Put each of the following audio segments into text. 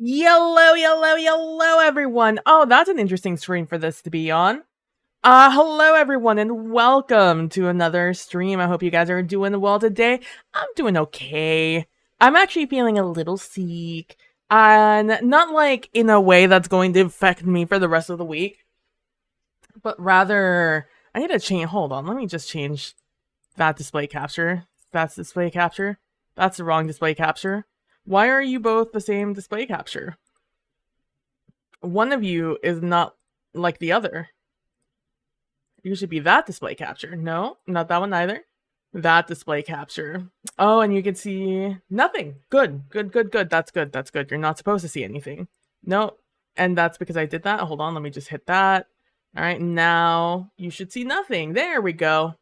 Yellow, everyone. Oh, that's an interesting screen for this to be on. Hello, everyone, and welcome to another stream. I hope you guys are doing well today. I'm doing okay. I'm actually feeling a little sick, and not like in a way that's going to affect me for the rest of the week, but rather, I need to change. Hold on, let me just change that display capture. That's display capture. That's the wrong display capture. Why are you both the same display capture? One of you is not like the other. You should be that display capture. No, not that one either. That display capture. Oh, and you can see nothing. Good. That's good. You're not supposed to see anything. No, and that's because I did that. Hold on, let me just hit that. All right, now you should see nothing. There we go.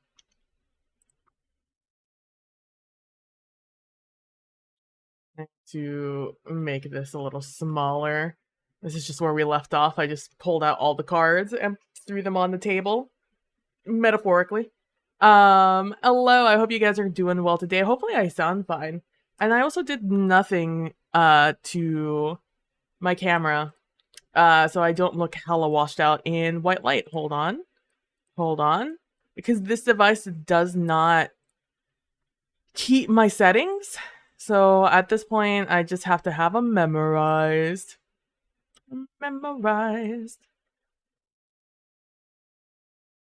To make this a little smaller. This is just where we left off. I just pulled out all the cards and threw them on the table, metaphorically. Hello, I hope you guys are doing well today. Hopefully I sound fine. And I also did nothing to my camera, so I don't look hella washed out in white light. Hold on, because this device does not keep my settings. So at this point, I just have to have them memorized.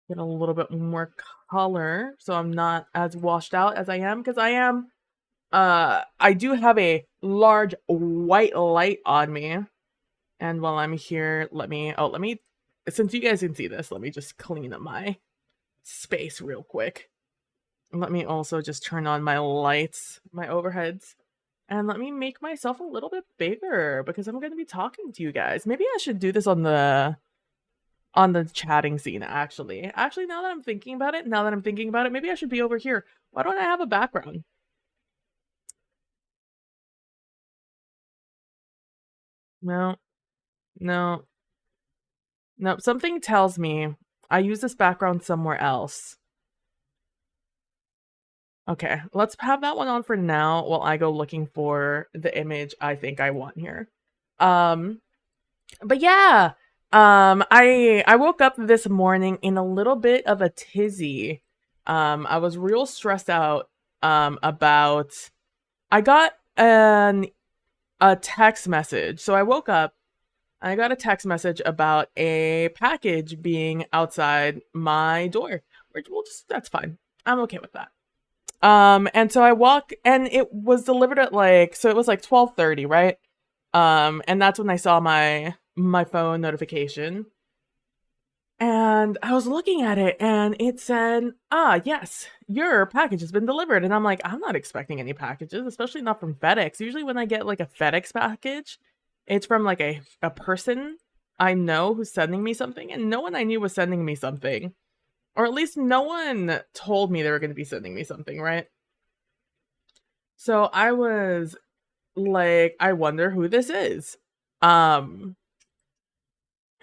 Get a little bit more color so I'm not as washed out as I am, because I am. I do have a large white light on me. And while I'm here, let me, since you guys can see this, let me just clean up my space real quick. Let me also just turn on my lights, my overheads, and let me make myself a little bit bigger because I'm going to be talking to you guys. Maybe I should do this on the chatting scene, actually. Now that I'm thinking about it, maybe I should be over here. Why don't I have a background? No. Something tells me I use this background somewhere else. Okay, let's have that one on for now while I go looking for the image I think I want here. But yeah, I woke up this morning in a little bit of a tizzy. I was real stressed out about I got a text message. So I woke up and I got a text message about a package being outside my door. Well, that's fine. I'm okay with that. And so I walk, and it was delivered at so it was like 12:30, right? And that's when I saw my phone notification. And I was looking at it, and it said, yes, your package has been delivered. And I'm like, I'm not expecting any packages, especially not from FedEx. Usually when I get like a FedEx package, it's from like a person I know who's sending me something, and no one I knew was sending me something. Or at least no one told me they were going to be sending me something, right? So I was like, I wonder who this is. As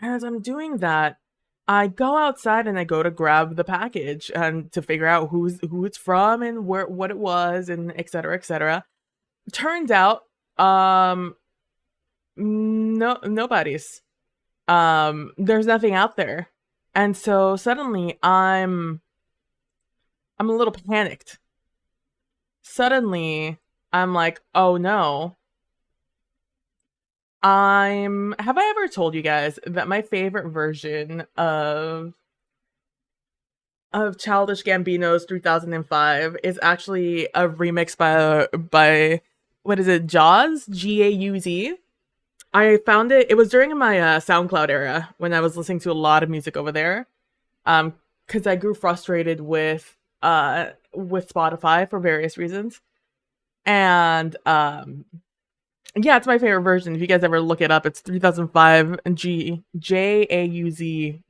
I'm doing that, I go outside and I go to grab the package and to figure out who it's from and what it was and et cetera, et cetera. Turned out, nobody's. There's nothing out there. And so suddenly I'm a little panicked. Suddenly I'm like, oh no. Have I ever told you guys that my favorite version of Childish Gambino's 3005 is actually a remix by what is it, Jauz? Gauz? I found it was during my SoundCloud era when I was listening to a lot of music over there. Because I grew frustrated with Spotify for various reasons. And yeah, it's my favorite version. If you guys ever look it up, it's 3005 Jauz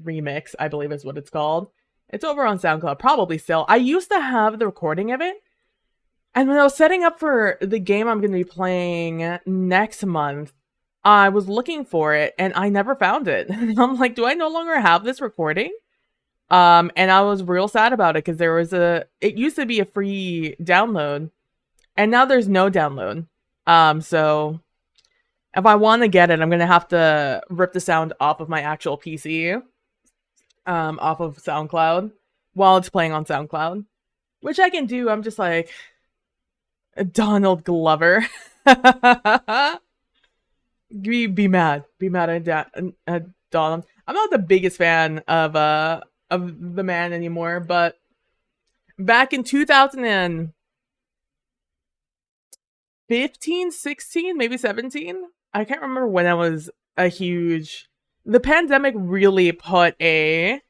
remix, I believe is what it's called. It's over on SoundCloud, probably still. I used to have the recording of it. And when I was setting up for the game I'm going to be playing next month, I was looking for it and I never found it. And I'm like, do I no longer have this recording? And I was real sad about it because it used to be a free download and now there's no download. So If I want to get it, I'm gonna have to rip the sound off of my actual PC, off of SoundCloud, while it's playing on SoundCloud, which I can do. I'm just like Donald Glover. Be mad at Donald. I'm not the biggest fan of the man anymore, but back in 2015, 16, maybe 17, I can't remember when I was a huge. The pandemic really put a.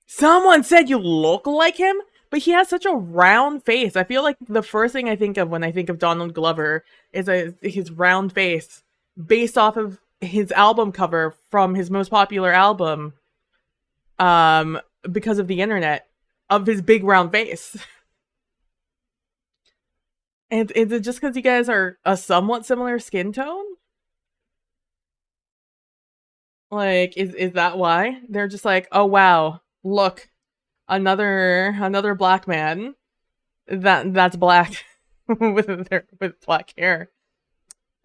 Someone said you look like him, but he has such a round face. I feel like the first thing I think of when I think of Donald Glover is his round face, based off of his album cover from his most popular album, um, because of the internet, of his big round face. And is it just because you guys are a somewhat similar skin tone? Like, is that why? They're just like, oh wow, look, another black man that's black with black hair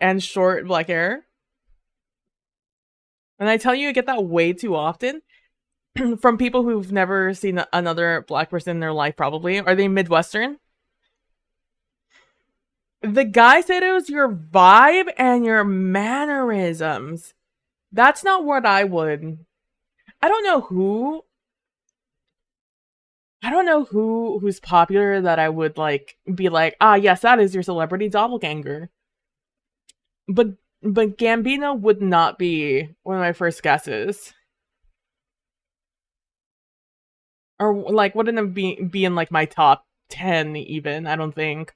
and short black hair. And I tell you, I get that way too often from people who've never seen another black person in their life. Probably are they Midwestern? The guy said it was your vibe and your mannerisms. That's not what I would. I don't know who. I don't know who's popular that I would like be like, ah, yes, that is your celebrity doppelganger. But but Gambino would not be one of my first guesses, or like wouldn't have be in like my top 10 even. I don't think.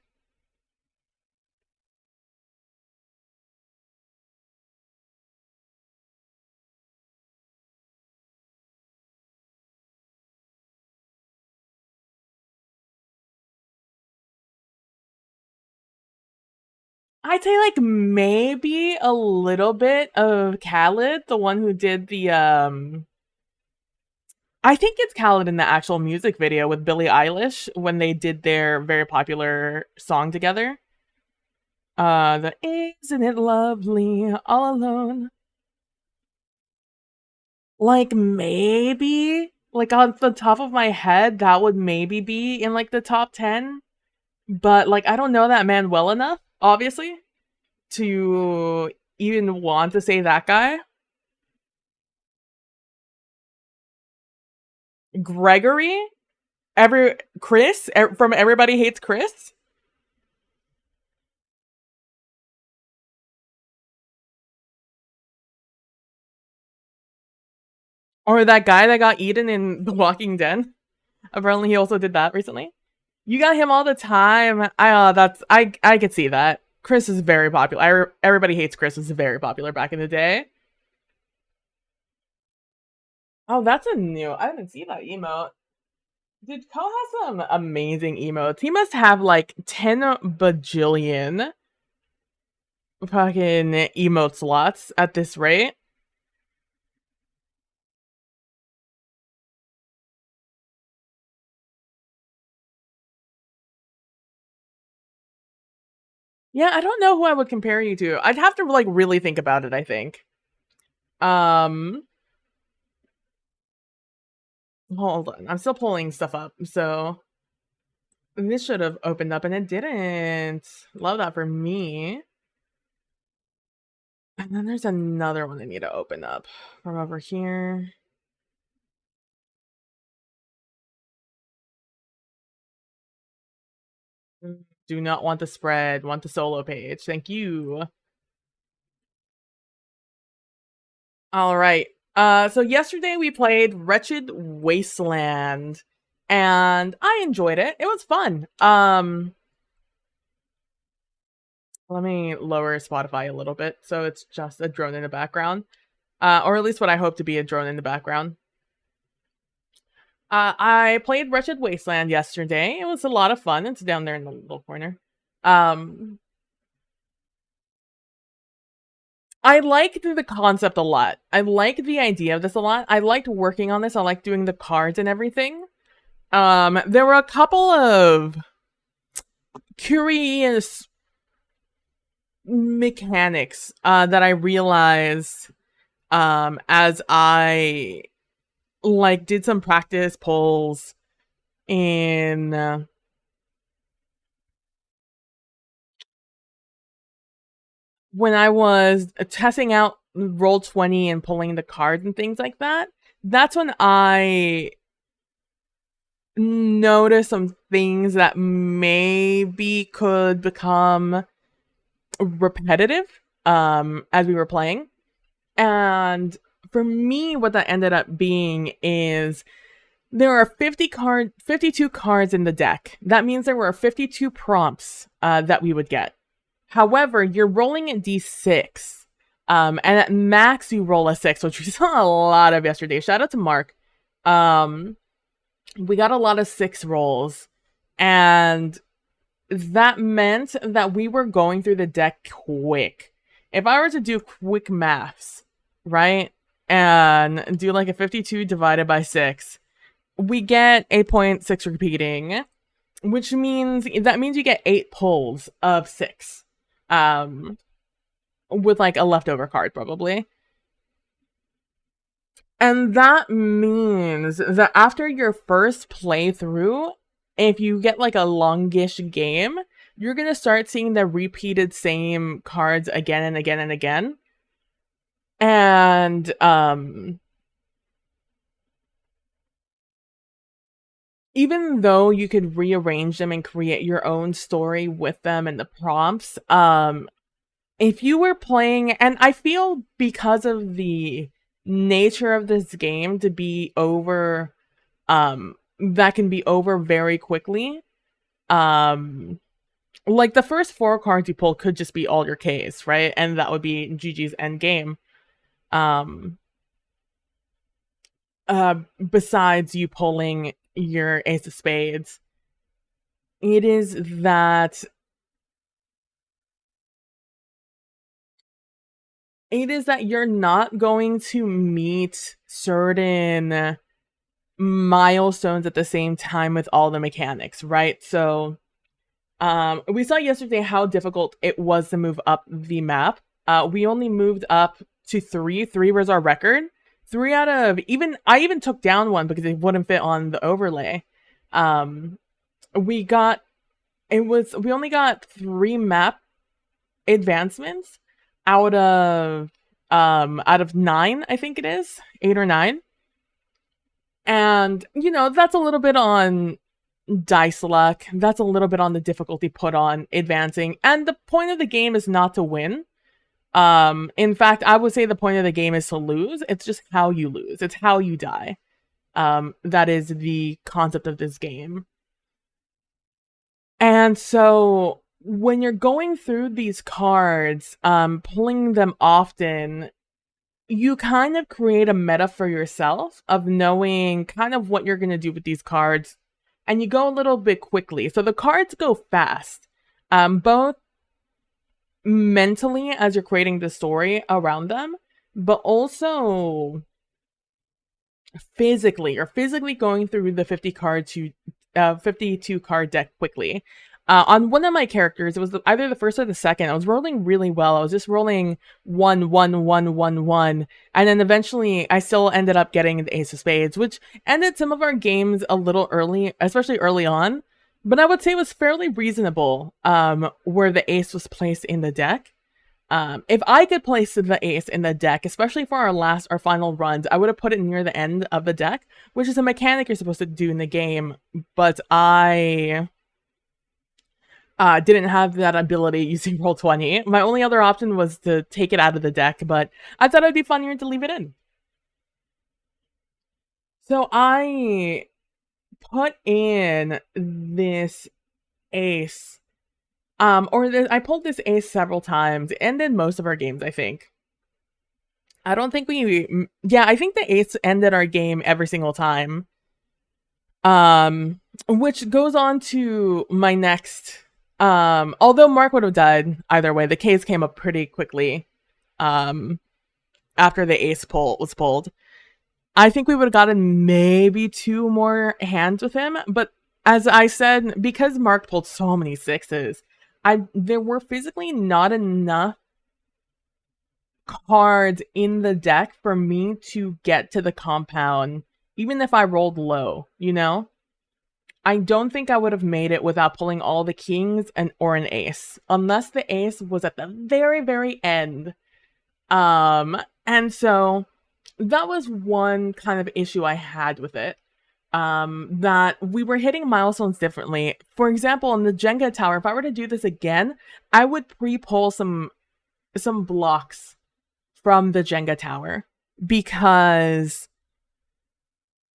I'd say like maybe a little bit of Khaled, the one who did the. I think it's Khaled in the actual music video with Billie Eilish when they did their very popular song together. The Isn't It Lovely All Alone. Like maybe like on the top of my head that would maybe be in like the top 10, but like I don't know that man well enough, obviously, to even want to say that guy. Gregory, every Chris from Everybody Hates Chris, or that guy that got eaten in The Walking Dead. Apparently, he also did that recently. You got him all the time. I could see that. Chris is very popular. Everybody Hates Chris was very popular back in the day. Oh, that's a new. I didn't see that emote. Dude, Ko has some amazing emotes. He must have like 10 bajillion fucking emote slots at this rate. Yeah, I don't know who I would compare you to. I'd have to like really think about it, I think. Um Hold on. I'm still pulling stuff up. So this should have opened up and it didn't. Love that for me. And then there's another one I need to open up from over here. Do not want the spread, want the solo page. Thank you. All right. So yesterday we played Wretched Wasteland and I enjoyed it. It was fun. Let me lower Spotify a little bit so it's just a drone in the background. Or at least what I hope to be a drone in the background. I played Wretched Wasteland yesterday. It was a lot of fun. It's down there in the little corner. I liked the concept a lot. I liked the idea of this a lot. I liked working on this. I liked doing the cards and everything. There were a couple of curious mechanics that I realized as I like did some practice polls in when I was testing out Roll20 and pulling the cards and things like that. That's when I noticed some things that maybe could become repetitive as we were playing. And for me, what that ended up being is there are 52 cards in the deck. That means there were 52 prompts that we would get. However, you're rolling a d6, and at max you roll a 6, which we saw a lot of yesterday. Shout out to Mark. We got a lot of 6 rolls, and that meant that we were going through the deck quick. If I were to do quick maths, right, and do like a 52 divided by 6, we get 8.6 repeating, which means you get 8 pulls of 6, with like a leftover card probably. And that means that after your first playthrough, if you get like a longish game, you're gonna start seeing the repeated same cards again and again and again. And even though you could rearrange them and create your own story with them and the prompts, if you were playing, and I feel because of the nature of this game to be over, that can be over very quickly. Like the first 4 cards you pull could just be all your Ks, right? And that would be GG's end game. Besides you pulling your Ace of Spades, it is that you're not going to meet certain milestones at the same time with all the mechanics, right? So we saw yesterday how difficult it was to move up the map. We only moved up to 3. 3 was our record. 3 out of I even took down 1 because it wouldn't fit on the overlay. We only got 3 map advancements out of 9, I think it is 8 or 9. And that's a little bit on dice luck. That's a little bit on the difficulty put on advancing. And the point of the game is not to win. In fact, I would say the point of the game is to lose. It's just how you lose. It's how you die. That is the concept of this game. And so when you're going through these cards, pulling them often, you kind of create a meta for yourself of knowing kind of what you're going to do with these cards, and you go a little bit quickly. So the cards go fast, both mentally as you're creating the story around them, but also physically. You're physically going through the 52 card deck quickly. On one of my characters, it was either the first or the second. I was rolling really well. I was just rolling 1, 1, 1, 1, 1. And then eventually I still ended up getting the Ace of Spades, which ended some of our games a little early, especially early on. But I would say it was fairly reasonable where the ace was placed in the deck. If I could place the ace in the deck, especially for our final runs, I would have put it near the end of the deck, which is a mechanic you're supposed to do in the game. But I didn't have that ability using Roll20. My only other option was to take it out of the deck, but I thought it'd be funnier to leave it in. So I put in this ace, I pulled this ace several times, and in most of our games, I think. I don't think I think the ace ended our game every single time. Which goes on to my next, although Mark would have died either way, the case came up pretty quickly, after the ace was pulled. I think we would have gotten maybe 2 more hands with him, but as I said, because Mark pulled so many 6s, there were physically not enough cards in the deck for me to get to the compound, even if I rolled low, you know? I don't think I would have made it without pulling all the kings or an ace, unless the ace was at the very, very end. And so that was one kind of issue I had with it. That we were hitting milestones differently. For example, in the Jenga tower, if I were to do this again, I would pre-pull some blocks from the Jenga tower, because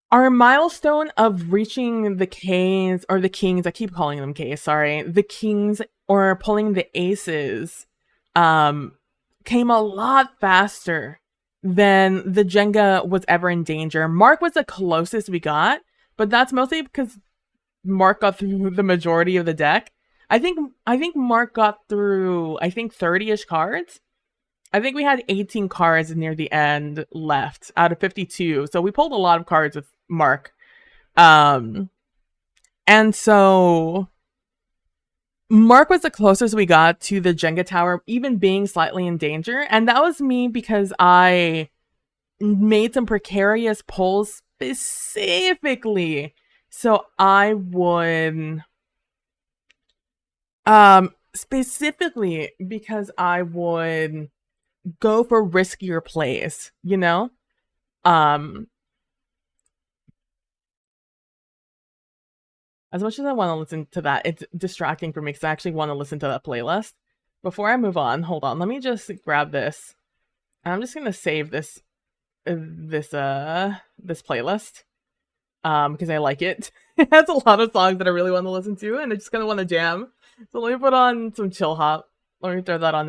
our milestone of reaching the K's, or the kings, I keep calling them K's, sorry, the kings, or pulling the aces, came a lot faster than the Jenga was ever in danger. Mark was the closest we got, but that's mostly because Mark got through the majority of the deck. I think Mark got through, 30-ish cards. I think we had 18 cards near the end left out of 52. So we pulled a lot of cards with Mark. And so Mark was the closest we got to the Jenga tower, even being slightly in danger. And that was me because I made some precarious pulls specifically. So I would... specifically because I would go for riskier plays, you know? As much as I want to listen to that, it's distracting for me because I actually want to listen to that playlist. Before I move on, hold on, let me just grab this. I'm just gonna save this playlist because I like it. It has a lot of songs that I really want to listen to, and I just kind of want to jam. So let me put on some chill hop. Let me throw that on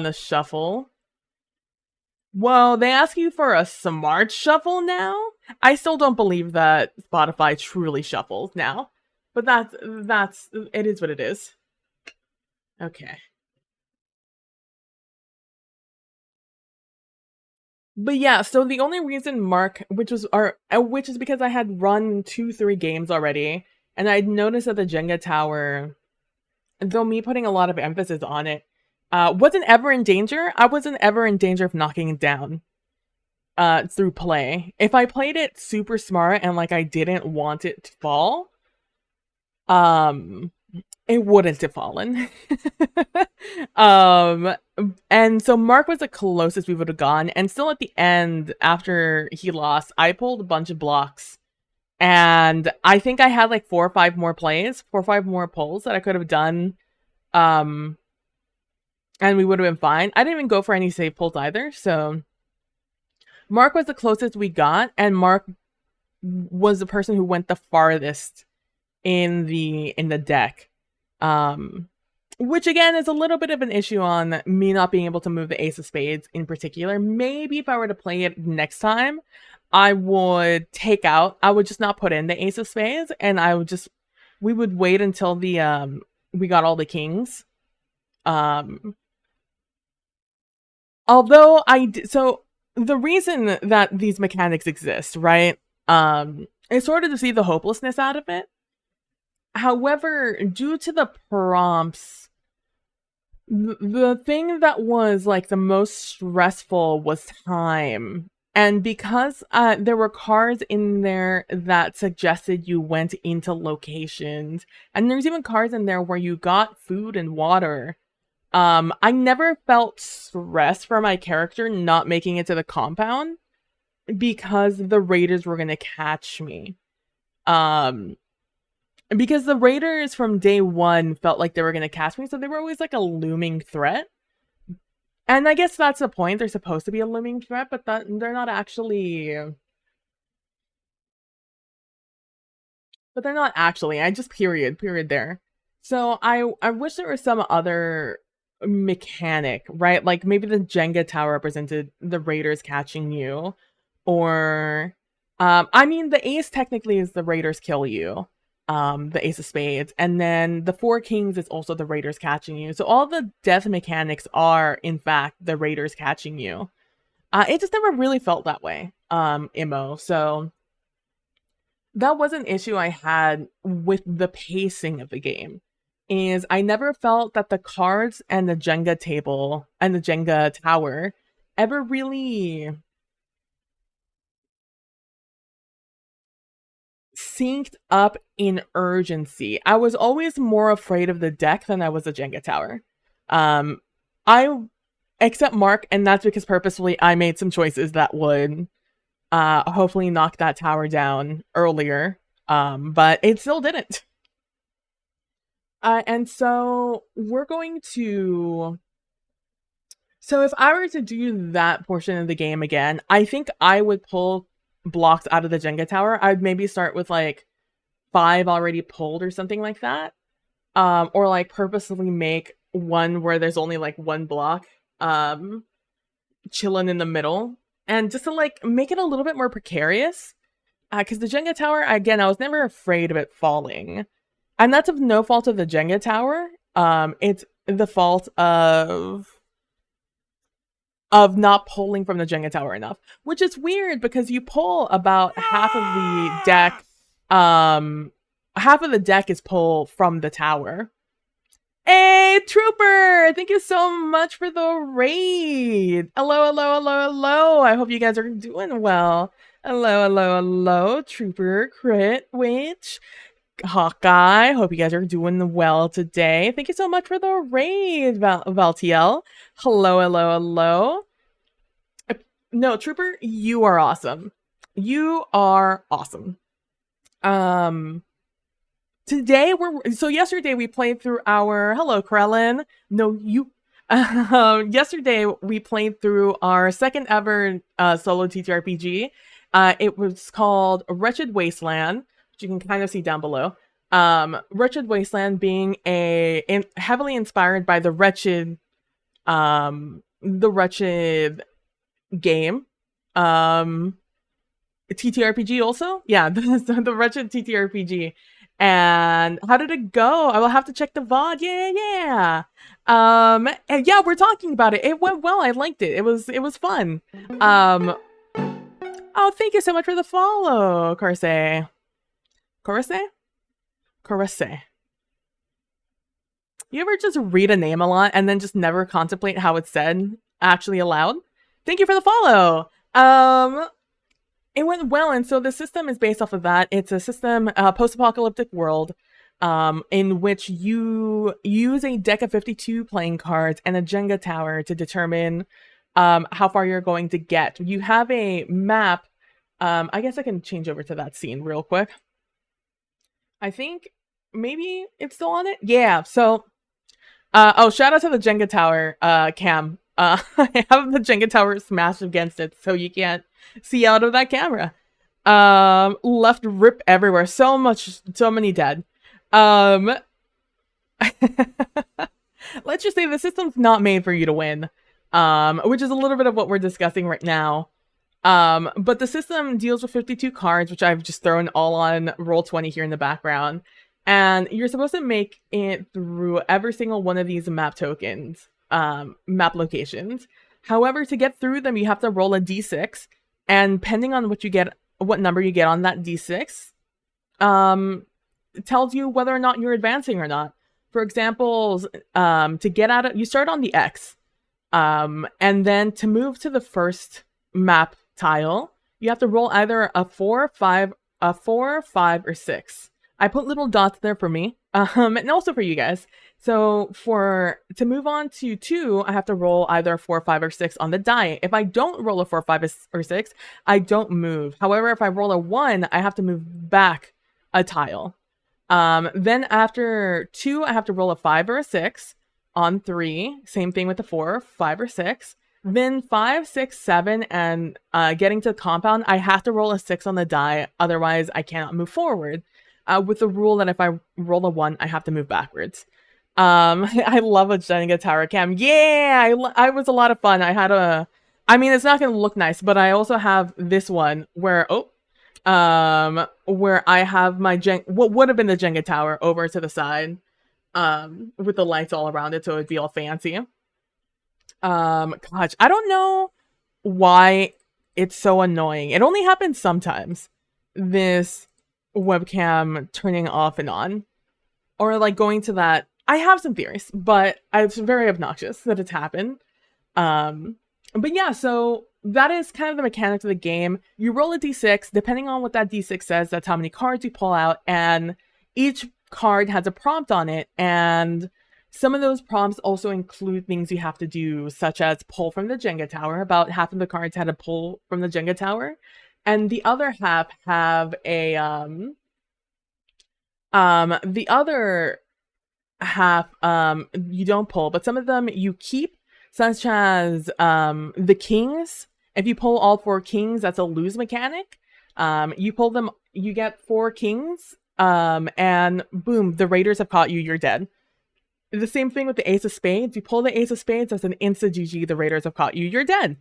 the shuffle. Well, they ask you for a smart shuffle now? I still don't believe that Spotify truly shuffles now. But it is what it is. Okay. But yeah, so the only reason Mark, which is because I had run 2-3 games already, and I'd noticed that the Jenga tower, though me putting a lot of emphasis on it, wasn't ever in danger. I wasn't ever in danger of knocking it down through play. If I played it super smart and like I didn't want it to fall, it wouldn't have fallen. And so Mark was the closest we would have gone, and still at the end, after he lost, I pulled a bunch of blocks. And I think I had like 4 or 5 more pulls that I could have done. And we would have been fine. I didn't even go for any save pulls either, so Mark was the closest we got, and Mark was the person who went the farthest in the deck. Which again is a little bit of an issue on me not being able to move the ace of spades in particular. Maybe if I were to play it next time, I would just not put in the ace of spades, and we would wait until the we got all the kings. Although so the reason that these mechanics exist, right, is sort of to see the hopelessness out of it. However, due to the prompts, the thing that was like the most stressful was time. And because there were cards in there that suggested you went into locations, and there's even cards in there where you got food and water, I never felt stress for my character not making it to the compound because the raiders were going to catch me. Because the raiders from day one felt like they were going to catch me, so they were always like a looming threat. And I guess that's the point. They're supposed to be a looming threat, but they're not actually. But they're not actually. I just period there. So I wish there was some other mechanic, right? Like maybe the Jenga tower represented the raiders catching you, or I mean the ace technically is the raiders kill you. The ace of spades, and then the 4 kings is also the raiders catching you. So all the death mechanics are in fact the raiders catching you. It just never really felt that way, Imo. So that was an issue I had with the pacing of the game. is I never felt that the cards and the Jenga table and the Jenga tower ever really synced up in urgency. I was always more afraid of the deck than I was the Jenga tower. Um, I except Mark, and that's because purposefully I made some choices that would hopefully knock that tower down earlier. But it still didn't. And so we're going to. So if I were to do that portion of the game again, I think I would pull blocks out of the Jenga tower. I'd maybe start with like 5 already pulled or something like that. Or like purposely make one where there's only like one block chilling in the middle. And just to like make it a little bit more precarious. Because the Jenga tower, again, I was never afraid of it falling. And that's of no fault of the Jenga tower. It's the fault of not pulling from the Jenga tower enough, which is weird because you pull about half of the deck. Half of the deck is pulled from the tower. Hey, Trooper! Thank you so much for the raid. Hello, hello, hello, hello. I hope you guys are doing well. Hello, hello, hello, Trooper, Crit, Witch, Hawkeye. Hope you guys are doing well today. Thank you so much for the raid, Valtiel. Hello, hello, hello. No, Trooper, you are awesome. You are awesome. Today yesterday we played through our hello Krellin. No, you. Yesterday we played through our second ever solo TTRPG. It was called Wretched Wasteland, which you can kind of see down below. Wretched Wasteland being heavily inspired by the Wretched game. TTRPG also? Yeah, the Wretched TTRPG. And how did it go? I will have to check the VOD. Yeah. And yeah, we're talking about it. It went well. I liked it. It was fun. Oh, thank you so much for the follow, Corse. You ever just read a name a lot and then just never contemplate how it's said actually aloud? Thank you for the follow. It went well, and so the system is based off of that. It's a system, post-apocalyptic world, in which you use a deck of 52 playing cards and a Jenga tower to determine how far you're going to get. You have a map. I guess I can change over to that scene real quick. I think maybe it's still on it. Yeah. So, shout out to the Jenga tower, Cam. I have the Jenga tower smashed against it, so you can't see out of that camera. Left rip everywhere. So many dead. Let's just say the system's not made for you to win. Which is a little bit of what we're discussing right now. But the system deals with 52 cards, which I've just thrown all on Roll20 here in the background. And you're supposed to make it through every single one of these map tokens, map locations. However, to get through them, you have to roll a d6. And depending on what number you get on that d6, it tells you whether or not you're advancing or not. For example, to get out of, you start on the X, and then to move to the first map tile, you have to roll either a 4, 5, or 6. I put little dots there for me, and also for you guys. So to move on to 2, I have to roll either a 4, 5, or 6 on the die. If I don't roll a 4, 5, or 6, I don't move. However, if I roll a 1, I have to move back a tile. Then after 2, I have to roll a 5 or a 6. On 3, same thing with the 4, 5, or 6. Then 5, 6, 7, and getting to the compound, I have to roll a 6 on the die. Otherwise, I cannot move forward. With the rule that if I roll a 1, I have to move backwards. I love a Jenga tower cam. Yeah, I was a lot of fun. I mean, it's not going to look nice, but I also have this one where, where I have my what would have been the Jenga tower over to the side, with the lights all around it, so it'd be all fancy. Gosh, I don't know why it's so annoying. It only happens sometimes. This webcam turning off and on, or like going to that I have some theories, but it's very obnoxious that it's happened. Um, but yeah, so that is kind of the mechanics of the game. You roll a d6, depending on what that d6 says, that's how many cards you pull out, and each card has a prompt on it, and some of those prompts also include things you have to do, such as pull from the Jenga tower. About half of the cards had to pull from the Jenga tower, and the other half have a the other half you don't pull, but some of them you keep, such as the kings. If you pull all 4 kings, that's a lose mechanic. You pull them, you get 4 kings, and boom, the raiders have caught you, you're dead. The same thing with the ace of spades. You pull the ace of spades, that's an insta GG, the raiders have caught you, you're dead.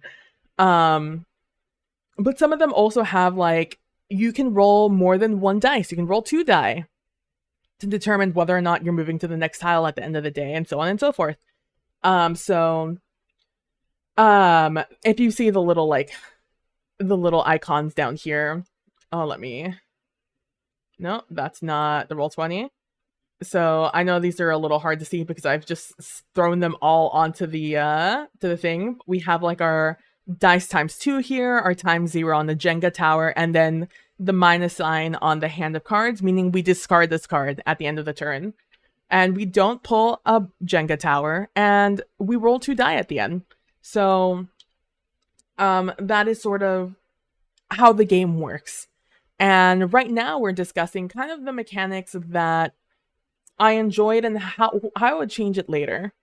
But some of them also have, like, you can roll more than 1 dice. You can roll 2 die to determine whether or not you're moving to the next tile at the end of the day, and so on and so forth. So if you see the little, like, the little icons down here, oh, no, that's not the Roll20. So I know these are a little hard to see because I've just thrown them all onto the to the thing. We have, like, our dice ×2 here, our ×0 on the Jenga tower, and then the minus sign on the hand of cards, meaning we discard this card at the end of the turn. And we don't pull a Jenga tower, and we roll 2 die at the end. So that is sort of how the game works. And right now we're discussing kind of the mechanics that I enjoyed and how I would change it later.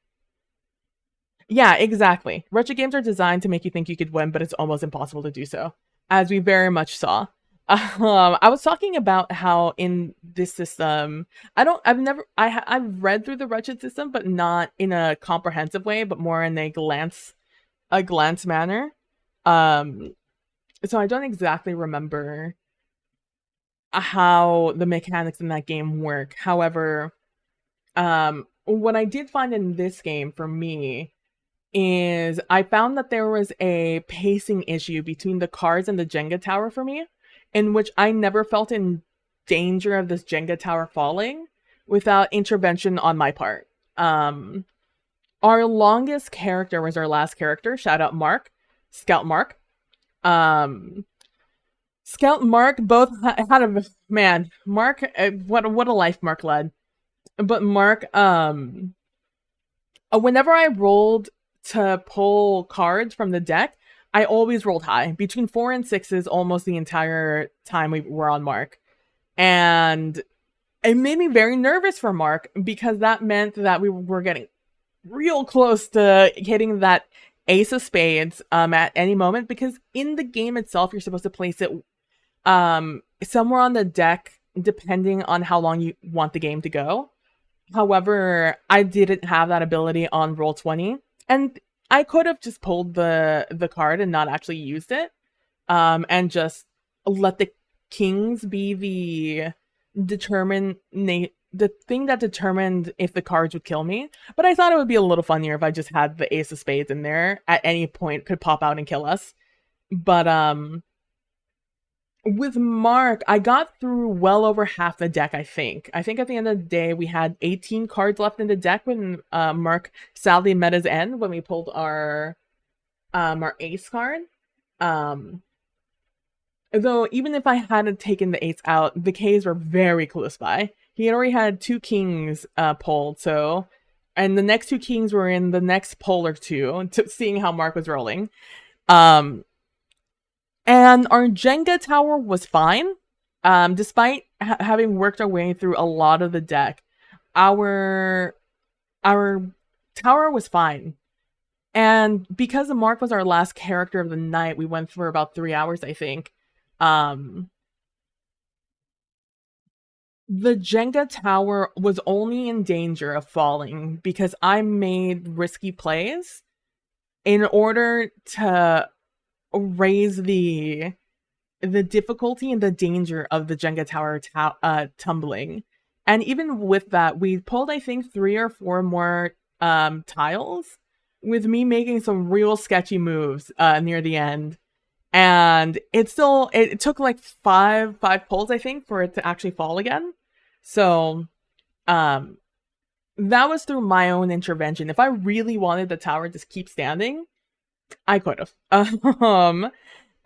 Yeah, exactly. Wretched games are designed to make you think you could win, but it's almost impossible to do so, as we very much saw. I was talking about how in this system, I've read through the Wretched system, but not in a comprehensive way, but more in a glance manner. So I don't exactly remember how the mechanics in that game work. However, what I did find in this game for me is I found that there was a pacing issue between the cards and the Jenga tower for me, in which I never felt in danger of this Jenga tower falling without intervention on my part. Our longest character was our last character. Shout out Mark, Scout Mark. Scout Mark both had a man. Mark, what a life Mark led. But Mark, whenever I rolled to pull cards from the deck, I always rolled high. Between 4 and 6s almost the entire time we were on Mark. And it made me very nervous for Mark because that meant that we were getting real close to hitting that ace of spades at any moment, because in the game itself you're supposed to place it somewhere on the deck depending on how long you want the game to go. However, I didn't have that ability on Roll20, and I could have just pulled the card and not actually used it, and just let the kings be the thing that determined if the cards would kill me. But I thought it would be a little funnier if I just had the ace of spades in there at any point, could pop out and kill us. But with Mark, I got through well over half the deck, I think. I think at the end of the day, we had 18 cards left in the deck when Mark sadly met his end when we pulled our ace card. Though, even if I hadn't taken the ace out, the Ks were very close by. He had already had 2 kings pulled, so... And the next 2 kings were in the next pull or 2, seeing how Mark was rolling. And our Jenga tower was fine. Despite having worked our way through a lot of the deck, our tower was fine. And because Mark was our last character of the night, we went for about 3 hours, I think. The Jenga tower was only in danger of falling because I made risky plays in order to raise the difficulty and the danger of the Jenga tower tumbling. And even with that, we pulled, I think, 3 or 4 more tiles, with me making some real sketchy moves near the end. And it took like five pulls, I think, for it to actually fall again. So that was through my own intervention. If I really wanted the tower to keep standing, I could have.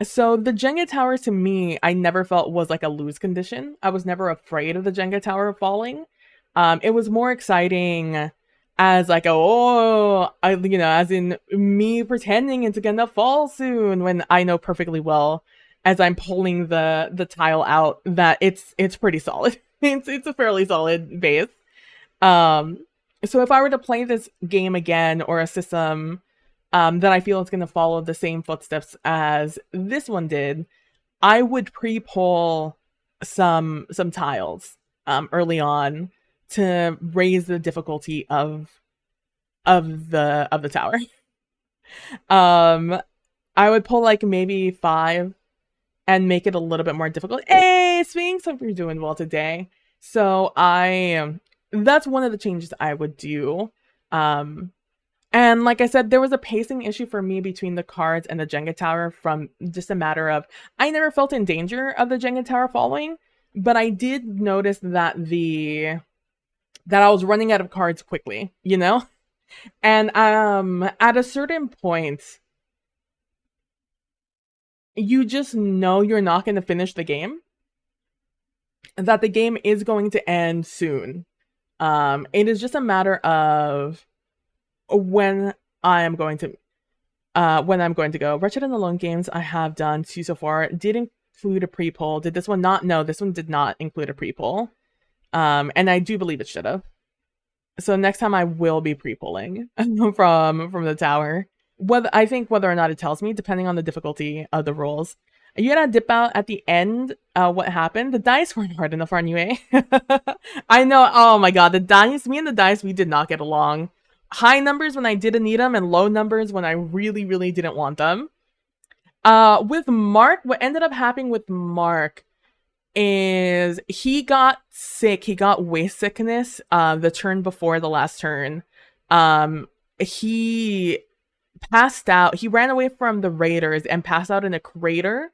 So the Jenga tower to me, I never felt was like a lose condition. I was never afraid of the Jenga tower falling. It was more exciting as like, as in me pretending it's gonna fall soon when I know perfectly well as I'm pulling the tile out that it's pretty solid. It's a fairly solid base. Um, so if I were to play this game again or a system that I feel it's going to follow the same footsteps as this one did, I would pre-pull some tiles early on to raise the difficulty of the tower. I would pull like maybe 5 and make it a little bit more difficult. Hey, Sphinx, hope you're doing well today. So that's one of the changes I would do. And like I said, there was a pacing issue for me between the cards and the Jenga tower from just a matter of I never felt in danger of the Jenga tower falling, but I did notice that I was running out of cards quickly, you know? And at a certain point, you just know you're not going to finish the game, that the game is going to end soon. It is just a matter of when I'm going to go. Wretched and Alone games I have done 2 so far did include a pre-poll. Did this one not? No, this one did not include a pre-poll. And I do believe it should have. So next time I will be pre-polling from the tower. Whether or not it tells me, depending on the difficulty of the rolls. You gotta dip out at the end. What happened? The dice weren't hard enough on you, eh? I know. Oh my god, me and the dice, we did not get along. High numbers when I didn't need them, and low numbers when I really, really didn't want them. With Mark, what ended up happening with Mark is he got sick. He got waste sickness the turn before the last turn. He passed out. He ran away from the raiders and passed out in a crater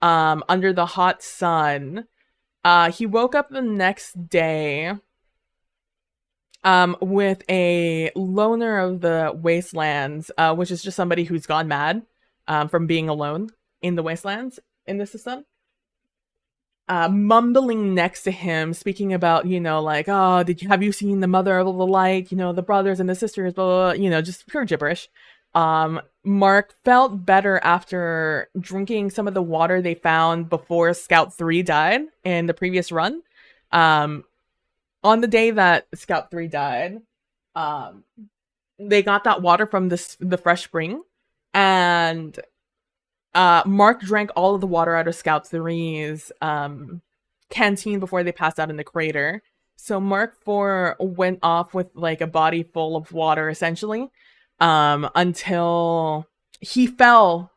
under the hot sun. He woke up the next day with a loner of the Wastelands, which is just somebody who's gone mad from being alone in the Wastelands in the system. Mumbling next to him, speaking about, like, oh, have you seen the mother of the light, the brothers and the sisters, blah, blah, blah, just pure gibberish. Mark felt better after drinking some of the water they found before Scout 3 died in the previous run. On the day that Scout 3 died, they got that water from the fresh spring, and Mark drank all of the water out of Scout 3's canteen before they passed out in the crater. So Mark 4 went off with like a body full of water, essentially, until he fell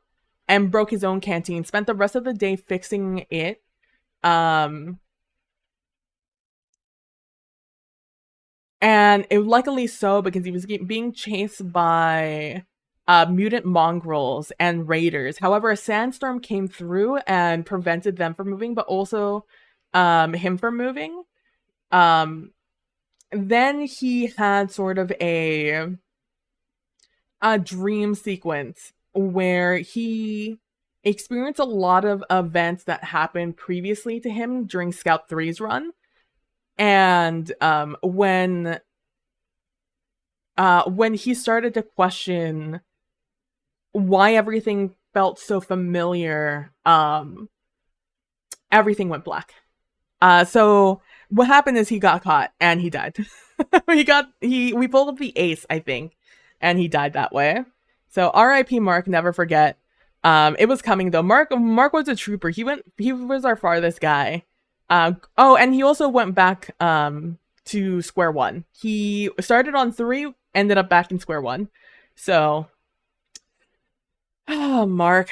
and broke his own canteen. Spent the rest of the day fixing it. And it luckily so, because he was being chased by mutant mongrels and raiders. However, a sandstorm came through and prevented them from moving, but also him from moving. Then he had sort of a dream sequence where he experienced a lot of events that happened previously to him during Scout 3's run. And when he started to question why everything felt so familiar, everything went black. So what happened is he got caught and he died. We pulled up the ace, I think, and he died that way. So R.I.P. Mark, never forget. It was coming though. Mark was a trooper. He was our farthest guy. And he also went back to square one. He started on 3, ended up back in square one. So, Mark,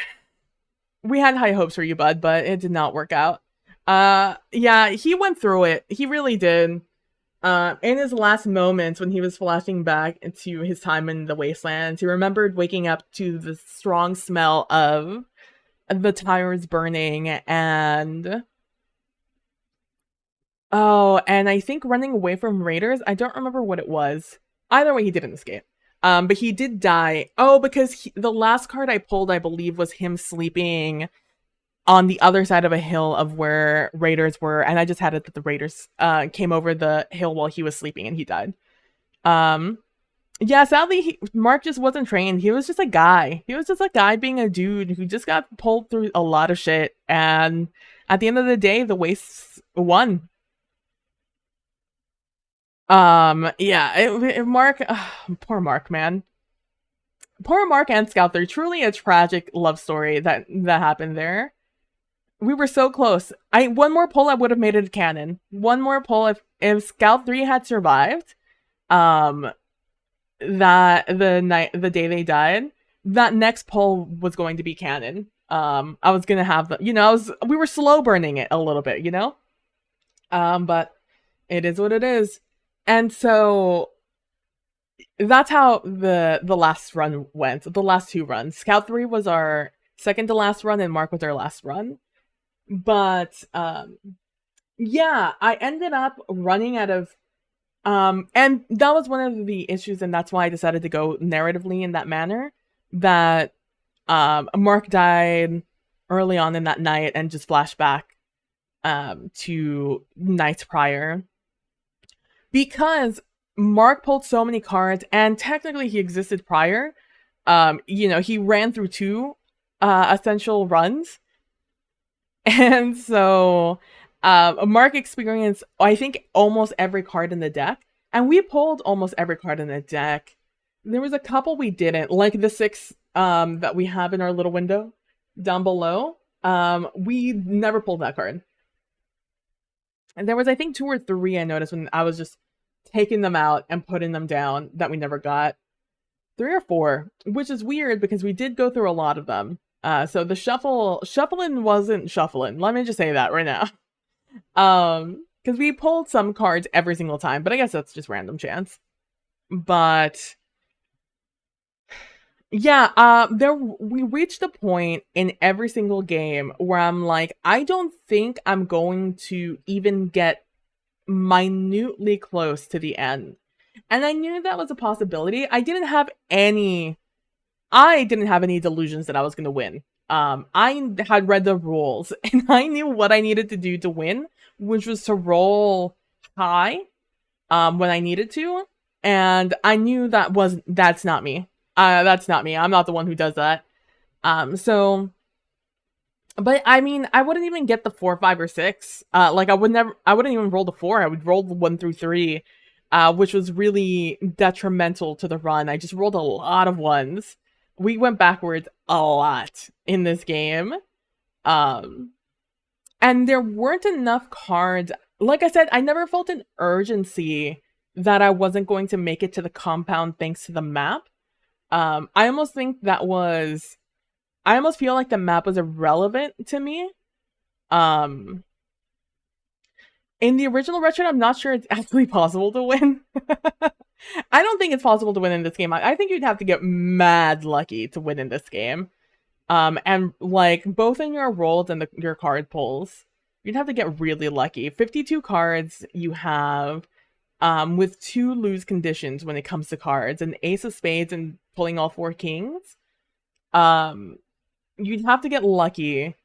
we had high hopes for you, bud, but it did not work out. Yeah, he went through it. He really did. In his last moments, when he was flashing back to his time in the Wastelands, he remembered waking up to the strong smell of the tires burning and Oh, and I think running away from raiders, I don't remember what it was. Either way, he didn't escape. But he did die. Oh, because the last card I pulled, I believe, was him sleeping on the other side of a hill of where raiders were, and I just had it that the raiders came over the hill while he was sleeping and he died. Um, yeah, sadly, Mark just wasn't trained. He was just a guy. He was just a guy being a dude who just got pulled through a lot of shit, and at the end of the day, the Wastes won. Yeah, Mark, poor Mark, man. Poor Mark and Scout. They're truly a tragic love story that happened there. We were so close. One more pull, I would have made it a canon. One more pull, if Scout 3 had survived, um, the day they died, that next pull was going to be canon. I was gonna have the, we were slow burning it a little bit, but it is what it is. And so that's how the last run went. The last two runs. Scout 3 was our second to last run, and Mark was our last run. But yeah, I ended up running out of and that was one of the issues, and that's why I decided to go narratively in that manner. That Mark died early on in that night and just flashed back to nights prior. Because Mark pulled so many cards, and technically he existed prior. He ran through two essential runs. And so Mark experienced, I think, almost every card in the deck. And we pulled almost every card in the deck. There was a couple we didn't, like the 6 that we have in our little window down below. We never pulled that card. And there was, I think, 2 or 3 I noticed when I was just taking them out and putting them down that we never got. 3 or 4, which is weird because we did go through a lot of them. So the shuffling wasn't shuffling. Let me just say that right now. Because we pulled some cards every single time, but I guess that's just random chance. But yeah, we reached a point in every single game where I'm like, I don't think I'm going to even get minutely close to the end. And I knew that was a possibility. I didn't have any delusions that I was going to win. I had read the rules and I knew what I needed to do to win, which was to roll high when I needed to. And I knew that's not me. That's not me. I'm not the one who does that. But I mean, I wouldn't even get the 4, 5, or 6. I wouldn't even roll the 4. I would roll the 1 through 3, which was really detrimental to the run. I just rolled a lot of 1s. We went backwards a lot in this game. And there weren't enough cards. Like I said, I never felt an urgency that I wasn't going to make it to the compound thanks to the map. I almost feel like the map was irrelevant to me. In the original Wretched, I'm not sure it's actually possible to win. I don't think it's possible to win in this game. I think you'd have to get mad lucky to win in this game. And like both in your rolls and your card pulls, you'd have to get really lucky. 52 cards you have, with 2 lose conditions when it comes to cards, an ace of spades and pulling all 4 kings. You'd have to get lucky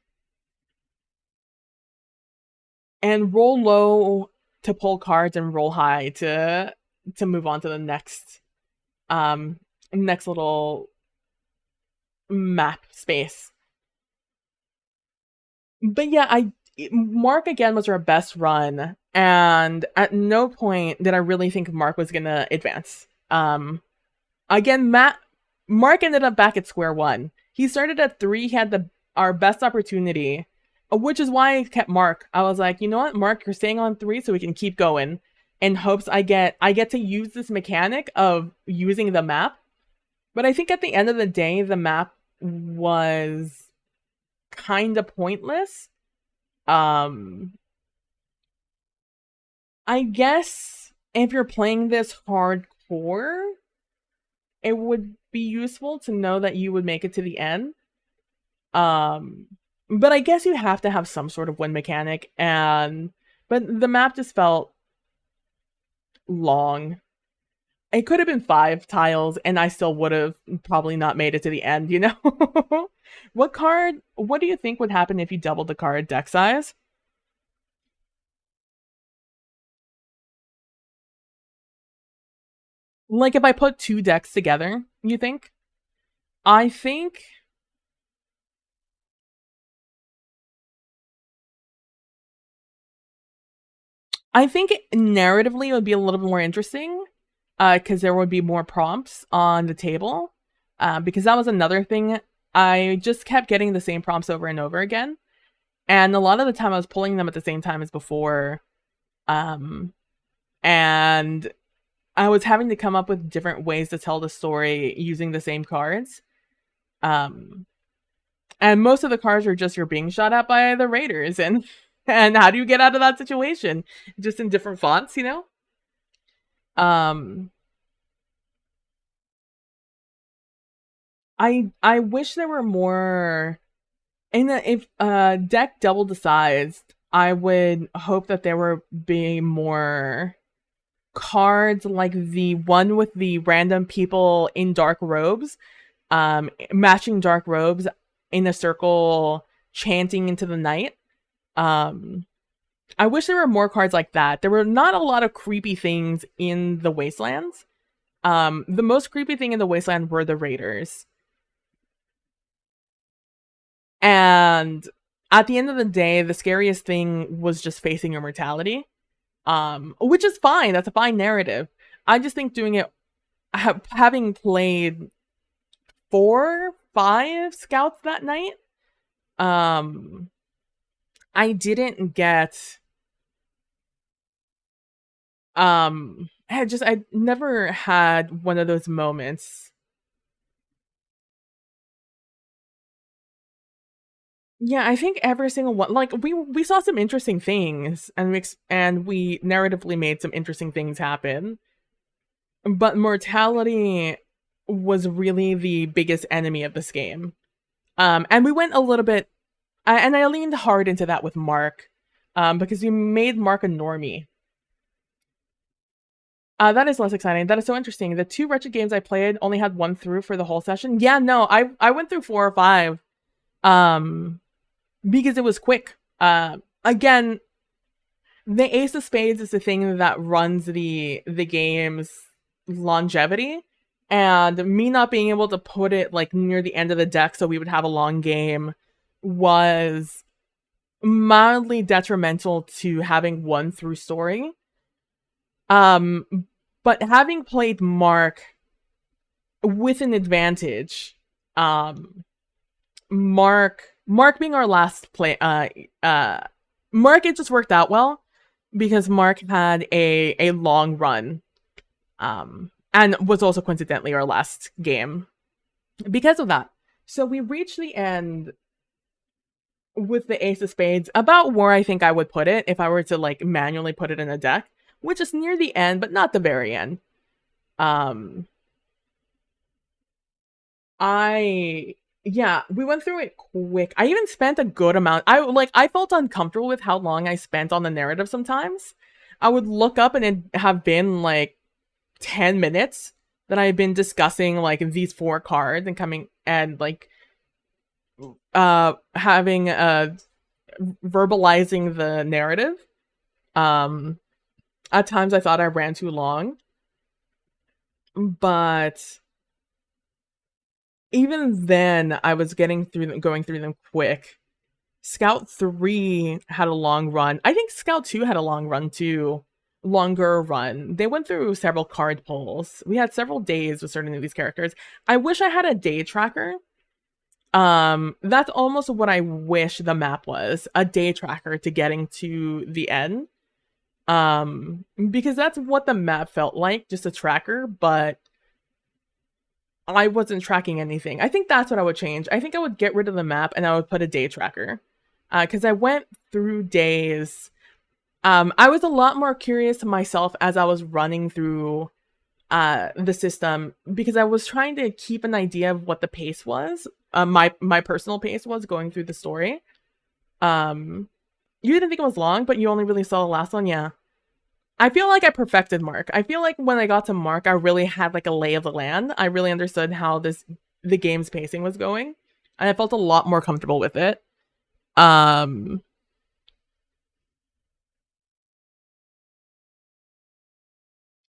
and roll low to pull cards and roll high to move on to the next little map space. But yeah, Mark again was our best run, and at no point did I really think Mark was gonna advance. Again, Mark ended up back at square one. He started at 3, he had our best opportunity, which is why I kept Mark. I was like, you know what, Mark, you're staying on 3 so we can keep going, in hopes I get to use this mechanic of using the map. But I think at the end of the day, the map was kind of pointless. I guess if you're playing this hardcore, it would be useful to know that you would make it to the end. But I guess you have to have some sort of win mechanic, and But the map just felt long. It could have been 5 tiles, and I still would have probably not made it to the end, you know? What do you think would happen if you doubled the card deck size? Like if I put 2 decks together, you think? I think I think narratively it would be a little bit more interesting, because there would be more prompts on the table. Because that was another thing. I just kept getting the same prompts over and over again, and a lot of the time I was pulling them at the same time as before, um, and I was having to come up with different ways to tell the story using the same cards. Um, and most of the cards are just you're being shot at by the raiders, and how do you get out of that situation? Just in different fonts, you know. Um, I wish there were more. And if deck doubled the size, I would hope that there were be more cards like the one with the random people in dark robes, matching dark robes in a circle, chanting into the night. Um, I wish there were more cards like that. There were not a lot of creepy things in the Wastelands. The most creepy thing in the Wasteland were the raiders. And at the end of the day, the scariest thing was just facing your mortality. Which is fine. That's a fine narrative. I just think doing it, having played 4, 5 scouts that night, um, I didn't get, I never had one of those moments. Yeah, I think every single one, like we saw some interesting things, and we narratively made some interesting things happen. But mortality was really the biggest enemy of this game. And we went a little bit, and I leaned hard into that with Mark, because we made Mark a normie. That is less exciting. That is so interesting. The 2 Wretched games I played only had 1 through for the whole session. Yeah, no, I went through 4 or 5, because it was quick. Again, the Ace of Spades is the thing that runs the game's longevity, and me not being able to put it like near the end of the deck so we would have a long game was mildly detrimental to having 1 through story. But having played Mark with an advantage, Mark being our last play, Mark, it just worked out well because Mark had a long run, and was also coincidentally our last game because of that. So we reached the end with the Ace of Spades, about where I think I would put it if I were to like manually put it in a deck, which is near the end, but not the very end. Yeah, we went through it quick. I even spent a good amount. I felt uncomfortable with how long I spent on the narrative sometimes. I would look up and it have been like 10 minutes that I've been discussing like these 4 cards and coming and like having verbalizing the narrative. At times I thought I ran too long, but even then I was going through them quick. Scout 3 had a long run. I think Scout 2 had a long run too. Longer run. They went through several card pulls. We had several days with certain of these characters. I wish I had a day tracker. That's almost what I wish the map was, a day tracker to getting to the end. Because that's what the map felt like, just a tracker, but I wasn't tracking anything. I think that's what I would change. I think I would get rid of the map and I would put a day tracker. Because I went through days. I was a lot more curious myself as I was running through the system because I was trying to keep an idea of what the pace was. My personal pace was going through the story. You didn't think it was long, but you only really saw the last one? Yeah. I feel like I perfected Mark. I feel like when I got to Mark, I really had like a lay of the land. I really understood how the game's pacing was going, and I felt a lot more comfortable with it. Um,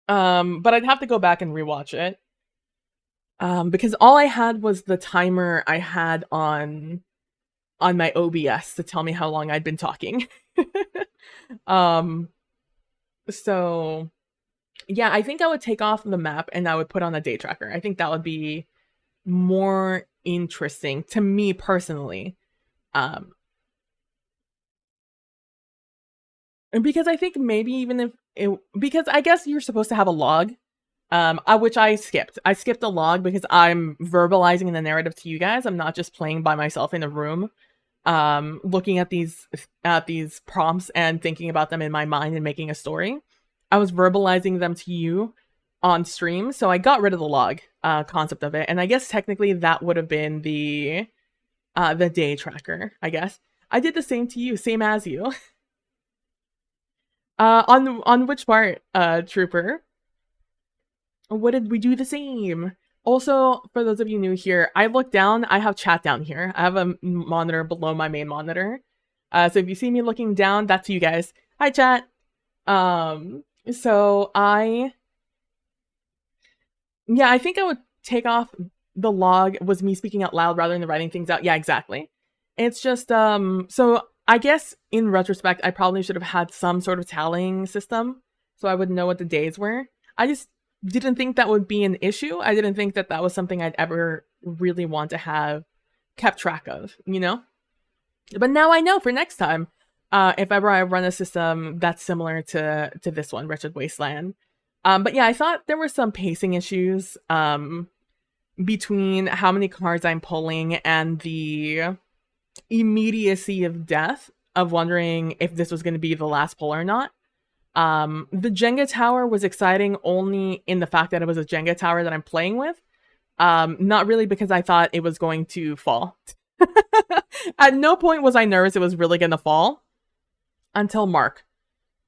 but I'd have to go back and rewatch it. Because all I had was the timer I had on my OBS to tell me how long I'd been talking. um, so yeah, I think I would take off the map and I would put on a day tracker. I think that would be more interesting to me personally. Um, and because I think maybe even if it, because I guess you're supposed to have a log, which I skipped. I skipped the log because I'm verbalizing the narrative to you guys. I'm not just playing by myself in a room, looking at these prompts and thinking about them in my mind and making a story. I was verbalizing them to you on stream, so I got rid of the log concept of it, and I guess technically that would have been the day tracker. I guess I did the same to you, same as you. On which part, Trooper? What did we do the same? Also, for those of you new here, I look down, I have chat down here. I have a monitor below my main monitor. So if you see me looking down, that's you guys. Hi, chat. So I think I would take off the log was me speaking out loud rather than writing things out. Yeah, exactly. It's just, so I guess in retrospect, I probably should have had some sort of tallying system so I would know what the days were. I just didn't think that would be an issue. I didn't think that that was something I'd ever really want to have kept track of, you know? But now I know for next time, if ever I run a system that's similar to this one, Wretched Wasteland. But yeah, I thought there were some pacing issues between how many cards I'm pulling and the immediacy of death of wondering if this was going to be the last pull or not. The Jenga tower was exciting only in the fact that it was a Jenga tower that I'm playing with. Not really because I thought it was going to fall. At no point was I nervous it was really going to fall until Mark.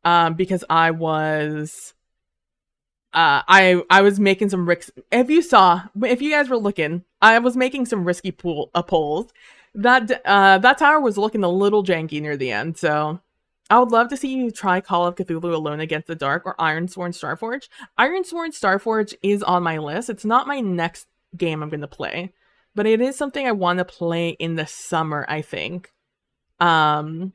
Because I was I was making some risks. If you guys were looking, I was making some risky pulls. That tower was looking a little janky near the end, so I would love to see you try Call of Cthulhu Alone Against the Dark or Ironsworn Starforge. Ironsworn Starforge is on my list. It's not my next game I'm going to play, but it is something I want to play in the summer, I think. Cthulhu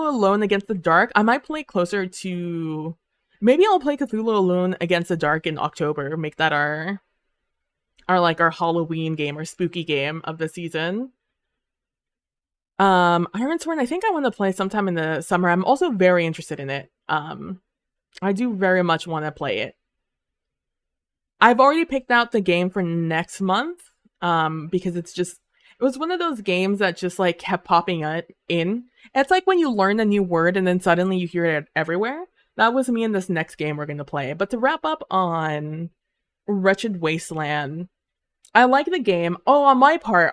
Alone Against the Dark, I might play closer to... Maybe I'll play Cthulhu Alone Against the Dark in October. Make that our Halloween game or spooky game of the season. Ironsworn, I think I want to play sometime in the summer. I'm also very interested in it. I do very much want to play it. I've already picked out the game for next month, because it was one of those games that just like kept popping in. It's like when you learn a new word and then suddenly you hear it everywhere. That was me in this next game we're going to play. But to wrap up on Wretched Wasteland, I like the game. Oh, on my part,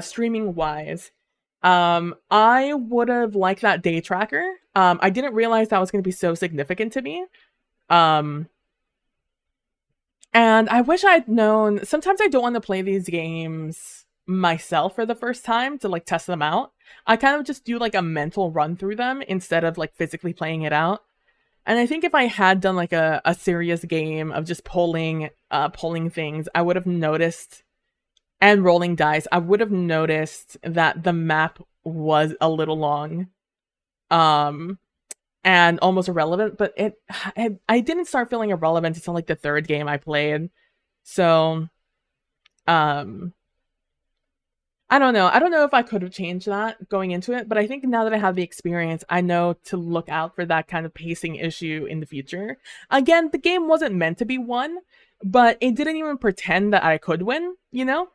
streaming wise, I would have liked that day tracker. I didn't realize that was going to be so significant to me. And I wish I'd known. Sometimes I don't want to play these games myself for the first time to like test them out. I kind of just do like a mental run through them instead of like physically playing it out. And I think if I had done like a serious game of just pulling things, I would have noticed, and rolling dice, I would have noticed that the map was a little long. And almost irrelevant, but I didn't start feeling irrelevant until like the third game I played. So, I don't know. I don't know if I could have changed that going into it, but I think now that I have the experience, I know to look out for that kind of pacing issue in the future. Again, the game wasn't meant to be won, but it didn't even pretend that I could win, you know?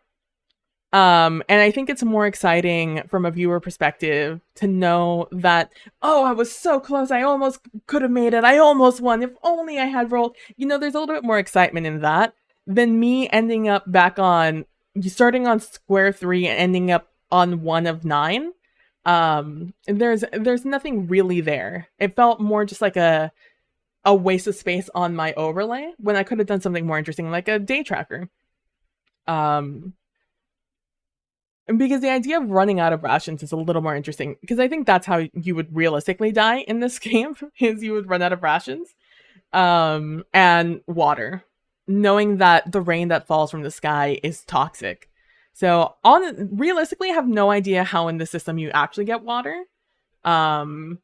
And I think it's more exciting from a viewer perspective to know that, oh, I was so close. I almost could have made it. I almost won. If only I had rolled. You know, there's a little bit more excitement in that than me ending up back on, starting on square 3 and ending up on 1 of 9. And there's nothing really there. It felt more just like a waste of space on my overlay when I could have done something more interesting, like a day tracker. Um, because the idea of running out of rations is a little more interesting, because I think that's how you would realistically die in this game, is you would run out of rations. And water, knowing that the rain that falls from the sky is toxic. So realistically, I have no idea how in the system you actually get water. Um,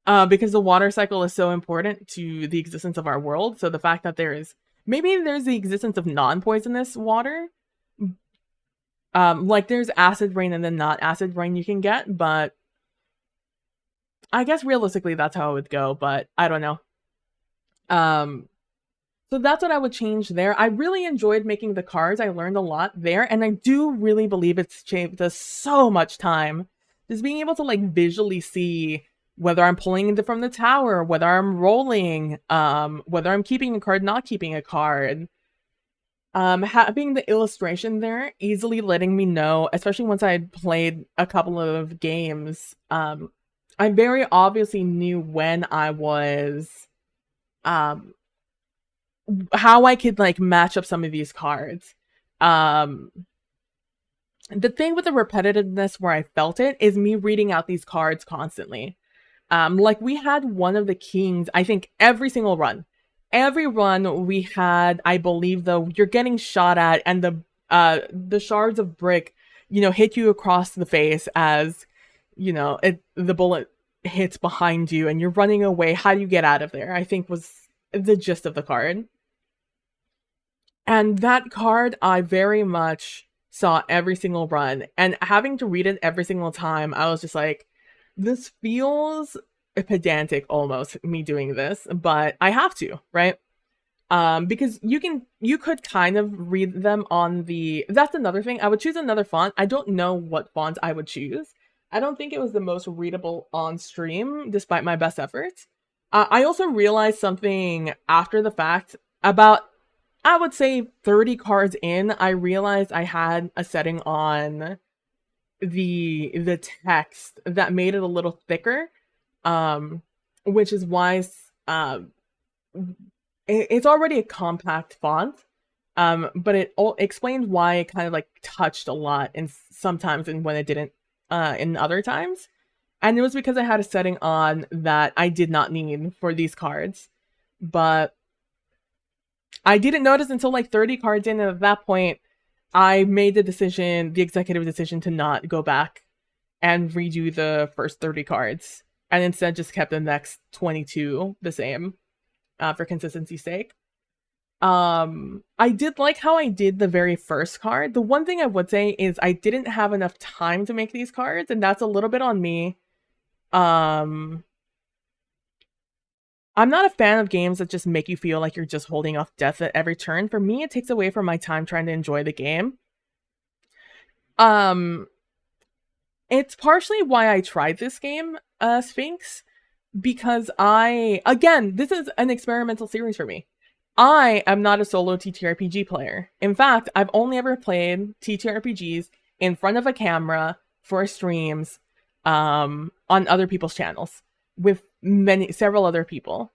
because the water cycle is so important to the existence of our world. So the fact that there's the existence of non-poisonous water. Like there's acid rain and then not acid rain you can get, but I guess realistically that's how it would go, but I don't know. So that's what I would change there. I really enjoyed making the cards. I learned a lot there, and I do really believe it's saved us so much time. Just being able to like visually see whether I'm pulling it from the tower, whether I'm rolling, whether I'm keeping a card, not keeping a card. Having the illustration there, easily letting me know, especially once I had played a couple of games, I very obviously knew when I was, how I could like match up some of these cards. The thing with the repetitiveness where I felt it is me reading out these cards constantly. Like we had one of the kings, I think every single run. Every run we had, I believe, though, you're getting shot at, and the shards of brick, hit you across the face as, the bullet hits behind you, and you're running away. How do you get out of there? I think was the gist of the card. And that card, I very much saw every single run, and having to read it every single time, I was just like, this feels pedantic almost, me doing this, but I have to, right? Because you could kind of read them on that's another thing. I would choose another font. I don't know what font I would choose. I don't think it was the most readable on stream, despite my best efforts. I also realized something after the fact. About, I would say 30 cards in, I realized I had a setting on the text that made it a little thicker, which is why it's already a compact font, but it explained why it kind of like touched a lot and sometimes, and when it didn't in other times. And it was because I had a setting on that I did not need for these cards, but I didn't notice until like 30 cards in, and at that point I made the executive decision, to not go back and redo the first 30 cards, and instead just kept the next 22 the same, for consistency's sake. I did like how I did the very first card. The one thing I would say is I didn't have enough time to make these cards, and that's a little bit on me. I'm not a fan of games that just make you feel like you're just holding off death at every turn. For me, it takes away from my time trying to enjoy the game. It's partially why I tried this game, Sphinx, because again, this is an experimental series for me. I am not a solo TTRPG player. In fact, I've only ever played TTRPGs in front of a camera for streams, on other people's channels with several other people.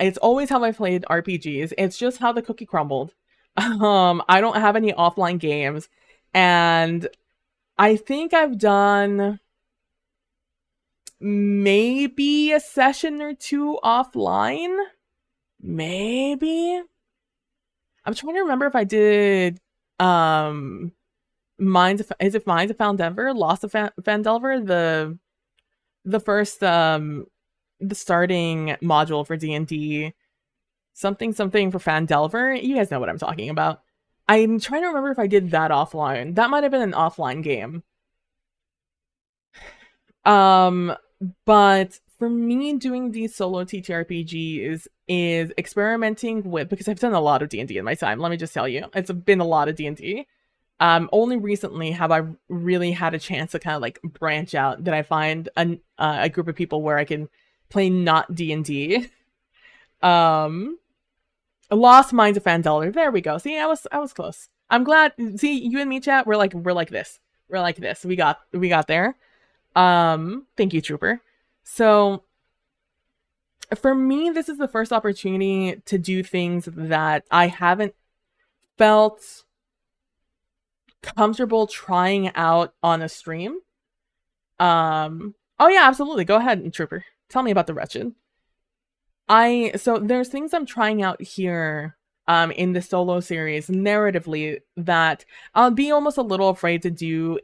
It's always how I played RPGs. It's just how the cookie crumbled. I don't have any offline games, and I think I've done maybe a session or two offline. Maybe. I'm trying to remember if I did Mines of Phandelver? Lost of Phandelver? The first the starting module for D&D. Something for Phandelver. You guys know what I'm talking about. I'm trying to remember if I did that offline. That might have been an offline game. But for me, doing these solo TTRPGs is experimenting with, because I've done a lot of D&D in my time, let me just tell you. It's been a lot of D&D. Only recently have I really had a chance to kind of like branch out, that I find a group of people where I can play not D&D. Lost Mines of Phandelver. There we go. See, I was close. I'm glad. See, you and me, chat, we're like this. We're like this. We got there. Thank you, Trooper. So for me, this is the first opportunity to do things that I haven't felt comfortable trying out on a stream. Oh yeah, absolutely. Go ahead, Trooper. Tell me about the Wretched. So there's things I'm trying out here in the solo series narratively that I'll be almost a little afraid to do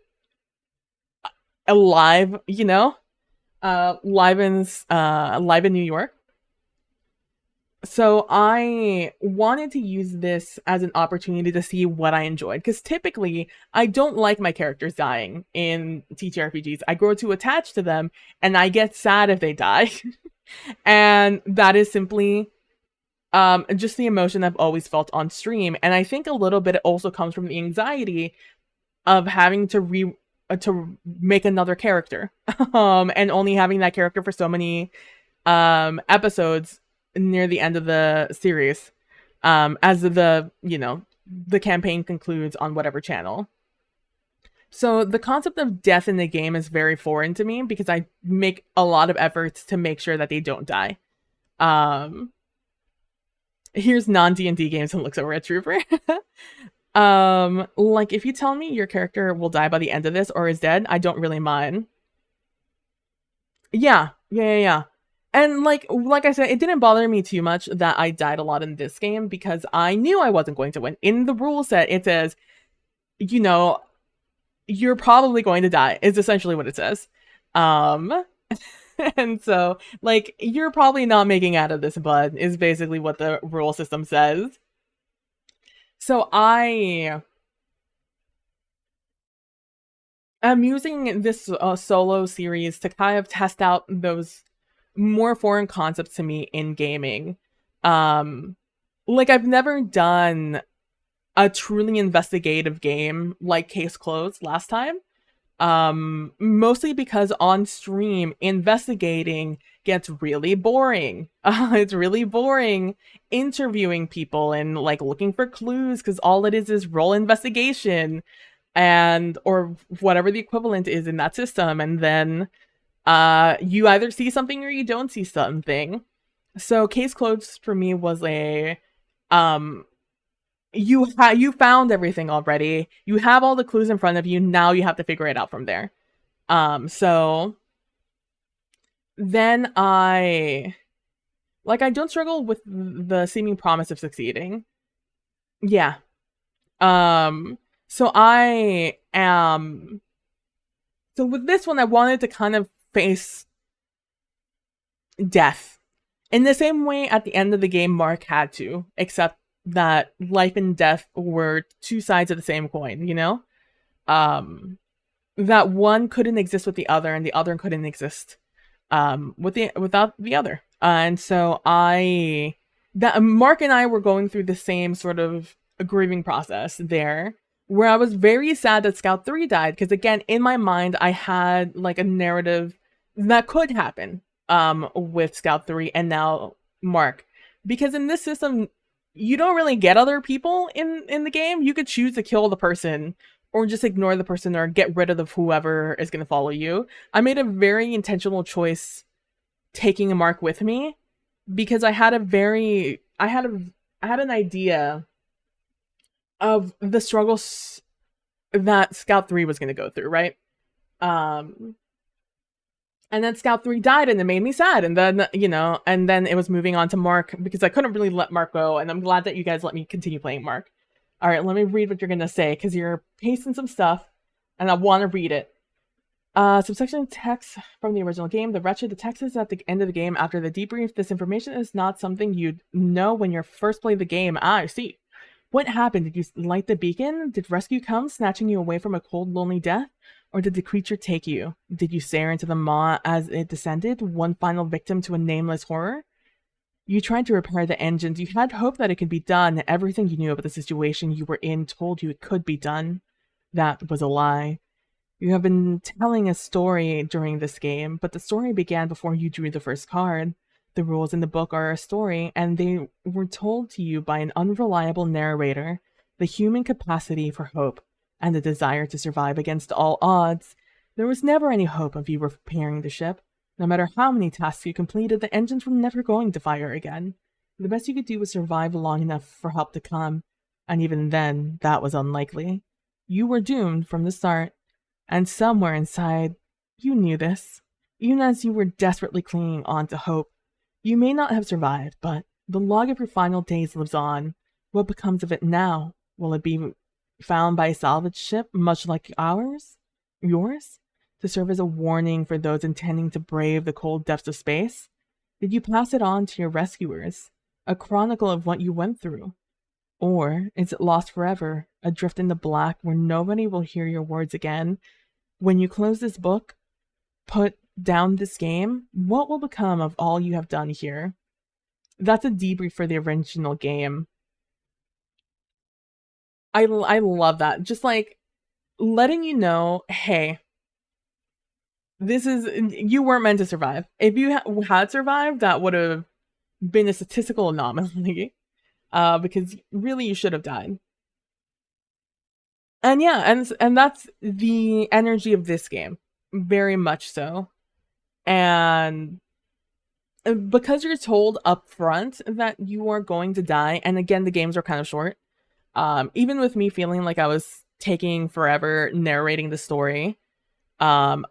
a live, live in New York. So I wanted to use this as an opportunity to see what I enjoyed, because typically I don't like my characters dying in TTRPGs. I grow too attached to them, and I get sad if they die. And that is simply just the emotion I've always felt on stream. And I think a little bit also comes from the anxiety of having to make another character, and only having that character for so many episodes near the end of the series, as the campaign concludes on whatever channel. So the concept of death in the game is very foreign to me, because I make a lot of efforts to make sure that they don't die. Here's non-D&D games and looks over at Trooper. Like, if you tell me your character will die by the end of this or is dead, I don't really mind. Yeah. And like I said, it didn't bother me too much that I died a lot in this game, because I knew I wasn't going to win. In the rule set, it says, you're probably going to die, is essentially what it says. And so, like, you're probably not making out of this, bud, is basically what the rule system says. So I'm using this solo series to kind of test out those more foreign concepts to me in gaming. Like, I've never done a truly investigative game like Case Closed last time. Mostly because on stream, investigating gets really boring. It's really boring interviewing people and like looking for clues, because all it is roll investigation, and or whatever the equivalent is in that system, and then you either see something or you don't see something. So Case Closed for me was a you found everything already. You have all the clues in front of you. Now you have to figure it out from there. So then I don't struggle with the seeming promise of succeeding. Yeah. So I am. So with this one, I wanted to kind of face death in the same way at the end of the game Mark had to, except that life and death were two sides of the same coin, that one couldn't exist with the other, and the other couldn't exist without the other. And so Mark and I were going through the same sort of grieving process there, where I was very sad that Scout 3 died, because again, in my mind, I had like a narrative that could happen with Scout 3 and now Mark. Because in this system, you don't really get other people in the game. You could choose to kill the person, or just ignore the person, or get rid of whoever is going to follow you. I made a very intentional choice taking a Mark with me, because I had an idea of the struggles that Scout 3 was going to go through, right? And then Scout 3 died, and it made me sad. And then, and then it was moving on to Mark, because I couldn't really let Mark go. And I'm glad that you guys let me continue playing Mark. All right, let me read what you're going to say, because you're pasting some stuff, and I want to read it. Subsection text from the original game. The Wretched, the text is at the end of the game after the debrief. This information is not something you'd know when you first played the game. I see. What happened? Did you light the beacon? Did rescue come, snatching you away from a cold, lonely death? Or did the creature take you? Did you stare into the maw as it descended, one final victim to a nameless horror? You tried to repair the engines. You had hope that it could be done. Everything you knew about the situation you were in told you it could be done. That was a lie. You have been telling a story during this game, but the story began before you drew the first card. The rules in the book are a story, and they were told to you by an unreliable narrator. The human capacity for hope. and the desire to survive against all odds, there was never any hope of you repairing the ship. No matter how many tasks you completed, the engines were never going to fire again. The best you could do was survive long enough for help to come, and even then, that was unlikely. You were doomed from the start, and somewhere inside, you knew this, even as you were desperately clinging on to hope. You may not have survived, but the log of your final days lives on. What becomes of it now? Will it be found by a salvage ship, much like yours, to serve as a warning for those intending to brave the cold depths of space? Did you pass it on to your rescuers, a chronicle of what you went through? Or is it lost forever, adrift in the black where nobody will hear your words again? When you close this book, put down this game, what will become of all you have done here? That's a debrief for the original game. I love that. Just like letting you know, hey, you weren't meant to survive. If you had survived, that would have been a statistical anomaly. Because really you should have died. And yeah, and that's the energy of this game. Very much so. And because you're told up front that you are going to die, and again, the games are kind of short. Even with me feeling like I was taking forever narrating the story, I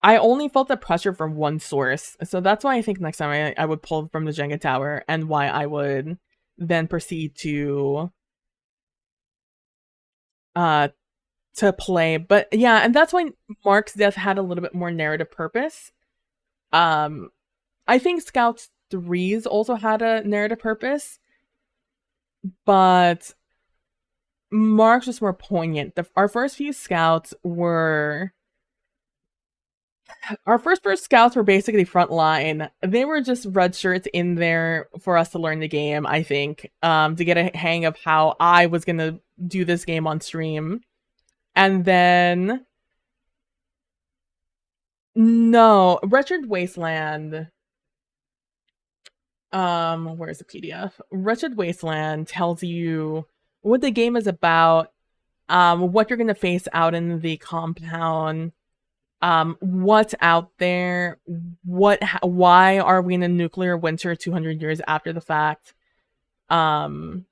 only felt the pressure from one source. So that's why I think next time I would pull from the Jenga Tower, and why I would then proceed to play. But yeah, and that's why Mark's death had a little bit more narrative purpose. I think Scouts 3's also had a narrative purpose, but Mark's was more poignant. Our first few scouts were basically frontline. They were just red shirts in there for us to learn the game, I think, to get a hang of how I was gonna do this game on stream. And then no, Wretched Wasteland. Where's the PDF? Wretched Wasteland tells you what the game is about, what you're gonna face out in the compound, what's out there, why are we in a nuclear winter 200 years after the fact, telling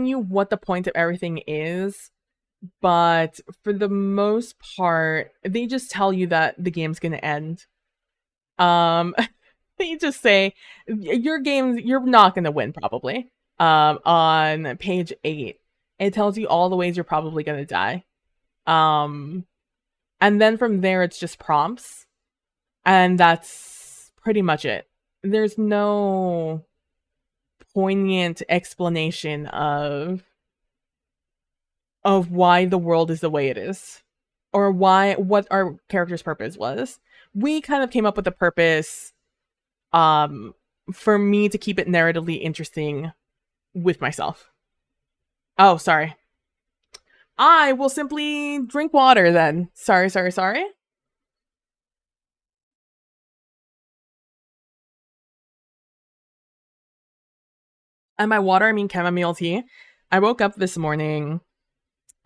you what the point of everything is. But for the most part, they just tell you that the game's gonna end. They just say you're not gonna win probably. On page 8, it tells you all the ways you're probably gonna die. And then from there, it's just prompts, and that's pretty much it. There's no poignant explanation of why the world is the way it is, or what our character's purpose was. We kind of came up with a purpose, for me to keep it narratively interesting with myself. Oh, sorry. I will simply drink water then. Sorry. And by water, I mean chamomile tea. I woke up this morning,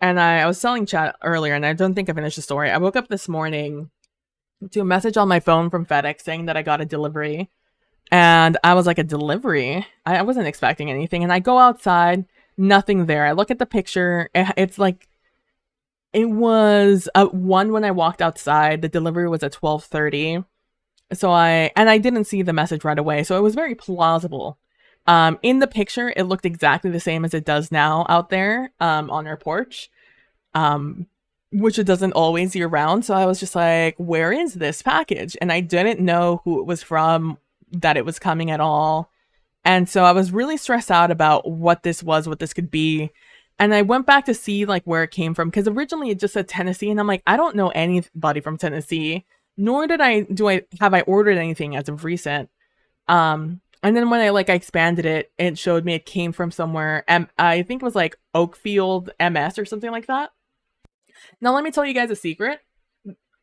and I was telling chat earlier, and I don't think I finished the story. I woke up this morning to a message on my phone from FedEx saying that I got a delivery. And I was like, a delivery? I wasn't expecting anything. And I go outside, nothing there. I look at the picture. It's like, it was 1 when I walked outside. The delivery was at 12:30. So I didn't see the message right away. So it was very plausible. In the picture, it looked exactly the same as it does now out there, on our porch. Which it doesn't always year round. So I was just like, where is this package? And I didn't know who it was from, that it was coming at all. And so I was really stressed out about what this could be. And I went back to see like where it came from, because originally it just said Tennessee, and I'm like, I don't know anybody from Tennessee, nor have I ordered anything as of recent. And then when I expanded it, it showed me it came from somewhere. I think it was like Oakfield, MS, or something like that. Now let me tell you guys a secret.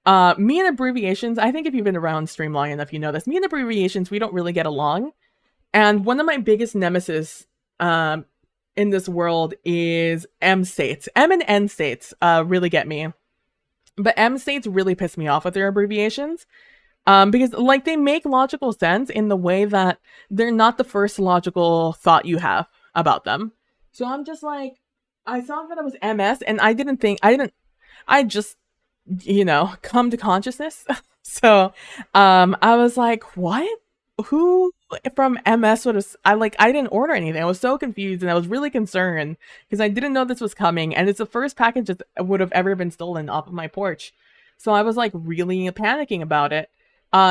Me and abbreviations, I think if you've been around stream long enough, you know this. Me and abbreviations, we don't really get along. And one of my biggest nemesis in this world is M states. M and N states really get me. But M states really piss me off with their abbreviations. Because like they make logical sense in the way that they're not the first logical thought you have about them. So I'm just like, I saw that it was MS and I just, come to consciousness. So, I was like, what? Who from MS would have, I didn't order anything. I was so confused and I was really concerned because I didn't know this was coming. And it's the first package that would have ever been stolen off of my porch. So I was like really panicking about it.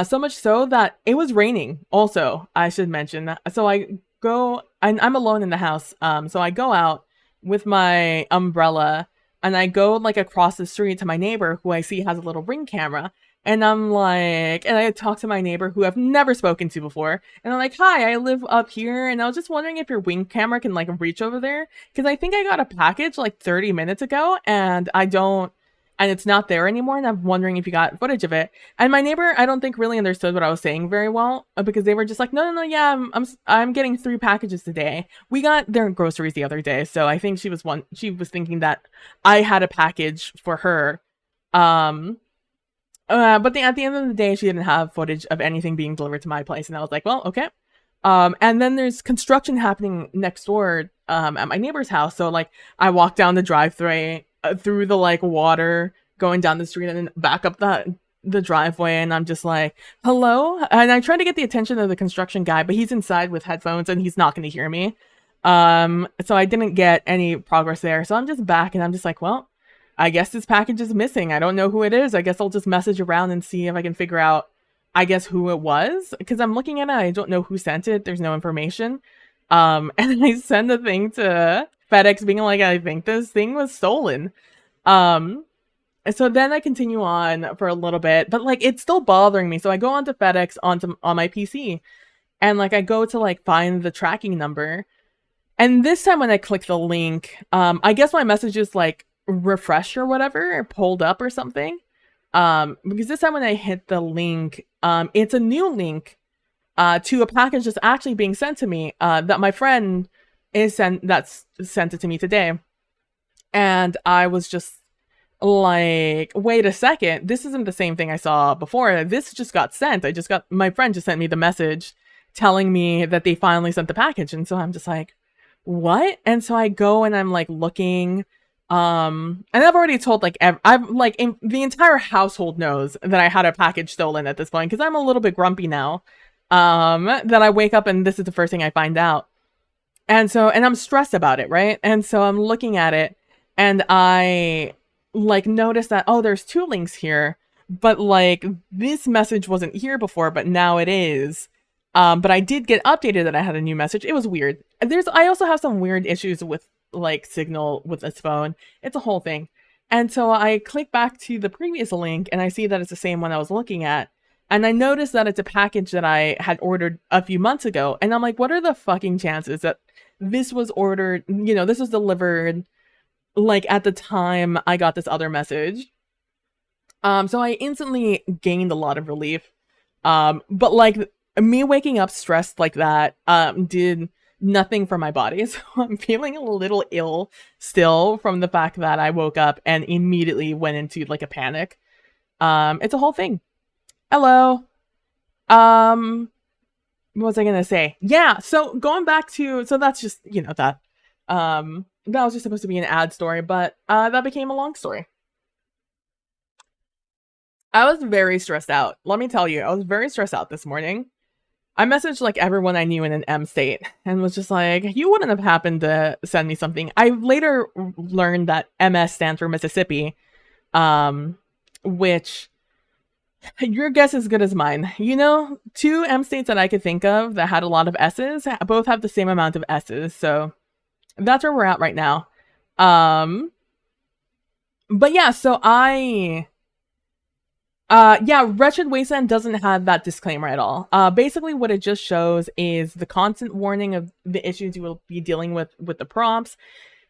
So much so that it was raining also, I should mention that. So I'm alone in the house. So I go out with my umbrella and I go like across the street to my neighbor who I see has a little Ring camera. And I'm like, and I talk to my neighbor who I've never spoken to before. And I'm like, hi, I live up here. And I was just wondering if your Ring camera can like reach over there. Because I think I got a package like 30 minutes ago and it's not there anymore. And I'm wondering if you got footage of it. And my neighbor, I don't think really understood what I was saying very well because they were just like, no, yeah, I'm getting 3 packages today. We got their groceries the other day. So I think she was thinking that I had a package for her. But at the end of the day, she didn't have footage of anything being delivered to my place, and I was like, well, okay. And then there's construction happening next door at my neighbor's house. So like I walk down the driveway through the like water going down the street and then back up the driveway, and I'm just like, hello. And I try to get the attention of the construction guy, but he's inside with headphones and he's not going to hear me. So I didn't get any progress there. So I'm just back and I'm just like, well, I guess this package is missing. I don't know who it is. I guess I'll just message around and see if I can figure out, I guess, who it was. Because I'm looking at it, I don't know who sent it. There's no information. And I send the thing to FedEx being like, I think this thing was stolen. So then I continue on for a little bit, but like it's still bothering me. So I go onto FedEx on my PC and like I go to like find the tracking number. And this time when I click the link, I guess my message is like refresh or whatever, or pulled up or something. Because this time when I hit the link, it's a new link to a package that's actually being sent to me that my friend sent it to me today. And I was just like, wait a second, this isn't the same thing I saw before. This just got sent. My friend just sent me the message telling me that they finally sent the package. And so I'm just like, what? And so I go and I'm like looking, and I've already told like, the entire household knows that I had a package stolen at this point, because I'm a little bit grumpy now, that I wake up and this is the first thing I find out. And I'm stressed about it, right? And so I'm looking at it and I like notice that, oh, there's 2 links here, but like this message wasn't here before, but now it is. But I did get updated that I had a new message. It was weird. I also have some weird issues with like signal with this phone. It's a whole thing. And so I click back to the previous link and I see that it's the same one I was looking at. And I noticed that it's a package that I had ordered a few months ago. And I'm like, what are the fucking chances that this was ordered, this was delivered like at the time I got this other message. So I instantly gained a lot of relief. But like me waking up stressed like that did nothing for my body. So I'm feeling a little ill still from the fact that I woke up and immediately went into like a panic. It's a whole thing. Hello. What was I gonna say? Yeah, so going back to, so that's just, that. That was just supposed to be an ad story, but that became a long story. I was very stressed out. Let me tell you, I was very stressed out this morning. I messaged like everyone I knew in an M state and was just like, you wouldn't have happened to send me something. I later learned that MS stands for Mississippi, which your guess is as good as mine. 2 M states that I could think of that had a lot of S's both have the same amount of S's. So that's where we're at right now. But yeah, so Wretched Wasteland doesn't have that disclaimer at all. Basically what it just shows is the constant warning of the issues you will be dealing with the prompts.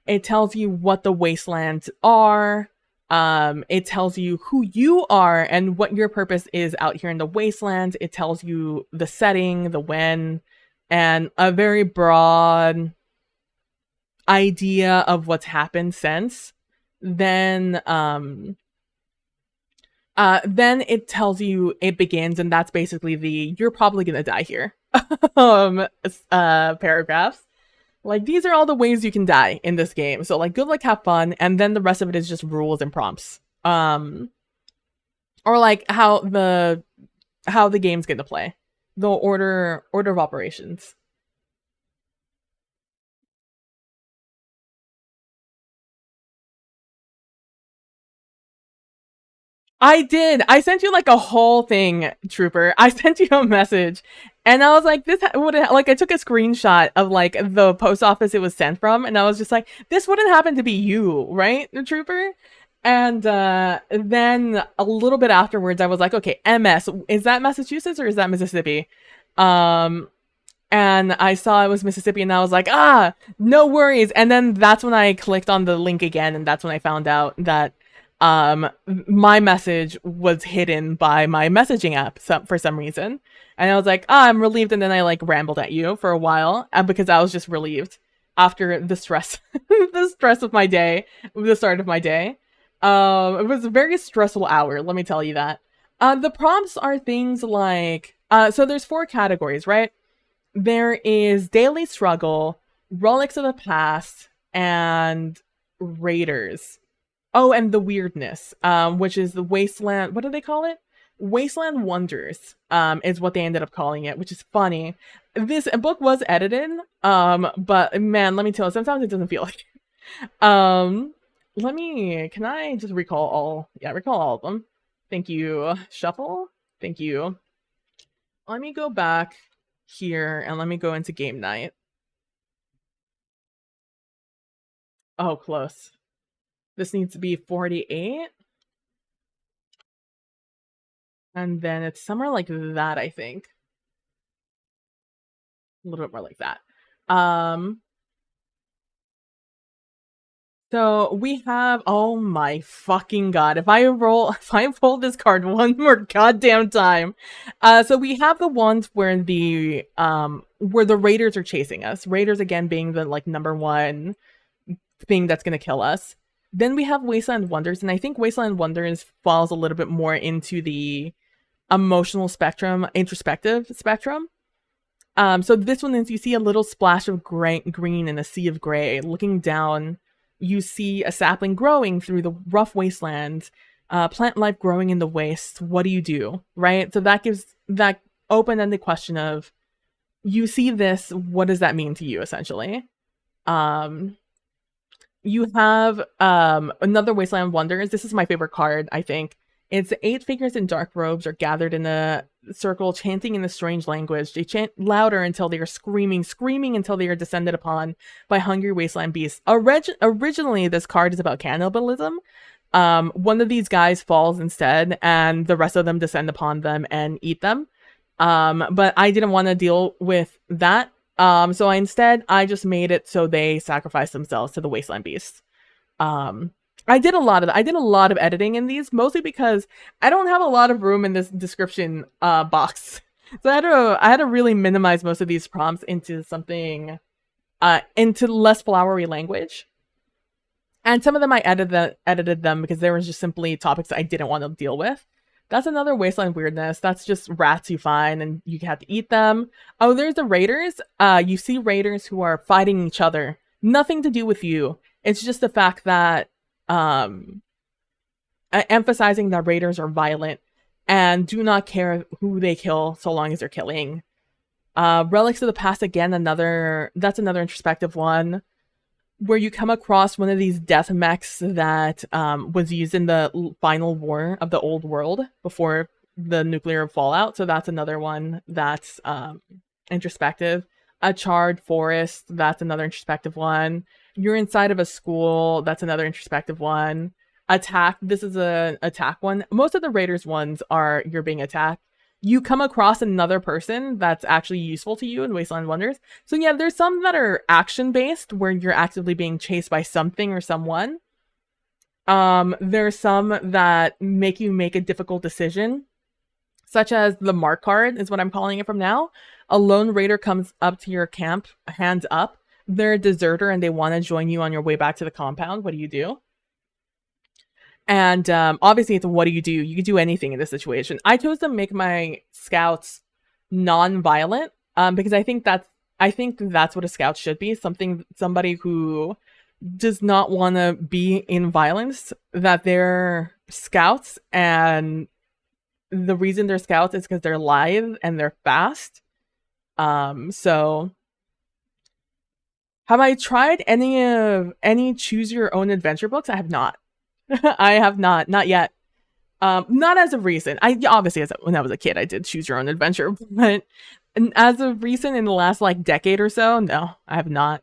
It tells you what the wastelands are, It tells you who you are and what your purpose is out here in the wastelands. It tells you the setting, the when, and a very broad idea of what's happened since. Then it tells you it begins, and that's basically the you're probably gonna die here paragraphs. Like, these are all the ways you can die in this game. So, like, good luck, have fun, and then the rest of it is just rules and prompts. Or like how the game's gonna play, the order of operations. I did. I sent you like a whole thing, Trooper. I sent you a message, and I was like, "This would like." I took a screenshot of like the post office it was sent from, and I was just like, "This wouldn't happen to be you, right, Trooper?" And then a little bit afterwards, I was like, "Okay, MS, is that Massachusetts or is that Mississippi?" Um, and I saw it was Mississippi, and I was like, "Ah, no worries." And then that's when I clicked on the link again, and that's when I found out that my message was hidden by my messaging app for some reason. And I was like, "Ah, I'm relieved." And then I like rambled at you for a while because I was just relieved after the stress, the stress of my day, the start of my day. It was a very stressful hour, let me tell you that. The prompts are things like, so there's 4 categories, right? There is daily struggle, relics of the past, and raiders. Oh, and the weirdness, which is the wasteland. What do they call it? Wasteland Wonders, is what they ended up calling it, which is funny. This book was edited, but man, let me tell you, sometimes it doesn't feel like it. Can I just recall all? Yeah, recall all of them. Thank you. Shuffle. Thank you. Let me go back here and let me go into game night. Oh, close. This needs to be 48. And then it's somewhere like that, I think. A little bit more like that. So we have, oh my fucking god, if I roll this card one more goddamn time. So we have the ones where the raiders are chasing us. Raiders again being the like number one thing that's gonna kill us. Then we have Wasteland Wonders, and I think Wasteland Wonders falls a little bit more into the emotional spectrum, introspective spectrum. So this one is you see a little splash of green in a sea of gray. Looking down, you see a sapling growing through the rough wasteland, plant life growing in the waste. What do you do? Right? So that gives that open-ended question of, you see this, what does that mean to you, essentially? You have another Wasteland Wonders. This is my favorite card, I think. It's 8 figures in dark robes are gathered in a circle, chanting in a strange language. They chant louder until they are screaming until they are descended upon by hungry wasteland beasts. Originally, this card is about cannibalism. One of these guys falls instead, and the rest of them descend upon them and eat them. But I didn't want to deal with that. So I just made it so they sacrifice themselves to the wasteland beasts. I did a lot of editing in these, mostly because I don't have a lot of room in this description box. So I had to really minimize most of these prompts into something into less flowery language. And some of them I edited them because they were just simply topics I didn't want to deal with. That's another wasteland weirdness. That's just rats you find and you have to eat them. Oh, there's the raiders. You see raiders who are fighting each other. Nothing to do with you. It's just the fact that emphasizing that raiders are violent and do not care who they kill so long as they're killing. Relics of the Past, again, that's another introspective one, where you come across one of these death mechs that was used in the final war of the old world before the nuclear fallout. So that's another one that's introspective. A charred forest, that's another introspective one. You're inside of a school, that's another introspective one. Attack, this is an attack one. Most of the raiders ones are you're being attacked. You come across another person that's actually useful to you in Wasteland Wonders. So yeah, there's some that are action based where you're actively being chased by something or someone. There's some that make you make a difficult decision, such as the mark card is what I'm calling it from now. A lone raider comes up to your camp, hands up. They're a deserter and they want to join you on your way back to the compound. What do you do? And obviously, it's what do you do? You can do anything in this situation. I chose to make my scouts non-violent because I think that's what a scout should be. Somebody who does not want to be in violence. That they're scouts, and the reason they're scouts is because they're lithe and they're fast. So have I tried any choose your own adventure books? I have not. I have not yet. Not as of recent. Obviously when I was a kid, I did choose your own adventure, but as of recent, in the last like decade or so, no, I have not.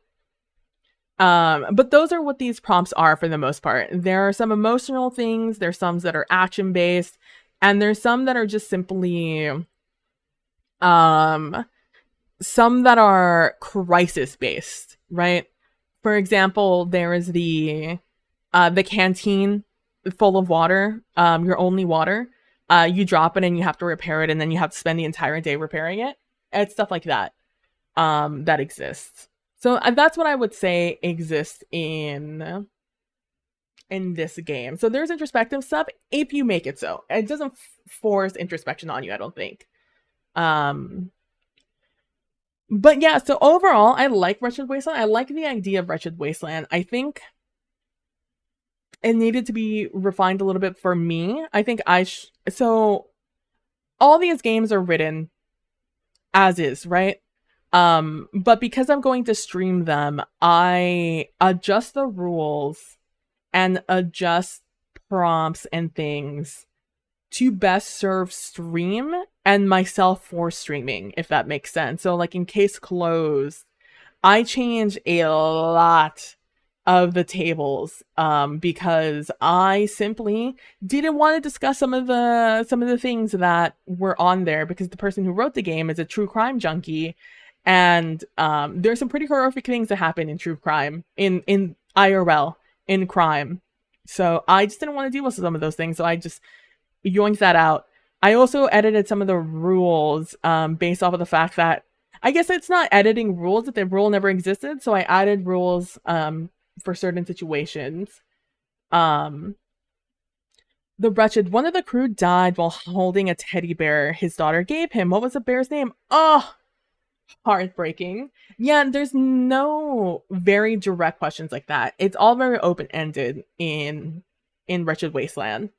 But those are what these prompts are for the most part. There are some emotional things. There's some that are action based, and there's some that are just simply, some that are crisis based, right? For example, there is the canteen full of water, your only water. You drop it and you have to repair it, and then you have to spend the entire day repairing it. It's stuff like that that exists. So that's what I would say exists in this game. So there's introspective stuff if you make it so. It doesn't force introspection on you, I don't think. But yeah, so overall, I like Wretched Wasteland. I like the idea of Wretched Wasteland. I think it needed to be refined a little bit for me. I think so all these games are written as is, right? But because I'm going to stream them, I adjust the rules and adjust prompts and things to best serve stream and myself for streaming, if that makes sense. So like in case closed, I change a lot of the tables because I simply didn't want to discuss some of the things that were on there, because the person who wrote the game is a true crime junkie, and there's some pretty horrific things that happen in true crime, in IRL, in crime. So I just didn't want to deal with some of those things, so I just yoinked that out. I also edited some of the rules based off of the fact that I guess it's not editing rules if the rule never existed, so I added rules for certain situations. The Wretched, one of the crew died while holding a teddy bear his daughter gave him. What was the bear's name? Oh, heartbreaking. Yeah, there's no very direct questions like that. It's all very open-ended in Wretched Wasteland.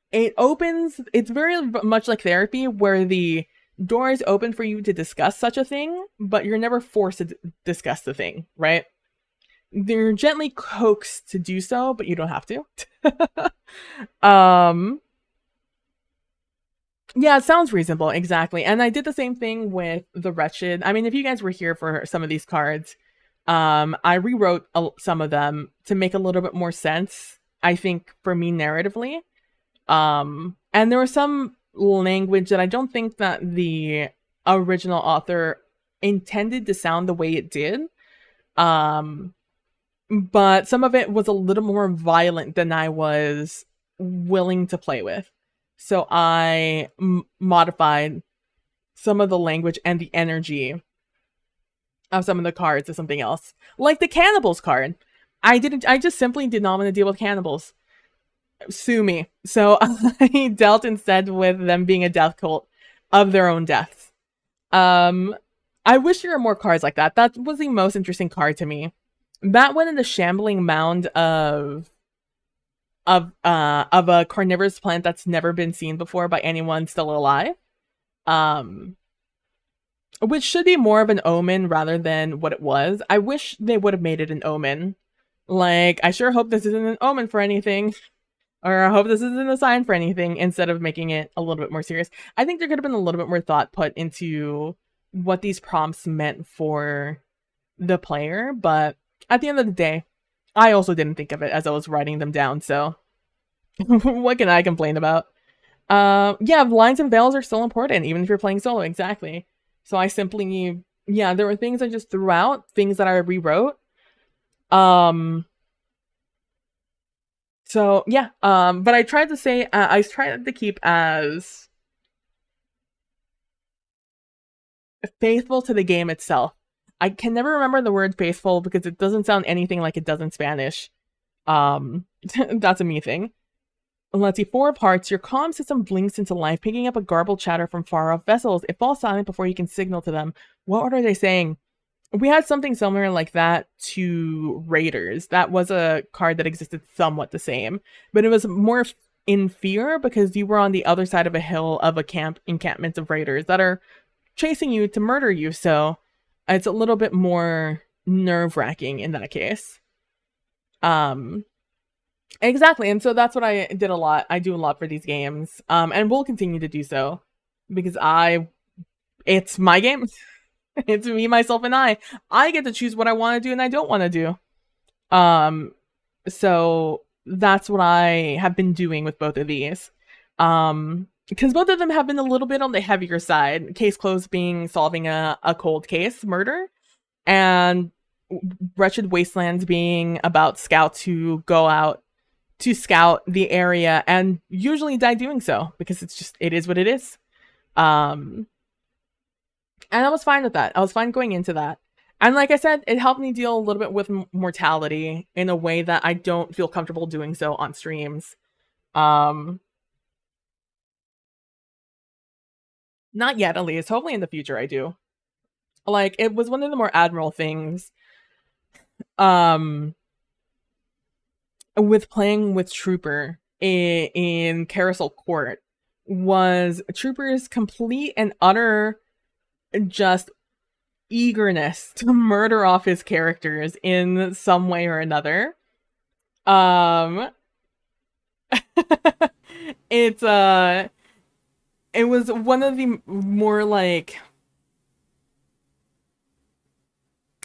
It opens, it's very much like therapy, where the door is open for you to discuss such a thing, but you're never forced to discuss the thing, right? They're gently coaxed to do so, but you don't have to. Yeah, it sounds reasonable, exactly. And I did the same thing with the Wretched. I mean, if you guys were here for some of these cards, I rewrote some of them to make a little bit more sense, I think, for me narratively. And there was some language that I don't think that the original author intended to sound the way it did. But some of it was a little more violent than I was willing to play with. So I modified some of the language and the energy of some of the cards to something else. Like the cannibals card. I just simply did not want to deal with cannibals. Sue me. So I dealt instead with them being a death cult of their own deaths. I wish there were more cards like that. That was the most interesting card to me. That went in the shambling mound of a carnivorous plant that's never been seen before by anyone still alive. Which should be more of an omen rather than what it was. I wish they would have made it an omen. Like, I sure hope this isn't an omen for anything. Or I hope this isn't a sign for anything, instead of making it a little bit more serious. I think there could have been a little bit more thought put into what these prompts meant for the player, but at the end of the day, I also didn't think of it as I was writing them down, so what can I complain about? Yeah, lines and veils are still important, even if you're playing solo, exactly. So I simply, yeah, there were things I just threw out, things that I rewrote. So yeah, but I tried to say I tried to keep as faithful to the game itself. I can never remember the word faithful because it doesn't sound anything like it does in Spanish. That's a me thing. Let's see, 4 parts. Your comm system blinks into life, picking up a garbled chatter from far off vessels. It falls silent before you can signal to them. What are they saying? We had something similar like that to Raiders. That was a card that existed somewhat the same, but it was more in fear because you were on the other side of a hill of a encampment of Raiders that are chasing you to murder you. So it's a little bit more nerve-wracking in that case. Exactly, and so that's what I did a lot. I do a lot for these games, and will continue to do so because it's my game. It's me, myself, and I. I get to choose what I want to do and I don't want to do. So that's what I have been doing with both of these. Because both of them have been a little bit on the heavier side. Case closed being solving a cold case murder, and Wretched Wastelands being about scouts who go out to scout the area and usually die doing so because it is what it is. And I was fine with that. I was fine going into that. And like I said, it helped me deal a little bit with mortality in a way that I don't feel comfortable doing so on streams. Not yet, at least. Hopefully in the future I do. Like, it was one of the more admirable things with playing with Trooper in Carousel Court was Trooper's complete and utter just eagerness to murder off his characters in some way or another. It's it was one of the more like,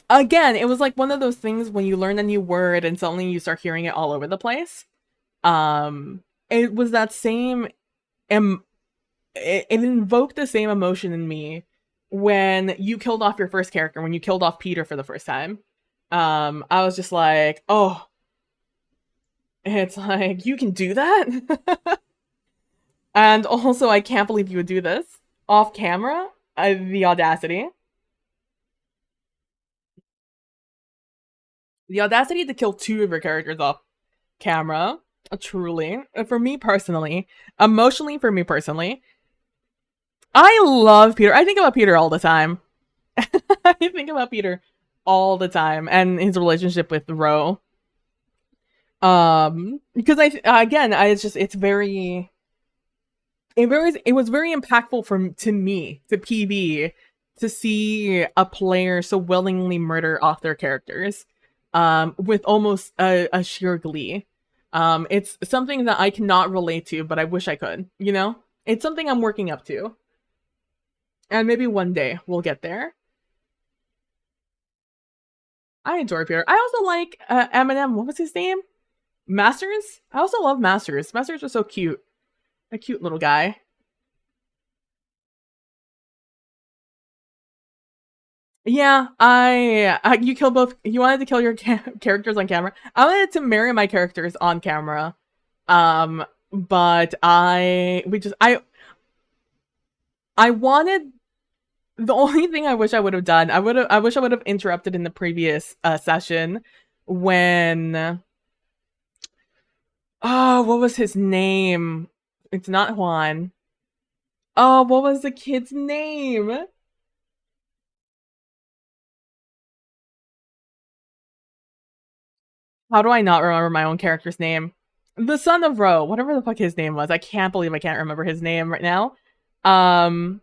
again, it was like one of those things when you learn a new word and suddenly you start hearing it all over the place. It was that same it invoked the same emotion in me when you killed off your first character, when you killed off Peter for the first time. I was just like, oh, it's like, you can do that? And also, I can't believe you would do this off camera. The audacity. The audacity to kill 2 of your characters off camera. Truly. For me personally. Emotionally, for me personally. I love Peter. I think about Peter all the time. I think about Peter all the time and his relationship with Ro. Because it was very impactful to me, to PB, to see a player so willingly murder off their characters, with almost a sheer glee. It's something that I cannot relate to, but I wish I could, you know? It's something I'm working up to. And maybe one day we'll get there. I enjoy Peter. I also like Eminem. What was his name? Masters? I also love Masters. Masters was so cute. A cute little guy. Yeah, you kill both. You wanted to kill your characters on camera. I wanted to marry my characters on camera, but I wanted, the only thing I wish I would have done. I wish I would have interrupted in the previous session when. Oh, what was his name? It's not Juan. Oh, what was the kid's name? How do I not remember my own character's name? The son of Ro, whatever the fuck his name was. I can't believe I can't remember his name right now. I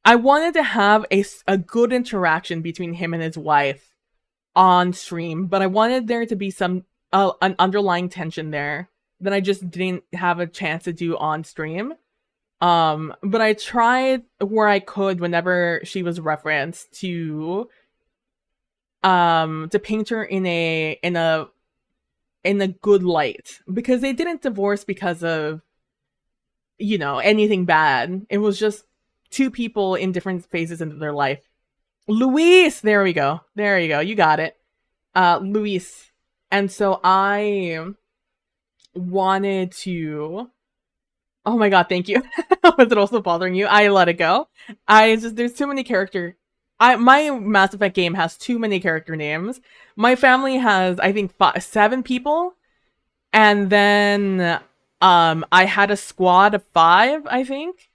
wanted to have a good interaction between him and his wife on stream, but I wanted there to be some an underlying tension there that I just didn't have a chance to do on stream. But I tried where I could whenever she was referenced to paint her in a good light, because they didn't divorce because of, you know, anything bad. It was just 2 people in different phases into their life. Luis, there we go. There you go. You got it. Luis. And so I wanted to. Oh my god, thank you. Was it also bothering you? I let it go. I just there's too many character. My Mass Effect game has too many character names. My family has I think 7 people, and then I had a squad of 5. I think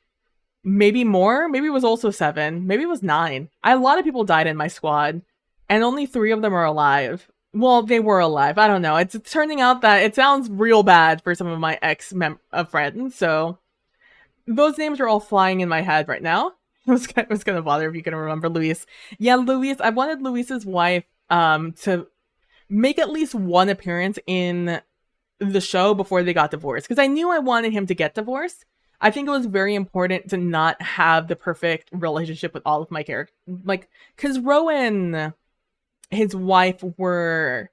maybe more. Maybe it was also 7. Maybe it was 9. A lot of people died in my squad, and only 3 of them are alive. Well, they were alive. I don't know. It's turning out that it sounds real bad for some of my friends. So those names are all flying in my head right now. It was gonna bother if you can remember Luis. Yeah, Luis. I wanted Luis's wife to make at least one appearance in the show before they got divorced, because I knew I wanted him to get divorced. I think it was very important to not have the perfect relationship with all of my characters, like because Rowan, his wife, were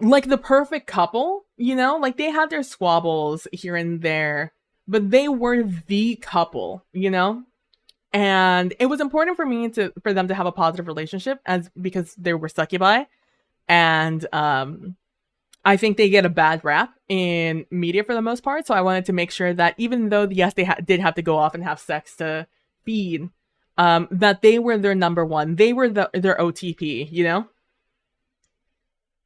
like the perfect couple, you know? Like they had their squabbles here and there, but they were the couple, you know? And it was important for me for them to have a positive relationship as because they were succubi. And I think they get a bad rap in media for the most part. So I wanted to make sure that even though yes, they did have to go off and have sex to feed, that they were their number one. They were their OTP, you know?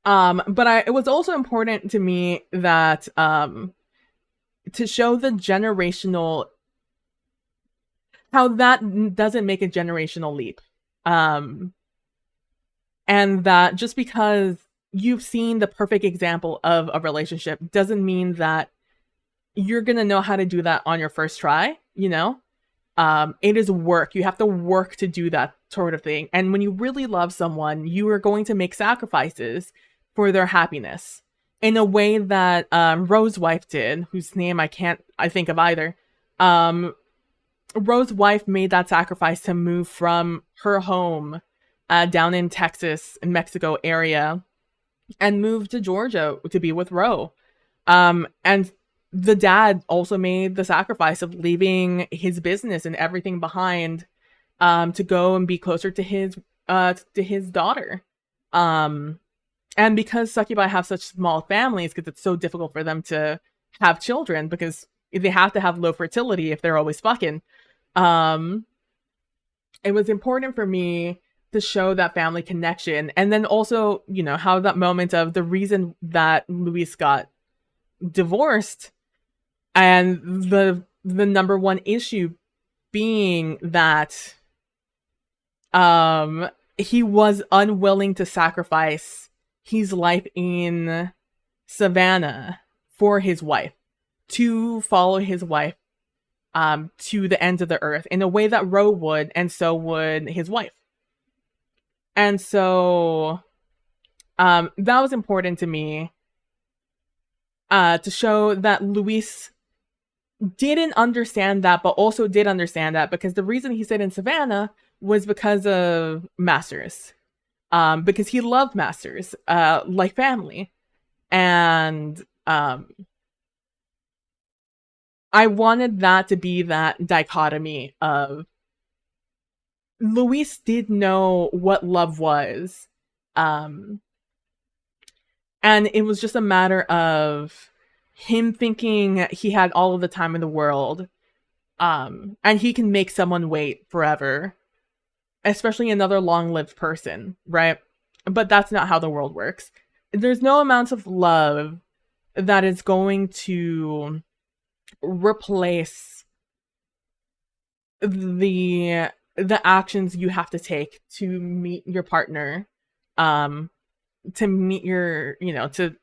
But it was also important to me that to show the generational how that doesn't make a generational leap. And that just because you've seen the perfect example of a relationship doesn't mean that you're gonna know how to do that on your first try, you know? It is work. You have to work to do that sort of thing. And when you really love someone, you are going to make sacrifices for their happiness in a way that Rose's wife did, whose name I think of either. Rose's wife made that sacrifice to move from her home down in Texas and Mexico area and move to Georgia to be with Ro. And the dad also made the sacrifice of leaving his business and everything behind to go and be closer to his daughter. And because succubi have such small families, because it's so difficult for them to have children, because they have to have low fertility if they're always fucking. It was important for me to show that family connection, and then also, you know, how that moment of the reason that Luis got divorced, and the number one issue being that he was unwilling to sacrifice his life in Savannah for his wife, to follow his wife to the ends of the earth in a way that Ro would, and so would his wife. And so that was important to me to show that Luis didn't understand that, but also did understand that, because the reason he stayed in Savannah was because of Masters. Because he loved Masters, like family. And I wanted that to be that dichotomy of Luis did know what love was. And it was just a matter of him thinking he had all of the time in the world. And he can make someone wait forever. Especially another long-lived person, right? But that's not how the world works. There's no amount of love that is going to replace the actions you have to take to meet your partner, to meet your, you know, to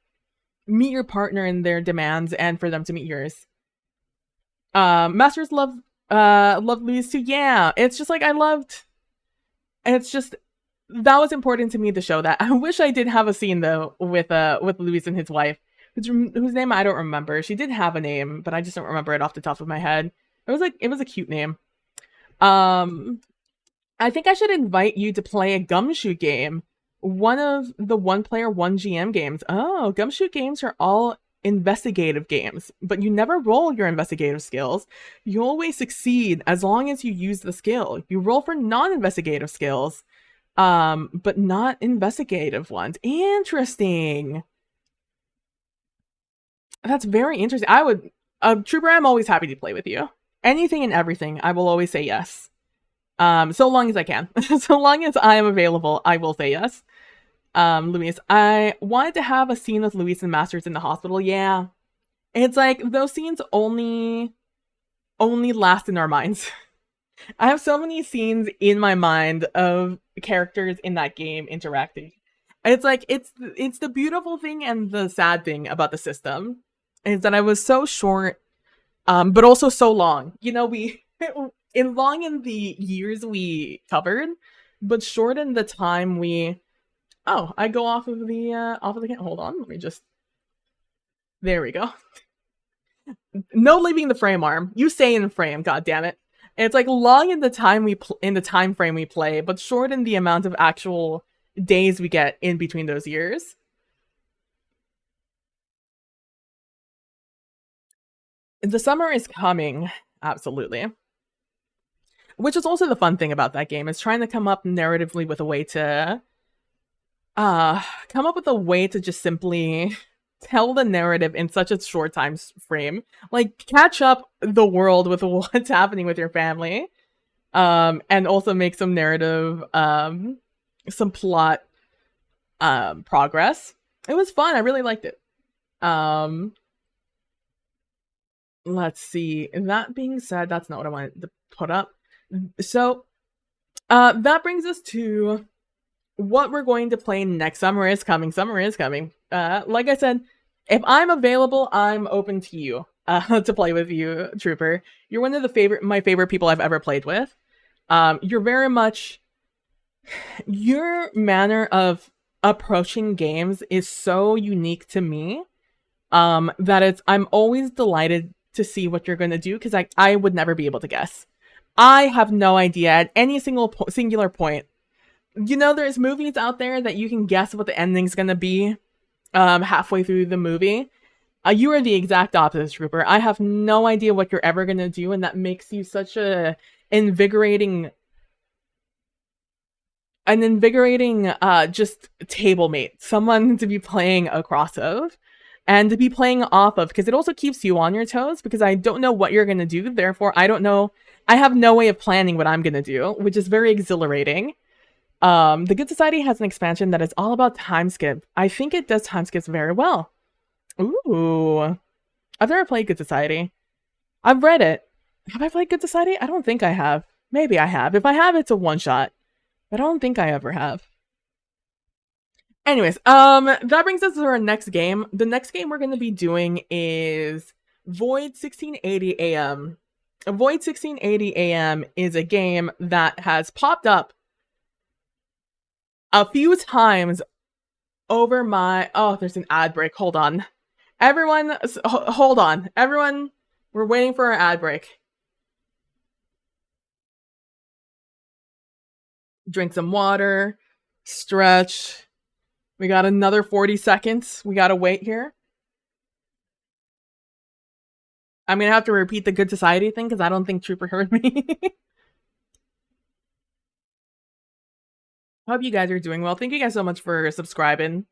meet your partner in their demands and for them to meet yours. Masters love Luis too. Yeah, it's just like it's just that was important to me to show that. I wish I did have a scene though with Luis and his wife, whose name I don't remember. She did have a name, but I just don't remember it off the top of my head. It was a cute name. I think I should invite you to play a Gumshoe game. One of the one player, one GM games. Oh, Gumshoe games are all investigative games, but you never roll your investigative skills. You always succeed as long as you use the skill. You roll for non-investigative skills. but not investigative ones. Interesting. That's very interesting. I would, Trooper, I'm always happy to play with you. Anything and everything, I will always say yes. So long as I can. So long as I am available, I will say yes. Luis, I wanted to have a scene with Luis and Masters in the hospital. Yeah. It's like those scenes only last in our minds. I have so many scenes in my mind of characters in that game interacting. It's like it's the beautiful thing and the sad thing about the system is that I was so short, but also so long. You know, we in long in the years we covered, but short in the time we. Oh, I go off of the. Hold on, let me just. There we go. No leaving the frame, arm. You stay in the frame. God damn it. It's like long in the time in the time frame we play, but short in the amount of actual days we get in between those years. The summer is coming, absolutely. Which is also the fun thing about that game, is trying to come up narratively with a way to come up with a way to just simply tell the narrative in such a short time frame. Like catch up the world with what's happening with your family. And also make some narrative, some plot progress. It was fun. I really liked it. Let's see. That being said, that's not what I wanted to put up. So that brings us to what we're going to play next. Summer is coming. Summer is coming. Like I said, if I'm available, I'm open to you to play with you, Trooper. You're one of my favorite people I've ever played with. You're very much, your manner of approaching games is so unique to me, that I'm always delighted to see what you're going to do, because I would never be able to guess. I have no idea at any singular point. You know, there's movies out there that you can guess what the ending's going to be halfway through the movie. You are the exact opposite, Trooper. I have no idea what you're ever going to do, and that makes you such an invigorating just table mate, someone to be playing across of and to be playing off of, because it also keeps you on your toes, because I don't know what you're going to do. Therefore, I have no way of planning what I'm going to do, which is very exhilarating. The Good Society has an expansion that is all about time skip. I think it does time skips very well. Ooh. I've never played Good Society. I've read it. Have I played Good Society? I don't think I have. Maybe I have. If I have, it's a one-shot. But I don't think I ever have. Anyways, that brings us to our next game. The next game we're going to be doing is Void 1680 AM. Void 1680 AM is a game that has popped up a few times over my... Oh, there's an ad break. Hold on. Everyone, hold on. Everyone, we're waiting for our ad break. Drink some water. Stretch. We got another 40 seconds. We gotta wait here. I'm gonna have to repeat the Good Society thing because I don't think Trooper heard me. Hope you guys are doing well. Thank you guys so much for subscribing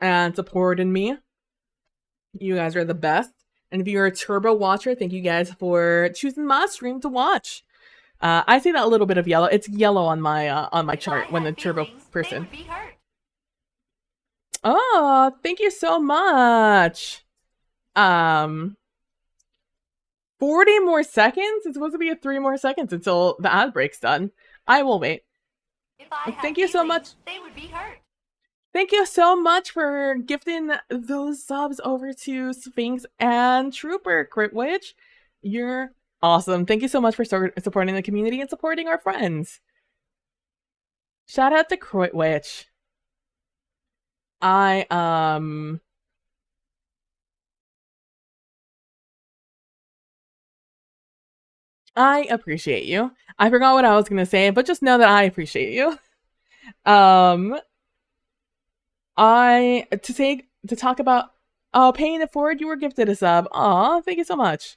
and supporting me. You guys are the best. And if you're a Turbo watcher, thank you guys for choosing my stream to watch. I see that little bit of yellow. It's yellow on my chart when the Turbo person. Oh, thank you so much. 40 more seconds? It's supposed to be 3 more seconds until the ad break's done. I will wait. Thank you so much. They would be hurt. Thank you so much for gifting those subs over to Sphinx and Trooper, Crit Witch. You're awesome. Thank you so much for supporting the community and supporting our friends. Shout out to Crit Witch. I appreciate you. I forgot what I was gonna say, but just know that I appreciate you. To talk about paying it forward, you were gifted a sub. Aw, thank you so much.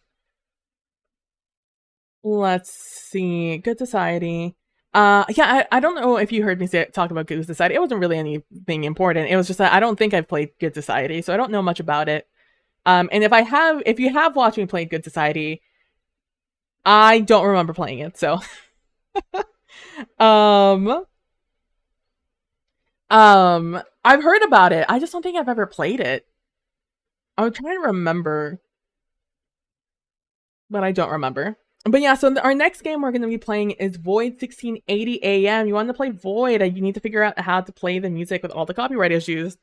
Let's see. Good Society. Yeah, I don't know if you heard me talk about Good Society. It wasn't really anything important. It was just that I don't think I've played Good Society, so I don't know much about it. And if you have watched me play Good Society, I don't remember playing it. So, um, I've heard about it. I just don't think I've ever played it. I was trying to remember, but I don't remember. But yeah, so our next game we're going to be playing is Void 1680 AM. You want to play Void, you need to figure out how to play the music with all the copyright issues.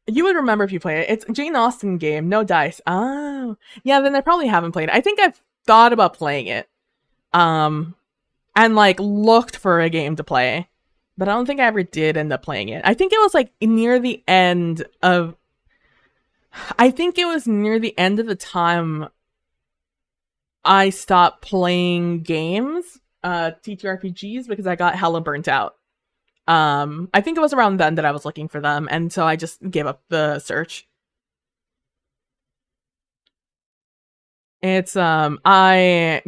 You would remember if you play it. It's a Jane Austen game, no dice. Oh, yeah, then I probably haven't played it. I think I've thought about playing it, and like looked for a game to play, but I don't think I ever did end up playing it. I think it was like near the end of. I think it was near the end of the time I stopped playing games, TTRPGs, because I got hella burnt out. I think it was around then that I was looking for them, and so I just gave up the search. It's I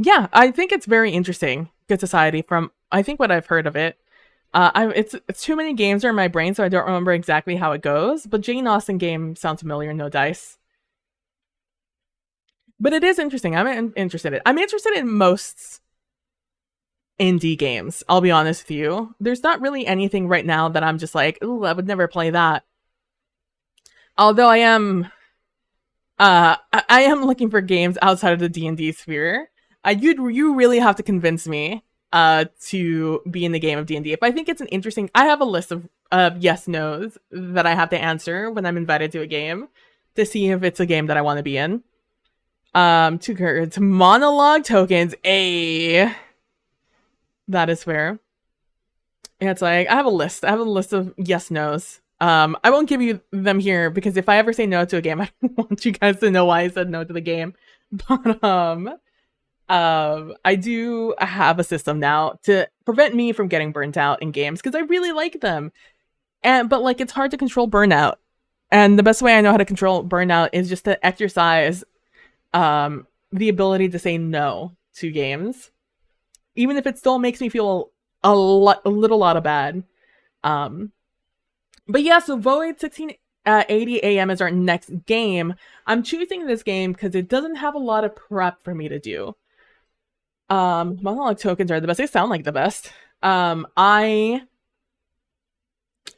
think it's very interesting. Good Society, from I think what I've heard of it. It's too many games are in my brain, so I don't remember exactly how it goes. But Jane Austen game sounds familiar, no dice. But it is interesting. I'm interested in most indie games. I'll be honest with you. There's not really anything right now that I'm just like, ooh, I would never play that. Although I am looking for games outside of the D&D sphere. You really have to convince me to be in the game of D&D. If I think it's an interesting, I have a list of yes nos that I have to answer when I'm invited to a game to see if it's a game that I want to be in. Two cards, monologue tokens. That is fair. And it's like I have a list. I have a list of yes nos. I won't give you them here because if I ever say no to a game, I don't want you guys to know why I said no to the game. But I do have a system now to prevent me from getting burnt out in games because I really like them. But like it's hard to control burnout. And the best way I know how to control burnout is just to exercise the ability to say no to games. Even if it still makes me feel a little lot of bad. But yeah, so Void 1680 AM is our next game. I'm choosing this game because it doesn't have a lot of prep for me to do. Monologue tokens are the best. They sound like the best. I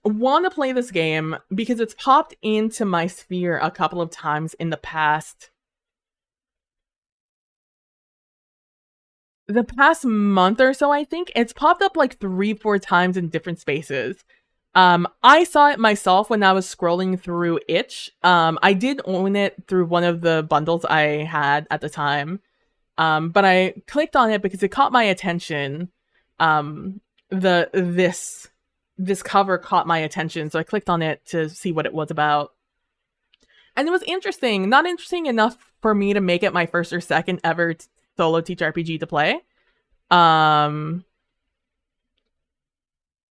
want to play this game because it's popped into my sphere a couple of times in the past. The past month or so, I think it's popped up like 3-4 times in different spaces. I saw it myself when I was scrolling through Itch. I did own it through one of the bundles I had at the time. But I clicked on it because it caught my attention. This cover caught my attention, so I clicked on it to see what it was about. And it was interesting. Not interesting enough for me to make it my first or second ever solo TTRPG to play. And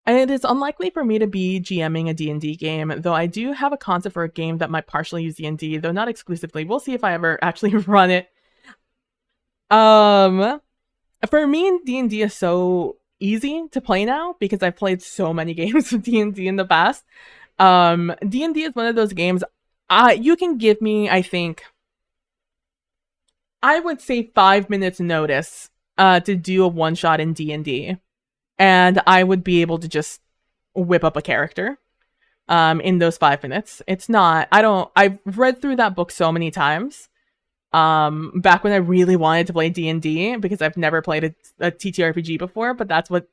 it is unlikely for me to be GMing a D&D game, though I do have a concept for a game that might partially use D&D, though not exclusively. We'll see if I ever actually run it. For me, D&D is so easy to play now because I've played so many games of D&D in the past. D&D is one of those games you can give me, I think, I would say 5 minutes notice to do a one-shot in D&D. And I would be able to just whip up a character in those 5 minutes. I've read through that book so many times. Back when I really wanted to play D&D because I've never played a TTRPG before, but that's what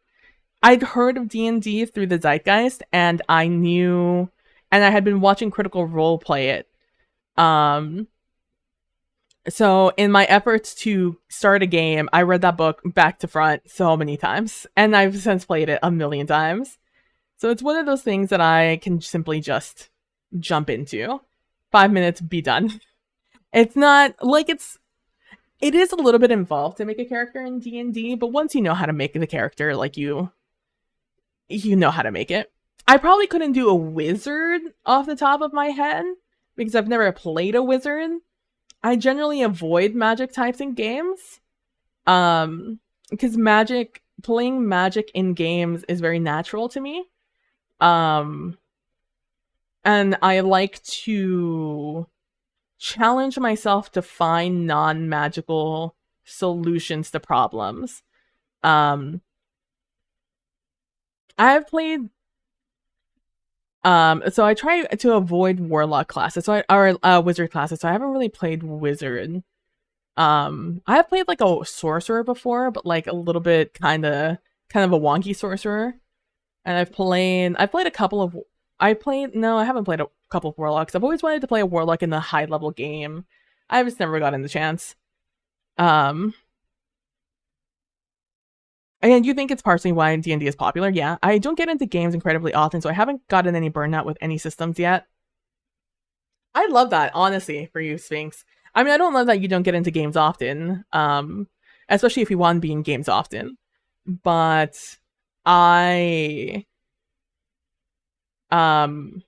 I'd heard of D&D through the Zeitgeist, and I knew, and I had been watching Critical Role play it. So in my efforts to start a game, I read that book back to front so many times, and I've since played it a million times. So it's one of those things that I can simply just jump into. 5 minutes, be done. It's not like it is a little bit involved to make a character in D&D, but once you know how to make the character, like you know how to make it. I probably couldn't do a wizard off the top of my head because I've never played a wizard. I generally avoid magic types in games. Because magic playing magic in games is very natural to me. And I like to challenge myself to find non-magical solutions to problems. I've played so I try to avoid warlock classes, or wizard classes, so I haven't really played wizard. I have played like a sorcerer before, but like a little bit kind of a wonky sorcerer. And I've played a couple of no, I haven't played a couple of warlocks. I've always wanted to play a warlock in the high level game. I've just never gotten the chance. And you think it's partially why D&D is popular? Yeah, I don't get into games incredibly often, so I haven't gotten any burnout with any systems yet. I love that, honestly, for you, Sphinx. I mean, I don't love that you don't get into games often, especially if you want to be in games often. But I, um,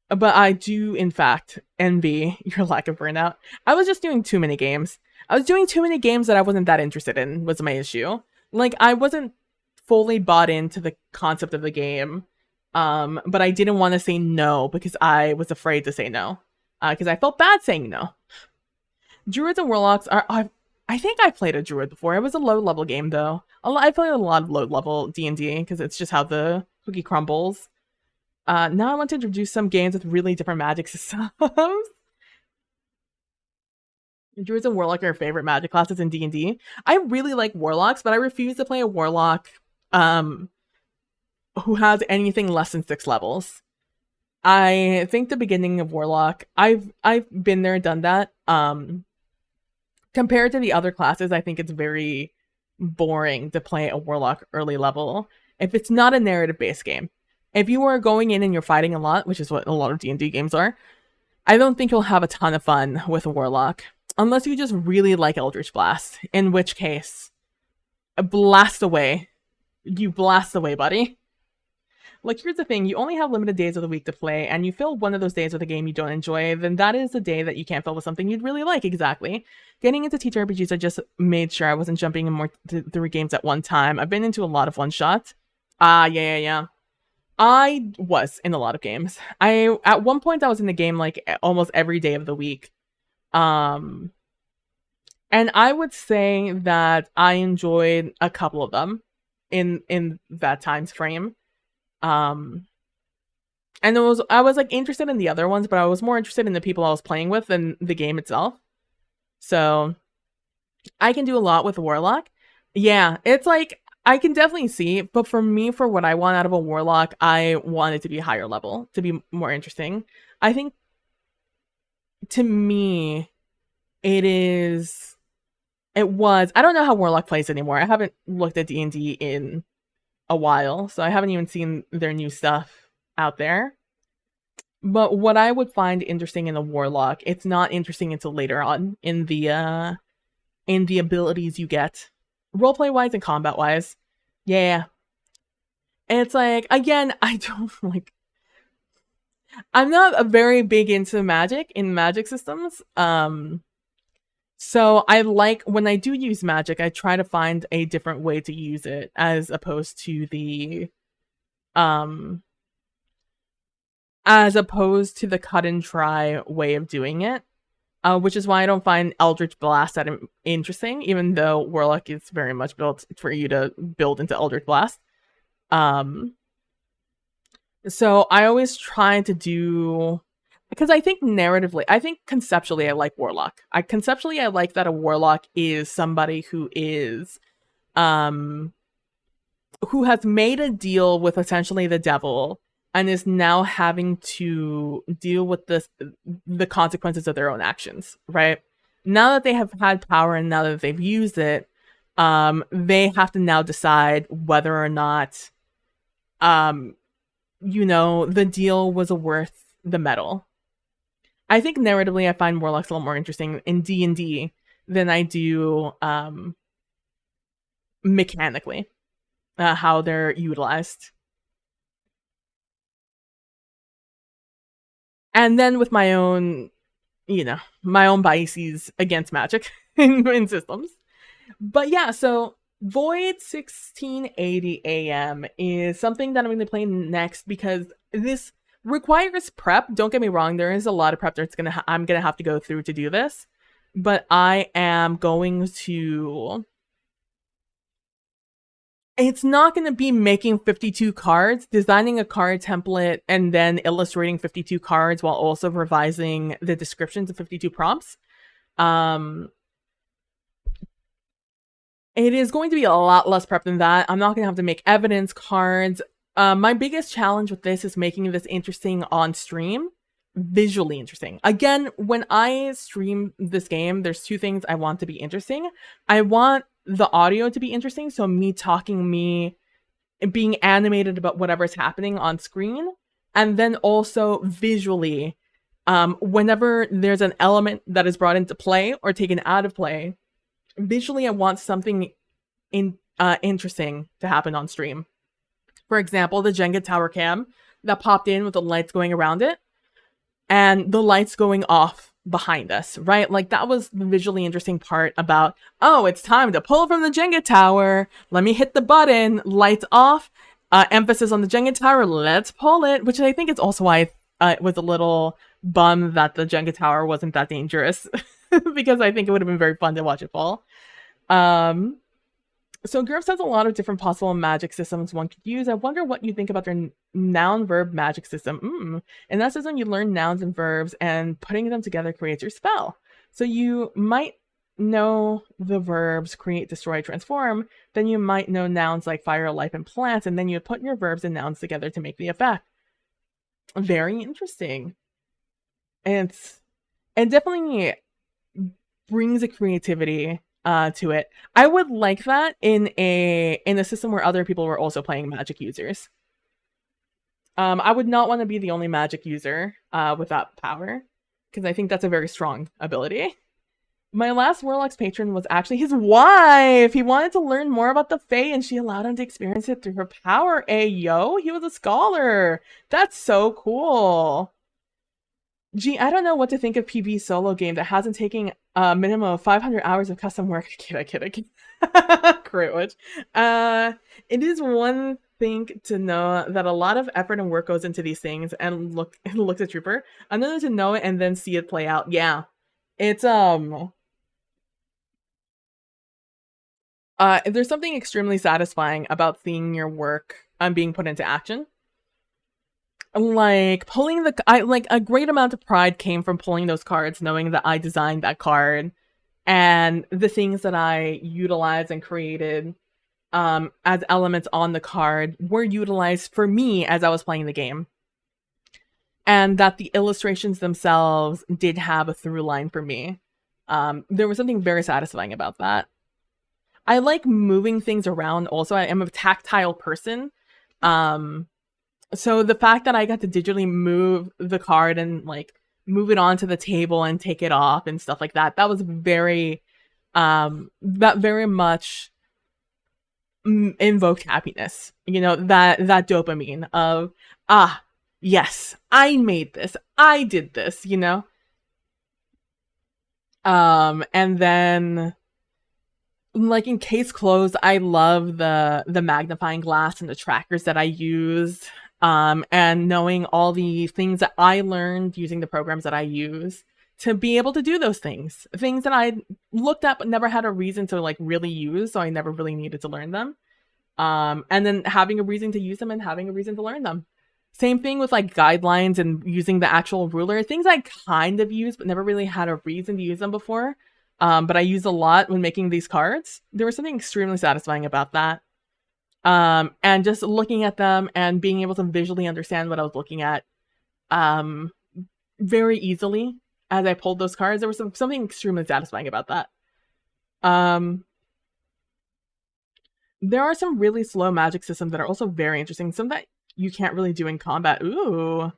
but I do, in fact, envy your lack of burnout. I was just doing too many games. I was doing too many games that I wasn't that interested in, was my issue. Like, I wasn't fully bought into the concept of the game, but I didn't want to say no because I was afraid to say no, because I felt bad saying no. Druids and warlocks are. I think I played a druid before. It was a low level game though. I played a lot of low level D&D because it's just how the cookie crumbles. Now I want to introduce some games with really different magic systems. Druids and warlock are your favorite magic classes in D&D. I really like warlocks, but I refuse to play a warlock who has anything less than 6 levels. I think the beginning of warlock, I've been there, done that. Compared to the other classes, I think it's very boring to play a warlock early level if it's not a narrative based game. If you are going in and you're fighting a lot, which is what a lot of D&D games are, I don't think you'll have a ton of fun with a warlock unless you just really like Eldritch Blast, in which case blast away. You blast away, buddy. Like, here's the thing, you only have limited days of the week to play, and you fill one of those days with a game you don't enjoy, then that is a day that you can't fill with something you'd really like. Exactly. Getting into TTRPGs, I just made sure I wasn't jumping in more three games at one time. I've been into a lot of one-shots. Yeah. I was in a lot of games. At one point I was in the game like almost every day of the week. And I would say that I enjoyed a couple of them in that time frame. And I was like interested in the other ones, but I was more interested in the people I was playing with than the game itself. So I can do a lot with Warlock. Yeah, it's like I can definitely see, but for me, for what I want out of a Warlock, I want it to be higher level, to be more interesting. I think to me, it was, I don't know how Warlock plays anymore. I haven't looked at D&D in a while, so I haven't even seen their new stuff out there. But what I would find interesting in a Warlock, it's not interesting until later on in the abilities you get. Roleplay wise and combat wise. Yeah. And it's like, again, I don't like, I'm not a very big into magic in magic systems. So I like, when I do use magic, I try to find a different way to use it as opposed to the cut and try way of doing it. Which is why I don't find Eldritch Blast that interesting, even though Warlock is very much built for you to build into Eldritch Blast. So I always try to do, because I think conceptually I like Warlock. I like that a Warlock is somebody who is, who has made a deal with essentially the devil and is now having to deal with the consequences of their own actions, right? Now that they have had power and now that they've used it, they have to now decide whether or not, the deal was worth the metal. I think narratively, I find Warlocks a little more interesting in D&D than I do mechanically, how they're utilized. And then with my own, my own biases against magic in systems. But yeah, so Void 1680 AM is something that I'm going to play next because this requires prep. Don't get me wrong, there is a lot of prep that's I'm gonna have to go through to do this, but I am going to. It's not going to be making 52 cards, designing a card template, and then illustrating 52 cards while also revising the descriptions of 52 prompts. It is going to be a lot less prep than that. I'm not going to have to make evidence cards. My biggest challenge with this is making this interesting on stream, visually interesting. Again, when I stream this game, there's two things I want to be interesting. I want the audio to be interesting, so me talking, me being animated about whatever's happening on screen, and then also visually, whenever there's an element that is brought into play or taken out of play, visually I want something interesting to happen on stream. For example, the Jenga tower cam that popped in with the lights going around it and the lights going off behind us, right? Like, that was the visually interesting part about, oh, it's time to pull from the Jenga tower. Let me hit the button, lights off, emphasis on the Jenga tower, let's pull it, which I think is also why it was a little bummed that the Jenga tower wasn't that dangerous because I think it would have been very fun to watch it fall. So GURPS has a lot of different possible magic systems one could use. I wonder what you think about their noun-verb magic system. In that system, you learn nouns and verbs, and putting them together creates your spell. So you might know the verbs create, destroy, transform. Then you might know nouns like fire, life, and plants, and then you put your verbs and nouns together to make the effect. Very interesting. And definitely brings a creativity to it. I would like that in a system where other people were also playing magic users. I would not want to be the only magic user with that power, because I think that's a very strong ability. My last Warlock's patron was actually his wife. He wanted to learn more about the Fae, and she allowed him to experience it through her power. Ayo, he was a scholar. That's so cool. Gee, I don't know what to think of PB solo game that hasn't taken a minimum of 500 hours of custom work. I kid. Great witch. It is one thing to know that a lot of effort and work goes into these things and look at Trooper. Another to know it and then see it play out. Yeah. It's there's something extremely satisfying about seeing your work being put into action. Like, pulling a great amount of pride came from pulling those cards, knowing that I designed that card, and the things that I utilized and created as elements on the card were utilized for me as I was playing the game. And that the illustrations themselves did have a through line for me. There was something very satisfying about that. I like moving things around also. I am a tactile person. So the fact that I got to digitally move the card and like move it onto the table and take it off and stuff like that, that was very much invoked happiness. You know, that dopamine of, yes, I made this, I did this, you know? And then, like, in case closed, I love the magnifying glass and the trackers that I used. And knowing all the things that I learned using the programs that I use to be able to do those things that I looked up but never had a reason to like really use, so I never really needed to learn them. And then having a reason to use them and having a reason to learn them. Same thing with like guidelines and using the actual ruler, things I kind of used but never really had a reason to use them before. But I used a lot when making these cards. There was something extremely satisfying about that. And just looking at them and being able to visually understand what I was looking at very easily as I pulled those cards. There was something extremely satisfying about that. There are some really slow magic systems that are also very interesting. Some that you can't really do in combat. Ooh.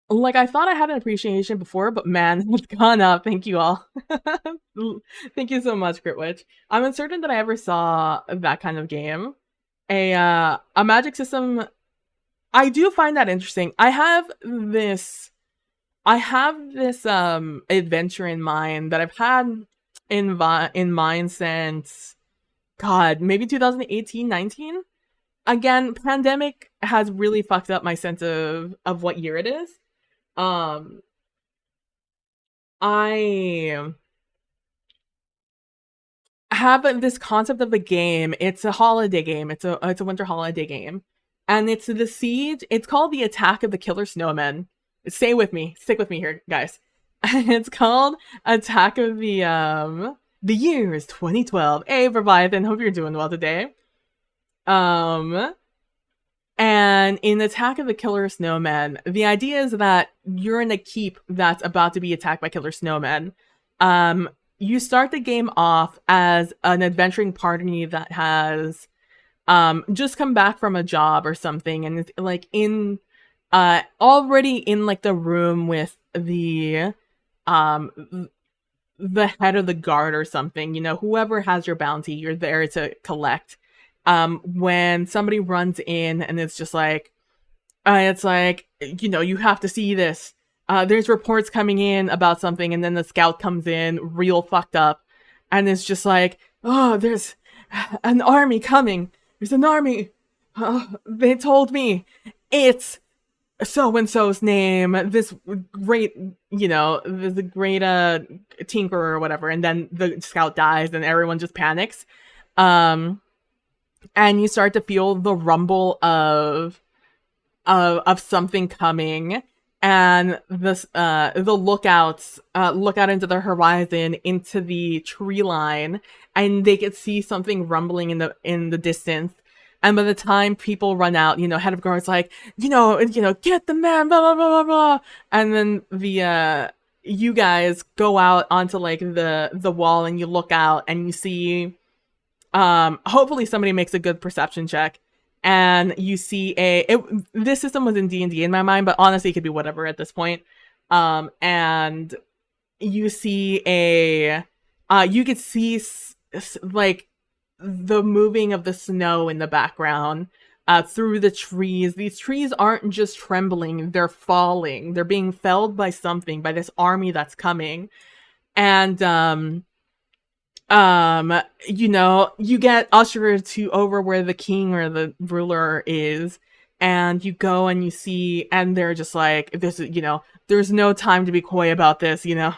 Like, I thought I had an appreciation before, but man, it's gone up. Thank you all. Thank you so much, Gritwitch. I'm uncertain that I ever saw that kind of game. A magic system. I do find that interesting. I have this adventure in mind that I've had in mind since God, maybe 2018, 19. Again, pandemic has really fucked up my sense of what year it is. Um, I have this concept of the game. It's a holiday game. It's a winter holiday game, and it's the siege. It's called the Attack of the Killer Snowmen. Stay with me. Stick with me here, guys. It's called Attack of the year is 2012. Hey, Leviathan, hope you're doing well today. Um, and in Attack of the Killer Snowmen, the idea is that you're in a keep that's about to be attacked by killer snowmen. You start the game off as an adventuring party that has just come back from a job or something, and it's like in already in like the room with um the head of the guard or something, whoever has your bounty, you're there to collect. When somebody runs in and it's like, you have to see this. There's reports coming in about something, and then the scout comes in real fucked up, and it's just like, oh, there's an army coming. There's an army. They told me it's so and so's name. This great, this great tinkerer or whatever, and then the scout dies, and everyone just panics. Um, and you start to feel the rumble of something coming, and the lookouts look out into the horizon, into the tree line, and they could see something rumbling in the distance. And by the time people run out, head of guard's like, get the man, blah blah blah blah blah. And then the you guys go out onto like the wall, and you look out and you see, hopefully somebody makes a good perception check, and you see this system was in D&D in my mind, but honestly it could be whatever at this point. And you see you could see like the moving of the snow in the background through the trees. These trees aren't just trembling, they're falling. They're being felled by something, by this army that's coming. And you get ushered to over where the king or the ruler is, and you go and you see, and they're just like, there's no time to be coy about this. The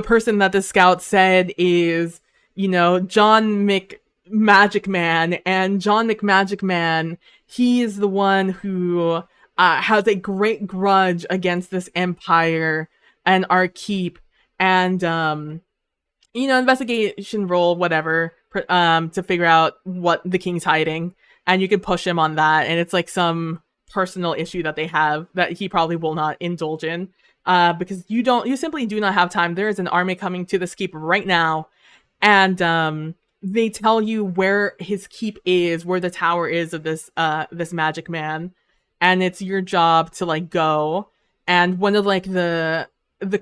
person that the scout said is, John McMagic Man, and John McMagic Man, he is the one who has a great grudge against this empire and our keep, and investigation roll, whatever, to figure out what the king's hiding, and you can push him on that, and it's like some personal issue that they have that he probably will not indulge in, because you simply do not have time. There is an army coming to this keep right now, and they tell you where his keep is, where the tower is of this magic man, and it's your job to like go, and one of like the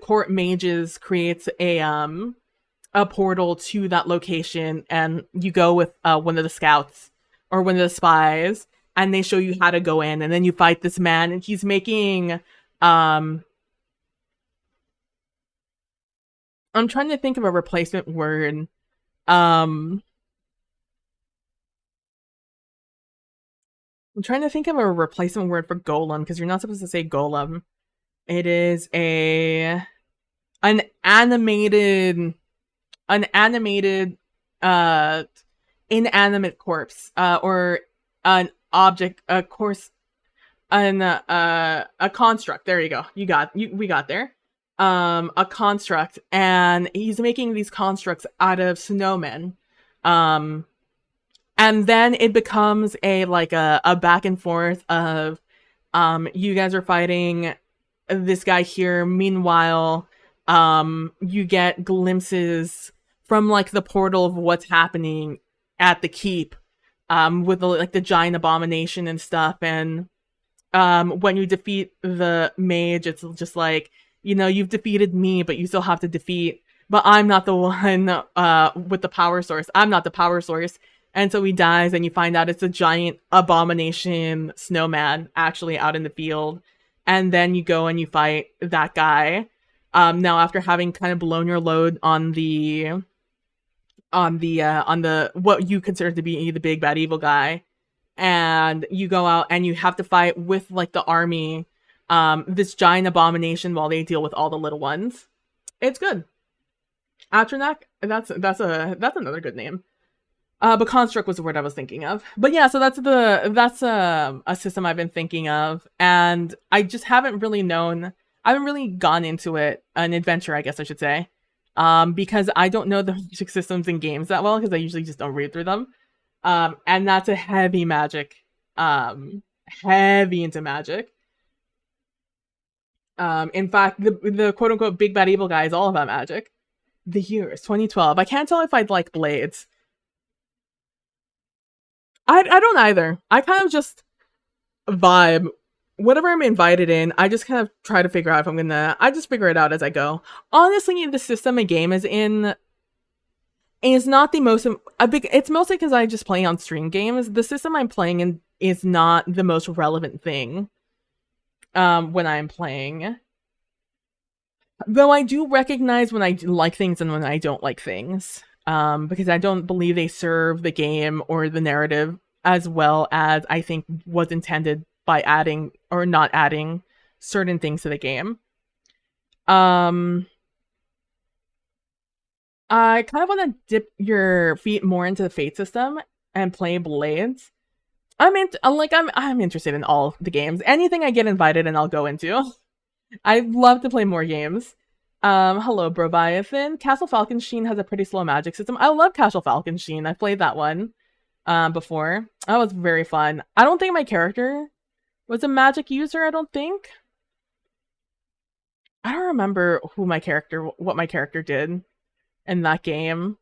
court mages creates a portal to that location, and you go with one of the scouts or one of the spies, and they show you how to go in, and then you fight this man, and he's making I'm trying to think of a replacement word. I'm trying to think of a replacement word for golem, because you're not supposed to say golem. It is an animated inanimate corpse, or an object, a course, a construct. There you go. We got there. A construct, and he's making these constructs out of snowmen. And then it becomes a back and forth of you guys are fighting this guy here. Meanwhile, you get glimpses from like the portal of what's happening at the keep, with the giant abomination and stuff. And when you defeat the mage, it's just like, you've defeated me, but you still have to defeat, but I'm not the one with the power source. I'm not the power source. And so he dies, and you find out it's a giant abomination snowman actually out in the field. And then you go and you fight that guy. Now, after having kind of blown your load on the on the what you consider to be the big bad evil guy, and you go out and you have to fight with like the army, this giant abomination while they deal with all the little ones. It's good. Atronak, that's another good name. But construct was the word I was thinking of. But yeah, so that's a system I've been thinking of, and I just haven't really known. I haven't really gone into it, an adventure, I guess I should say, because I don't know the magic systems in games that well, because I usually just don't read through them. And that's a heavy magic, heavy into magic. In fact, the quote unquote big bad evil guy is all about magic. The year is 2012. I can't tell if I'd like Blades. I don't either. I kind of just vibe. Whatever I'm invited in, I just kind of try to figure out if I'm gonna. I just figure it out as I go. Honestly, the system a game is in is not the most. It's mostly because I just play on stream games. The system I'm playing in is not the most relevant thing. When I'm playing, though, I do recognize when I like things and when I don't like things. Because I don't believe they serve the game or the narrative as well as I think was intended by adding or not adding certain things to the game. I kind of want to dip your feet more into the Fate system and play Blades. I'm interested in all the games. Anything I get invited in, I'll go into. I'd love to play more games. Hello, Brobiathan. Castle Falkenstein has a pretty slow magic system. I love Castle Falkenstein. I've played that one before. That was very fun. I don't think my character was a magic user, I don't think. I don't remember what my character did in that game.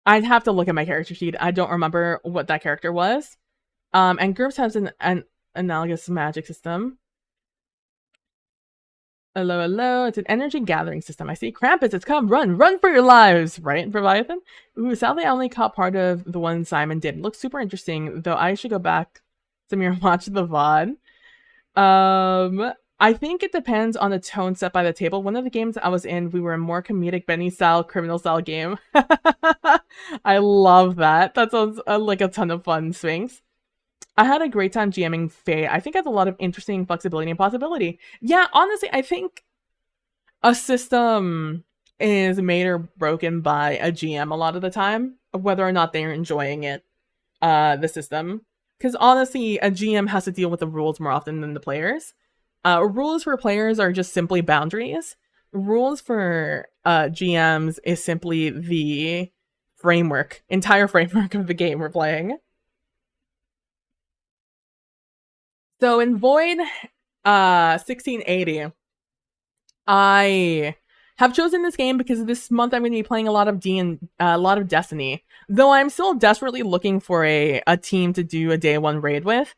I'd have to look at my character sheet. I don't remember what that character was. And GURPS has an analogous magic system. Hello. It's an energy gathering system. I see. Krampus, it's come. Run for your lives. Right, Leviathan? Ooh, sadly, I only caught part of the one Simon did. It looks super interesting, though I should go back some more and watch the VOD. I think it depends on the tone set by the table. One of the games I was in, we were a more comedic Benny-style, criminal-style game. I love that. That sounds like a ton of fun, Sphinx. I had a great time GMing Faye. I think it has a lot of interesting flexibility and possibility. Yeah, honestly, I think a system is made or broken by a GM a lot of the time, whether or not they're enjoying it, the system. Because honestly, a GM has to deal with the rules more often than the players. Rules for players are just simply boundaries. Rules for GMs is simply the entire framework of the game we're playing. So in Void 1680, I have chosen this game because this month I'm going to be playing a lot of Destiny. Though I'm still desperately looking for a team to do a day one raid with.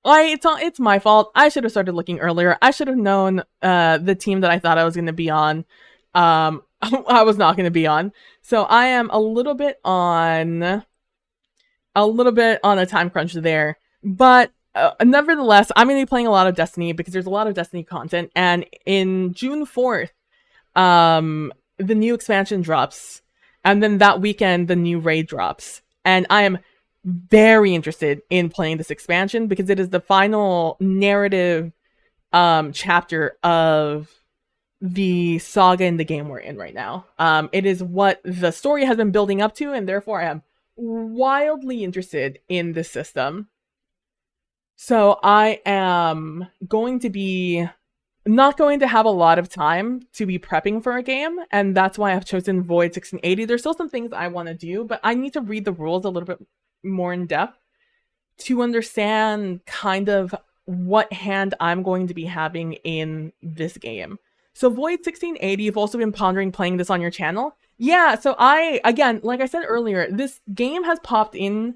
It's my fault. I should have started looking earlier. I should have known the team that I thought I was going to be on. I was not going to be on. So I am a little bit on a time crunch there. But nevertheless, I'm going to be playing a lot of Destiny because there's a lot of Destiny content. And in June 4th, the new expansion drops. And then that weekend, the new raid drops. And I am very interested in playing this expansion because it is the final narrative chapter of the saga in the game we're in right now. It is what the story has been building up to, and therefore I am wildly interested in this system. So I am going to be not going to have a lot of time to be prepping for a game, and that's why I've chosen Void 1680. There's still some things I want to do, but I need to read the rules a little bit more in depth to understand kind of what hand I'm going to be having in this game. So Void 1680, you've also been pondering playing this on your channel? Yeah, so again, like I said earlier, this game has popped in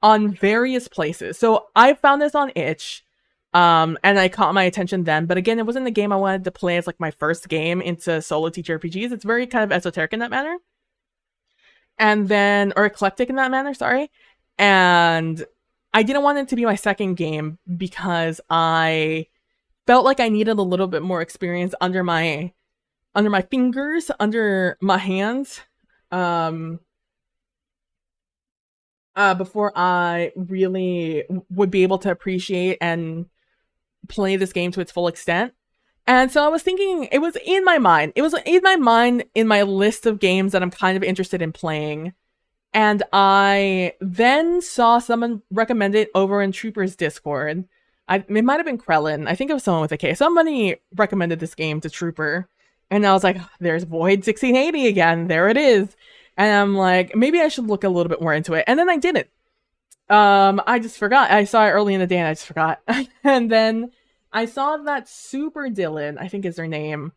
on various places. So I found this on itch, and I caught my attention then. But again, it wasn't the game I wanted to play as like my first game into solo TTRPGs. It's very kind of esoteric in that manner. And then, or eclectic in that manner, sorry. And I didn't want it to be my second game because I felt like I needed a little bit more experience under my fingers, under my hands, before I really would be able to appreciate and play this game to its full extent. And so I was thinking, it was in my mind. It was in my mind in my list of games that I'm kind of interested in playing. And I then saw someone recommend it over in Trooper's Discord. It might have been Krellin. I think it was someone with a K. Somebody recommended this game to Trooper. And I was like, there's Void 1680 again. There it is. And I'm like, maybe I should look a little bit more into it. And then I didn't. I just forgot. I saw it early in the day and I just forgot. And then I saw that Super Dylan, I think is their name,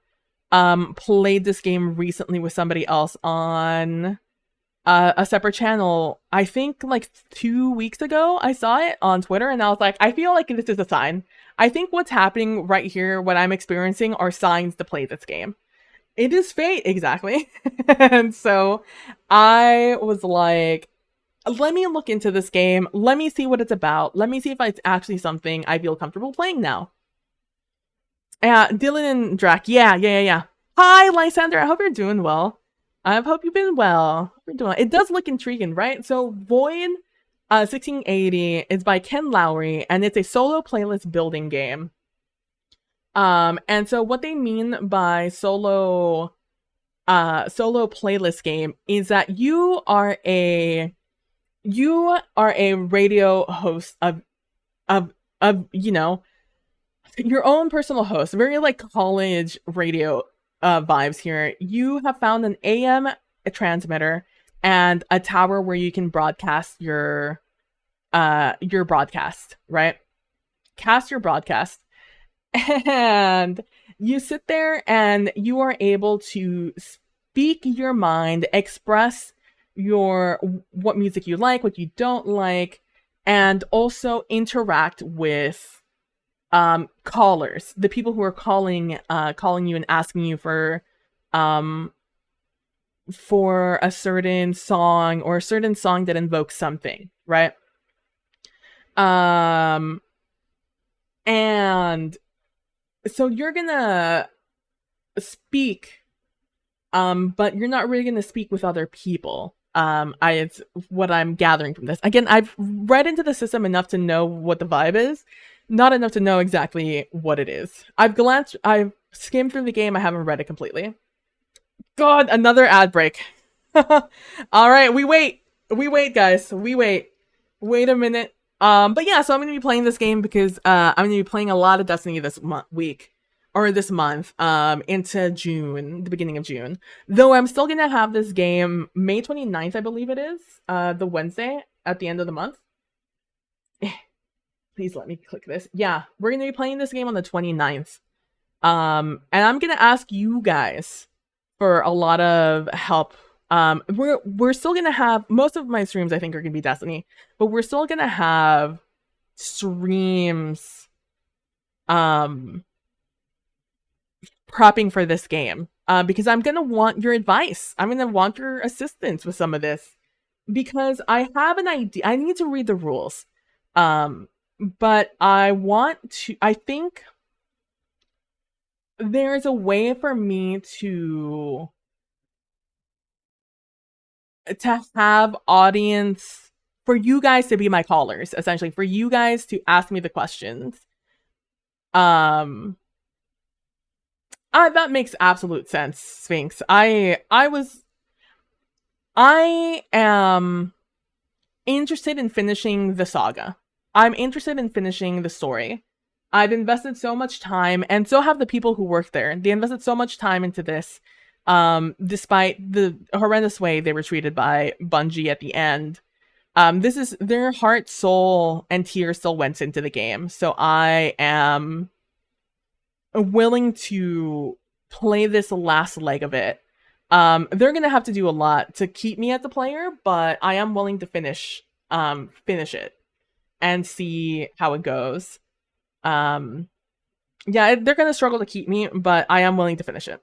played this game recently with somebody else on a separate channel. I think like 2 weeks ago I saw it on Twitter and I was like, I feel like this is a sign. I think what's happening right here, what I'm experiencing, are signs to play this game. It is fate, exactly. And so I was like, let me look into this game. Let me see what it's about. Let me see if it's actually something I feel comfortable playing now. Dylan and Drac. Yeah. Hi, Lysander. I hope you're doing well. I hope you've been well. It does look intriguing, right? So Void 1680 is by Ken Lowry, and it's a solo playlist building game. And so what they mean by solo playlist game is that you are a radio host of you know, your own personal host, very like college radio vibes here. You have found an AM transmitter and a tower where you can broadcast your broadcast, right? Cast your broadcast. And you sit there and you are able to speak your mind, express what music you like, what you don't like, and also interact with callers, the people who are calling you and asking you for a certain song or a certain song that invokes something, right? And so you're gonna speak, but you're not really gonna speak with other people. It's what I'm gathering from this. Again, I've read into the system enough to know what the vibe is, not enough to know exactly what it is. I've skimmed through the game, I haven't read it completely. God, another ad break. Alright, we wait, guys, we wait. Wait a minute. But yeah, so I'm gonna be playing this game because I'm gonna be playing a lot of Destiny this week. Or this month, into June, the beginning of June. Though I'm still gonna have this game May 29th, I believe it is, the Wednesday at the end of the month. Please let me click this. Yeah, we're gonna be playing this game on the 29th. And I'm gonna ask you guys for a lot of help. We're still gonna have, most of my streams I think are gonna be Destiny, but we're still gonna have streams, prepping for this game, because I'm gonna want your advice. I'm gonna want your assistance with some of this because I have an idea. I need to read the rules, but I think there's a way for me to have audience, for you guys to be my callers, essentially, for you guys to ask me the questions. That makes absolute sense, Sphinx. I am interested in finishing the saga. I'm interested in finishing the story. I've invested so much time, and so have the people who work there. They invested so much time into this, despite the horrendous way they were treated by Bungie at the end. This is their heart, soul, and tears still went into the game. So I am willing to play this last leg of it. They're gonna have to do a lot to keep me as a player, but I am willing to finish it and see how it goes. Yeah, they're gonna struggle to keep me, but I am willing to finish it,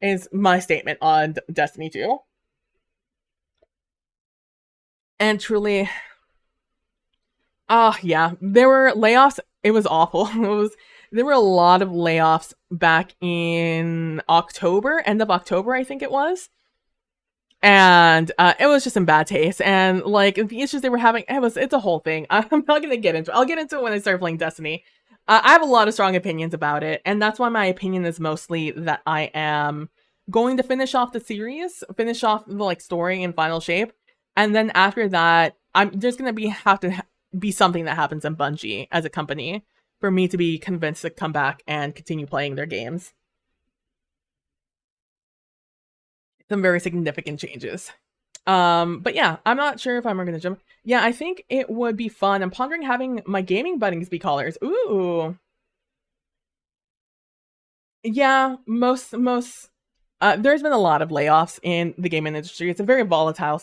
is my statement on Destiny 2. And truly, yeah, there were layoffs. It was awful. there were a lot of layoffs back in October, end of October, I think it was. And it was just in bad taste. And like the issues they were having, it's a whole thing. I'm not gonna get into it. I'll get into it when I start playing Destiny. I have a lot of strong opinions about it, and that's why my opinion is mostly that I am going to finish off the series, finish off the like story in final shape, and then after that, there's gonna be something that happens in Bungie as a company for me to be convinced to come back and continue playing their games. Some very significant changes. But yeah, I'm not sure if I'm gonna jump. Yeah, I think it would be fun. I'm pondering having my gaming buddies be callers. Ooh. Yeah, most there's been a lot of layoffs in the gaming industry. It's a very volatile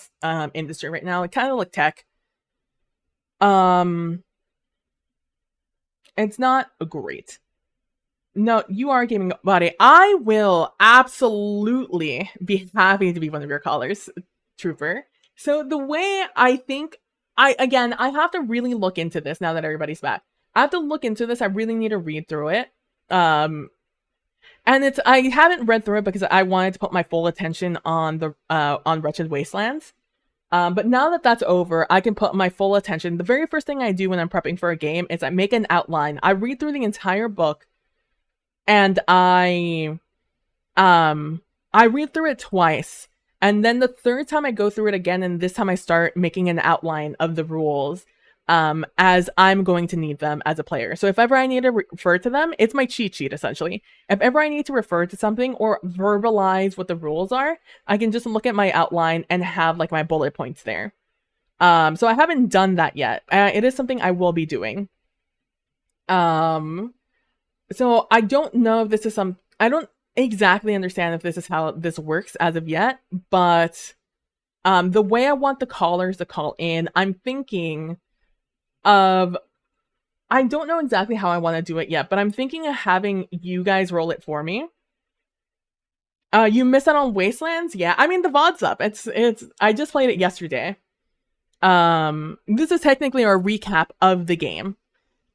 industry right now. It kind of like tech. It's not great. No, you are a gaming buddy. I will absolutely be happy to be one of your callers, Trooper. So the way I think, I have to really look into this now that everybody's back. I have to look into this. I really need to read through it. And I haven't read through it because I wanted to put my full attention on the on Wretched Wastelands. But now that that's over, I can put my full attention. The very first thing I do when I'm prepping for a game is I make an outline. I read through the entire book, and I read through it twice, and then the third time I go through it again, and this time I start making an outline of the rules as I'm going to need them as a player. So if ever I need to refer to them, it's my cheat sheet, essentially. If ever I need to refer to something or verbalize what the rules are, I can just look at my outline and have like my bullet points there. So I haven't done that yet. It is something I will be doing. So I don't know if this is I don't exactly understand if this is how this works as of yet, but the way I want the callers to call in, I'm thinking of, I don't know exactly how I want to do it yet, but I'm thinking of having you guys roll it for me. You missed out on Wastelands? Yeah, I mean the VOD's up. It's I just played it yesterday. This is technically our recap of the game.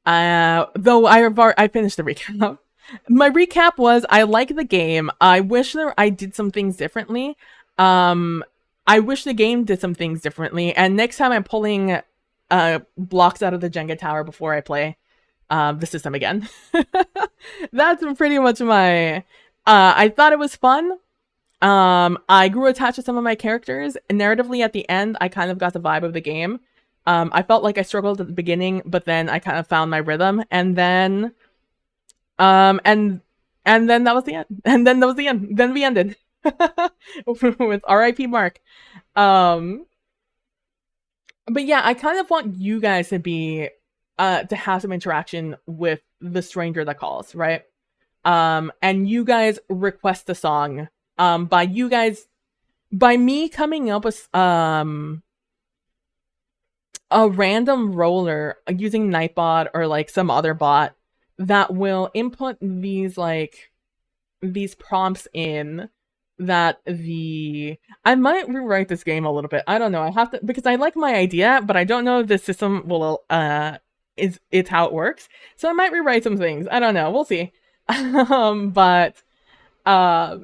Though I finished the recap. My recap was I like the game. I wish I did some things differently. I wish the game did some things differently. And next time I'm pulling blocks out of the Jenga tower before I play the system again. That's pretty much my. I thought it was fun. I grew attached to some of my characters. Narratively, at the end, I kind of got the vibe of the game. I felt like I struggled at the beginning, but then I kind of found my rhythm, and then, and then that was the end. And then that was the end. Then we ended with R.I.P. Mark. But yeah, I kind of want you guys to be, to have some interaction with the stranger that calls, right? And you guys request the song. By me coming up with, a random roller using Nightbot or like some other bot that will input these prompts in that I might rewrite this game a little bit. I don't know. I have to, because I like my idea, but I don't know if the system will it's how it works. So I might rewrite some things. I don't know. We'll see. But I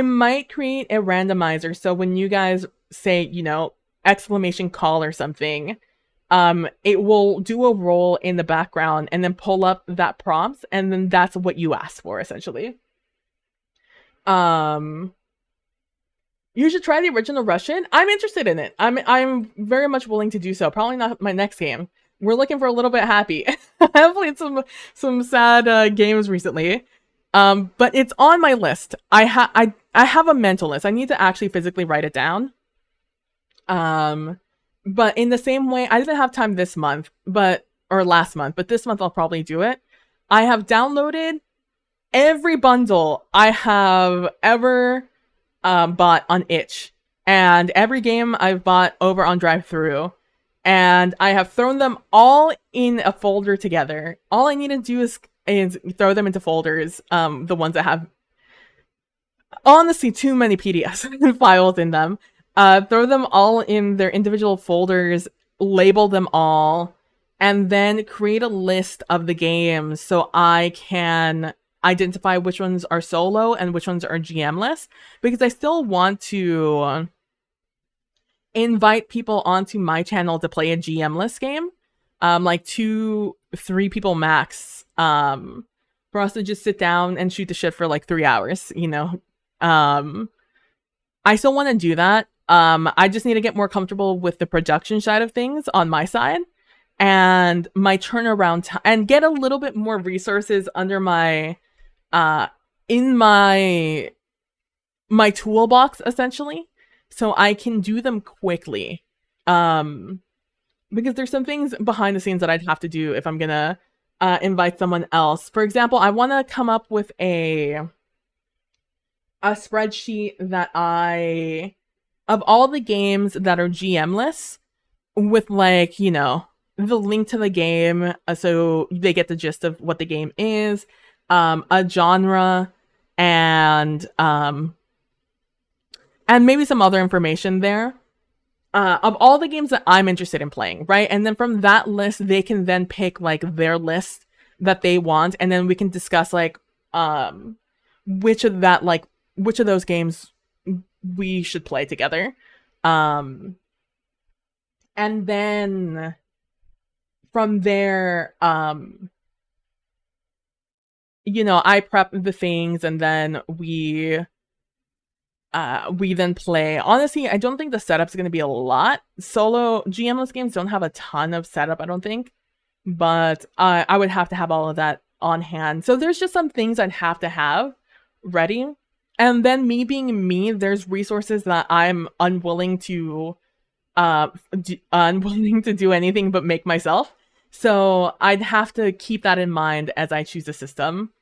might create a randomizer so when you guys say, you know, exclamation call or something, it will do a roll in the background and then pull up that prompt, and then that's what you ask for, essentially. You should try the original Russian. I'm interested in it. I'm very much willing to do so. Probably not my next game. We're looking for a little bit happy. I've played some sad games recently. But it's on my list. I have a mental list. I need to actually physically write it down. But in the same way, I didn't have time this month, or last month, but this month I'll probably do it. I have downloaded every bundle I have ever bought on itch, and every game I've bought over on drive-thru, and I have thrown them all in a folder together. All I need to do is throw them into folders, the ones that have honestly too many PDFs and files in them. Throw them all in their individual folders, label them all, and then create a list of the games so I can identify which ones are solo and which ones are GM-less, because I still want to invite people onto my channel to play a GM-less game, like 2-3 people max, for us to just sit down and shoot the shit for like 3 hours, you know. I still want to do that. I just need to get more comfortable with the production side of things on my side, and my turnaround time, and get a little bit more resources under my in my toolbox, essentially, so I can do them quickly. Because there's some things behind the scenes that I'd have to do if I'm gonna invite someone else. For example, I want to come up with a spreadsheet that of all the games that are GM-less, with, like, you know, the link to the game, so they get the gist of what the game is, a genre, and maybe some other information there, of all the games that I'm interested in playing, right? And then from that list, they can then pick, like, their list that they want, and then we can discuss, like, which of those games we should play together. And then from there, you know, I prep the things, and then we then play. Honestly, I don't think the setup's going to be a lot. Solo GM-less games don't have a ton of setup, I don't think, but I would have to have all of that on hand. So there's just some things I'd have to have ready. And then, me being me, there's resources that I'm unwilling to do anything but make myself. So I'd have to keep that in mind as I choose a system.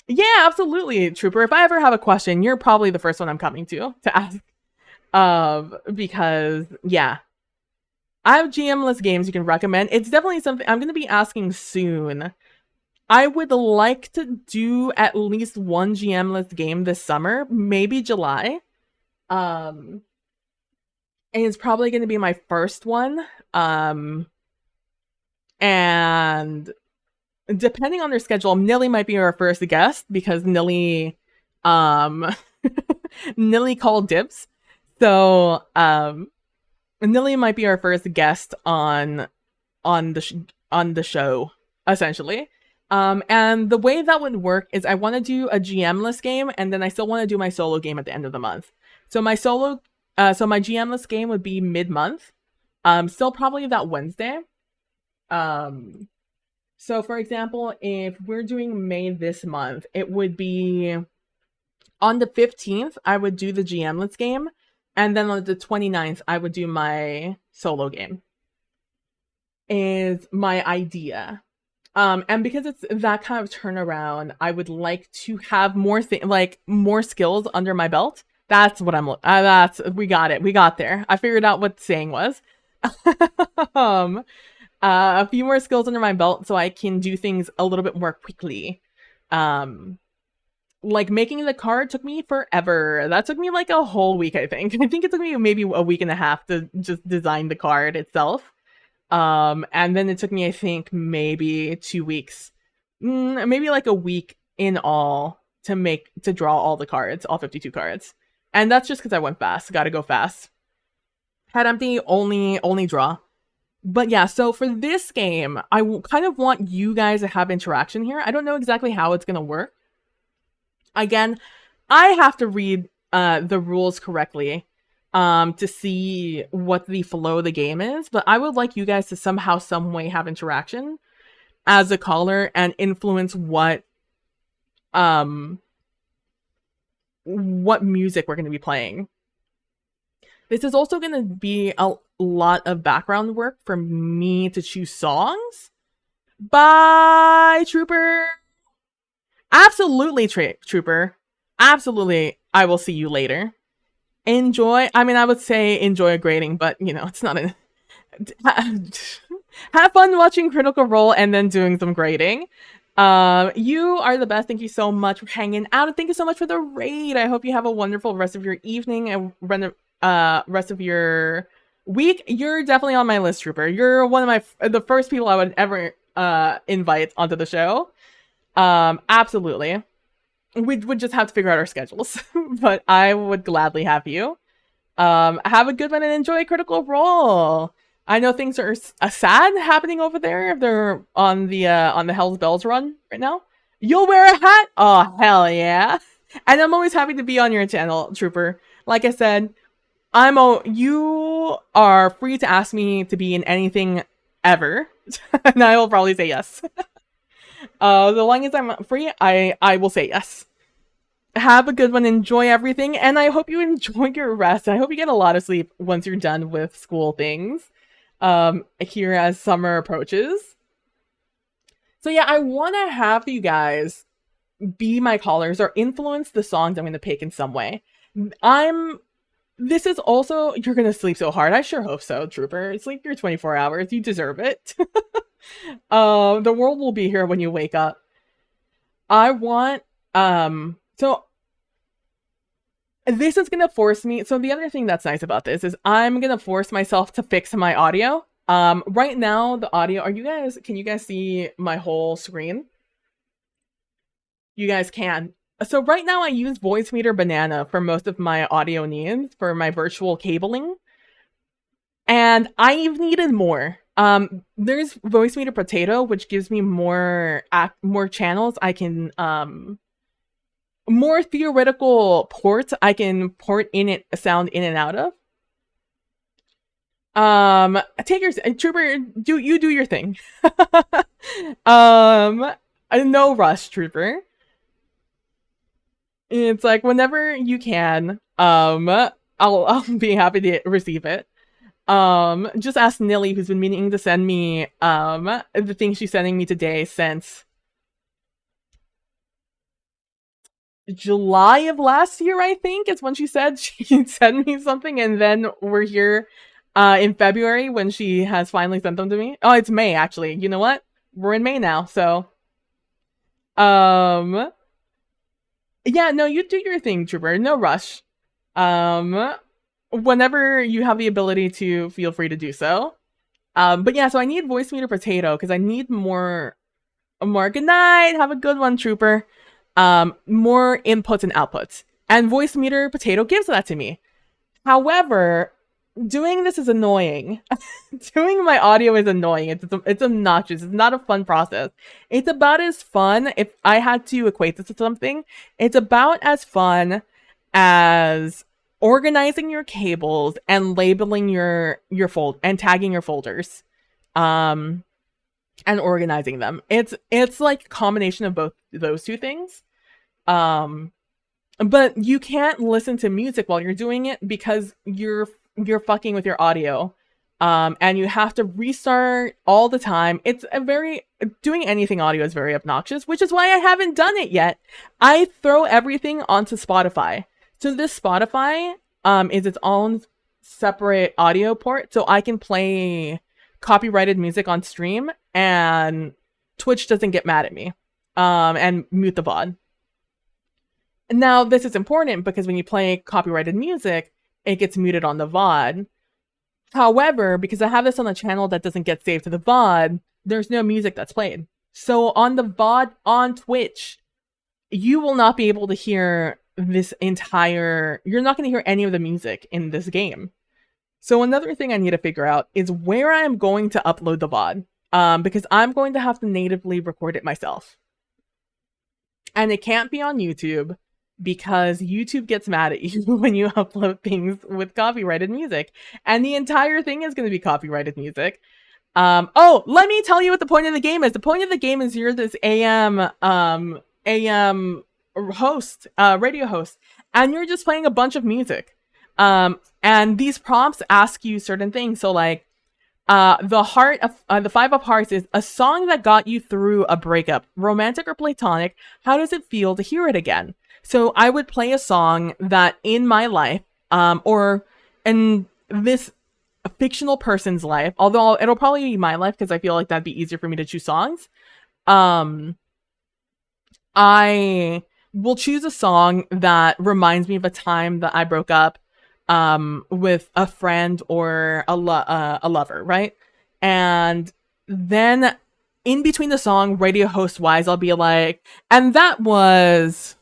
Yeah, absolutely, Trooper. If I ever have a question, you're probably the first one I'm coming to ask. Because, yeah, I have GM-less games you can recommend. It's definitely something I'm going to be asking soon. I would like to do at least one GM-less game this summer, maybe July. And it's probably going to be my first one. And depending on their schedule, Nilly might be our first guest, because Nilly Nilly called dibs. So Nilly might be our first guest on the show, essentially. And the way that would work is I want to do a GM-less game, and then I still want to do my solo game at the end of the month. So my GM-less game would be mid-month. Still probably that Wednesday. So for example, if we're doing May this month, it would be on the 15th, I would do the GM-less game, and then on the 29th, I would do my solo game, is my idea. And because it's that kind of turnaround, I would like to have more skills under my belt. That's what we got it. We got there. I figured out what the saying was. A few more skills under my belt so I can do things a little bit more quickly. Like, making the card took me forever. That took me like a whole week, I think. I think it took me maybe a week and a half to just design the card itself. And then it took me, I think, maybe 2 weeks, maybe like a week in all to draw all the cards, all 52 cards. And that's just because I went fast. Gotta go fast. Head empty, only draw. But yeah, so for this game, I kind of want you guys to have interaction here. I don't know exactly how it's gonna work. Again, I have to read the rules correctly to see what the flow of the game is, but I would like you guys to somehow, some way have interaction as a caller and influence what music we're going to be playing. This is also going to be a lot of background work for me to choose songs. Bye, Trooper. Absolutely, Trooper. Absolutely, I will see you later. Enjoy. I mean, I would say enjoy a grading, but, you know, it's not a... Have fun watching Critical Role and then doing some grading. You are the best. Thank you so much for hanging out, and thank you so much for the raid. I hope you have a wonderful rest of your evening and rest of your week, you're definitely on my list, Trooper. You're one of the first people I would ever invite onto the show. Absolutely. We would just have to figure out our schedules, but I would gladly have you. Have a good one and enjoy Critical Role. I know things are sad happening over there. If they're on the Hell's Bells run right now, you'll wear a hat. Oh hell yeah! And I'm always happy to be on your channel, Trooper. Like I said, you are free to ask me to be in anything ever, and I will probably say yes. As long as I'm free, I will say yes. Have a good one. Enjoy everything, and I hope you enjoy your rest. I hope you get a lot of sleep once you're done with school things. Here as summer approaches. So yeah, I want to have you guys be my callers or influence the songs I'm going to pick in some way. This is also, you're going to sleep so hard. I sure hope so, Trooper. Sleep your 24 hours. You deserve it. The world will be here when you wake up. I want, so this is going to force me. So the other thing that's nice about this is I'm going to force myself to fix my audio. Right now, the audio, can you guys see my whole screen? You guys can. So right now I use Voicemeeter Banana for most of my audio needs for my virtual cabling. And I've needed more. There's Voicemeeter Potato, which gives me more channels. I can, more theoretical ports I can port sound in and out of. Take your Trooper, do your thing. No rush, Trooper. It's like whenever you can, I'll be happy to receive it. Just ask Nilly, who's been meaning to send me the thing she's sending me today since July of last year, I think, is when she said she'd send me something, and then we're here in February when she has finally sent them to me. Oh, it's May, actually. You know what? We're in May now, so yeah, no, you do your thing, Trooper. No rush. Whenever you have the ability to, feel free to do so. But yeah, so I need Voicemeeter Potato because I need more. Good night. Have a good one, Trooper. More inputs and outputs, and Voicemeeter Potato gives that to me. However, doing this is annoying. Doing my audio is annoying. It's obnoxious. It's not a fun process. It's about as fun, if I had to equate this to something, it's about as fun as organizing your cables and labeling your and tagging your folders. And organizing them. It's like a combination of both those two things. But you can't listen to music while you're doing it because you're fucking with your audio. And you have to restart all the time. Doing anything audio is very obnoxious, which is why I haven't done it yet. I throw everything onto Spotify. So this Spotify is its own separate audio port, so I can play copyrighted music on stream and Twitch doesn't get mad at me and mute the VOD. Now, this is important because when you play copyrighted music, it gets muted on the VOD. However, because I have this on a channel that doesn't get saved to the VOD, there's no music that's played. So on the VOD on Twitch, you will not be able to hear you're not going to hear any of the music in this game. So another thing I need to figure out is where I'm going to upload the VOD, because I'm going to have to natively record it myself. And it can't be on YouTube because YouTube gets mad at you when you upload things with copyrighted music. And the entire thing is going to be copyrighted music. Oh, let me tell you what the point of the game is. The point of the game is you're this AM host, radio host, and you're just playing a bunch of music. And these prompts ask you certain things. So like, the Five of Hearts is a song that got you through a breakup, romantic or platonic. How does it feel to hear it again? So I would play a song that in my life, or in this fictional person's life, although it'll probably be my life because I feel like that'd be easier for me to choose songs. I will choose a song that reminds me of a time that I broke up, with a friend or a lover, right? And then in between the song, radio host wise, I'll be like, and that was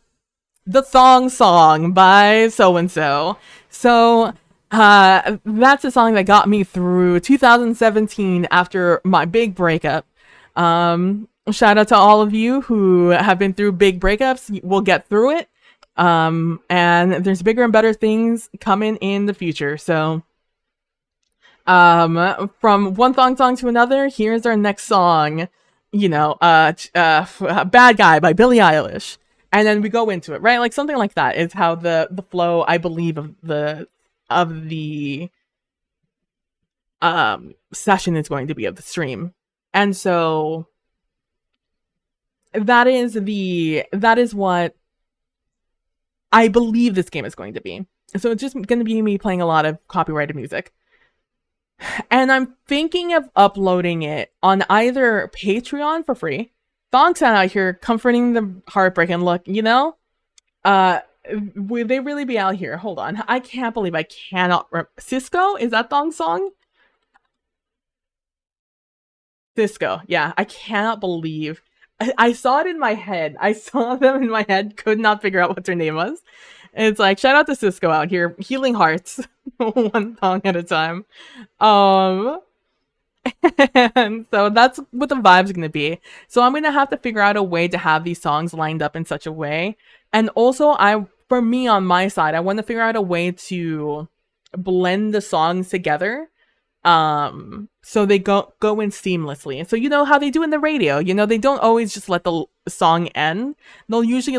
the Thong Song by so and so. So that's a song that got me through 2017 after my big breakup. Shout out to all of you who have been through big breakups. We'll get through it. And there's bigger and better things coming in the future. So from one thong song to another, here's our next song. Bad Guy by Billie Eilish. And then we go into it, right? Like something like that is how the flow, I believe, of the session is going to be, of the stream. And so that is what I believe this game is going to be. So it's just going to be me playing a lot of copyrighted music. And I'm thinking of uploading it on either Patreon for free. Thong's out here comforting the heartbreaking look, would they really be out here? Hold on. I can't believe I cannot Cisco? Is that Thong's song? Cisco. Yeah, I cannot believe. I saw it in my head. I saw them in my head, could not figure out what their name was. And it's like, shout out to Cisco out here, healing hearts one thong at a time. And so that's what the vibe's gonna be. So I'm gonna have to figure out a way to have these songs lined up in such a way. And also, for me on my side, I want to figure out a way to blend the songs together. So they go in seamlessly. And so you know how they do in the radio, they don't always just let the song end. They'll usually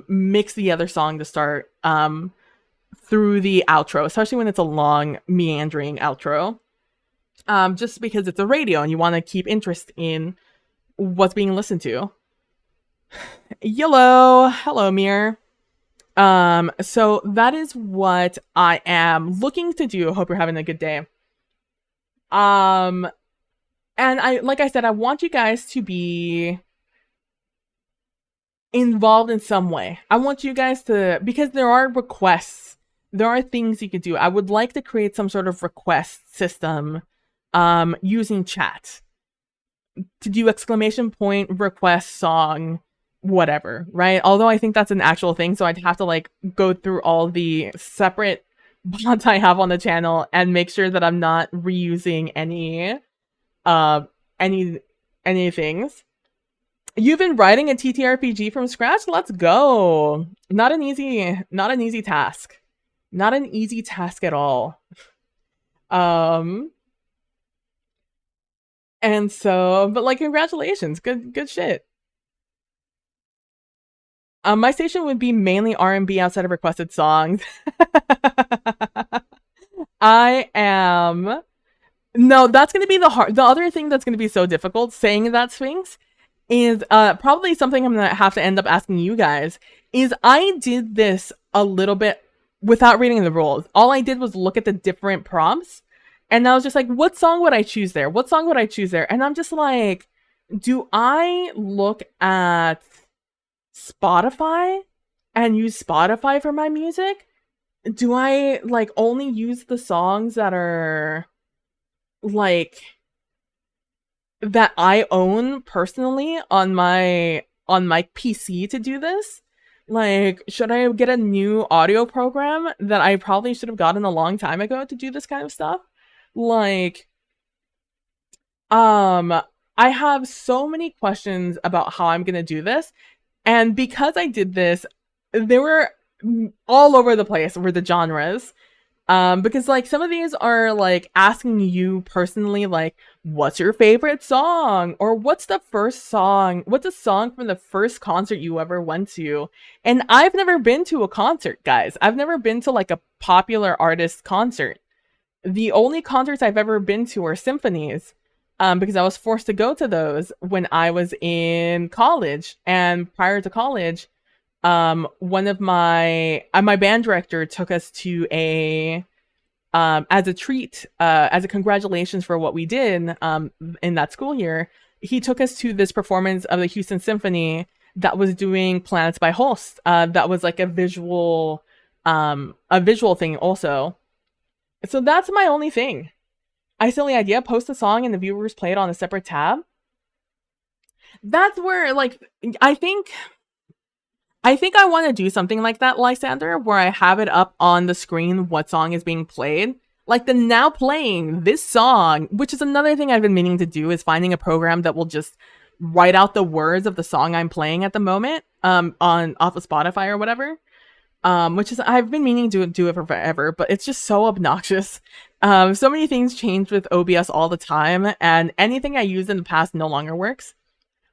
mix the other song to start through the outro, especially when it's a long meandering outro. Just because it's a radio and you want to keep interest in what's being listened to. Hello Mir. So that is what I am looking to do. Hope you're having a good day. And like I said, I want you guys to be involved in some way. I want you guys to, because there are requests, there are things you could do. I would like to create some sort of request system using chat to do exclamation point request song whatever, right? Although I think that's an actual thing, so I'd have to go through all the separate bots I have on the channel and make sure that I'm not reusing any things. You've been writing a TTRPG from scratch? Let's go. Not an easy task. Not an easy task at all. And so, but congratulations. Good shit. My station would be mainly R&B outside of requested songs. No, that's going to be the other thing that's going to be so difficult saying that, Sphinx, is probably something I'm going to have to end up asking you guys, is I did this a little bit without reading the rules. All I did was look at the different prompts, and I was just like, what song would I choose there? What song would I choose there? And I'm just like, do I look at Spotify and use Spotify for my music? Do I only use the songs that are that I own personally on my PC to do this? Should I get a new audio program that I probably should have gotten a long time ago to do this kind of stuff? I have so many questions about how I'm gonna do this. And because I did this, they were all over the place were the genres. Because some of these are asking you personally, what's your favorite song? Or what's a song from the first concert you ever went to? And I've never been to a concert, guys. I've never been to a popular artist concert. The only concerts I've ever been to are symphonies. Because I was forced to go to those when I was in college. And prior to college, one of my band director took us to as a treat, as a congratulations for what we did in that school year. He took us to this performance of the Houston Symphony that was doing Planets by Holst. That was a visual a visual thing also. So that's my only thing. I silly idea, post a song and the viewers play it on a separate tab. That's where, like, I think I want to do something like that, Lysander, where I have it up on the screen what song is being played. Like the now playing this song, which is another thing I've been meaning to do, is finding a program that will just write out the words of the song I'm playing at the moment, on off of Spotify or whatever. Which is, I've been meaning to do it for forever, but it's just so obnoxious. So many things change with OBS all the time, and anything I used in the past no longer works.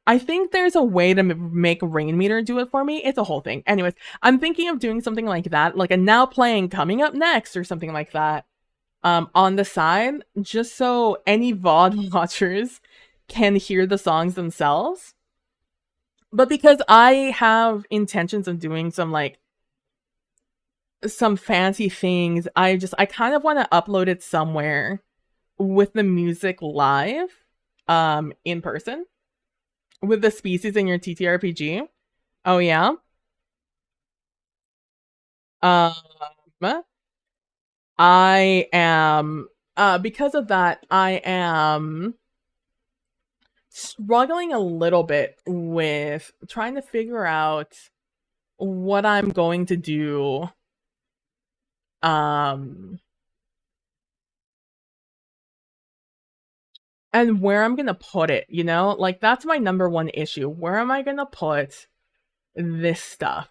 I think there's a way to make Rainmeter do it for me. It's a whole thing. Anyways, I'm thinking of doing something like that, like a now playing coming up next or something like that, on the side, just so any VOD watchers can hear the songs themselves. But because I have intentions of doing some fancy things, I kind of want to upload it somewhere with the music live, in person, with the species in your TTRPG. Oh yeah. Um, I am, because of that, I am struggling a little bit with trying to figure out what I'm going to do, um, and where I'm gonna put it, you know? Like, that's my number one issue. Where am I gonna put this stuff?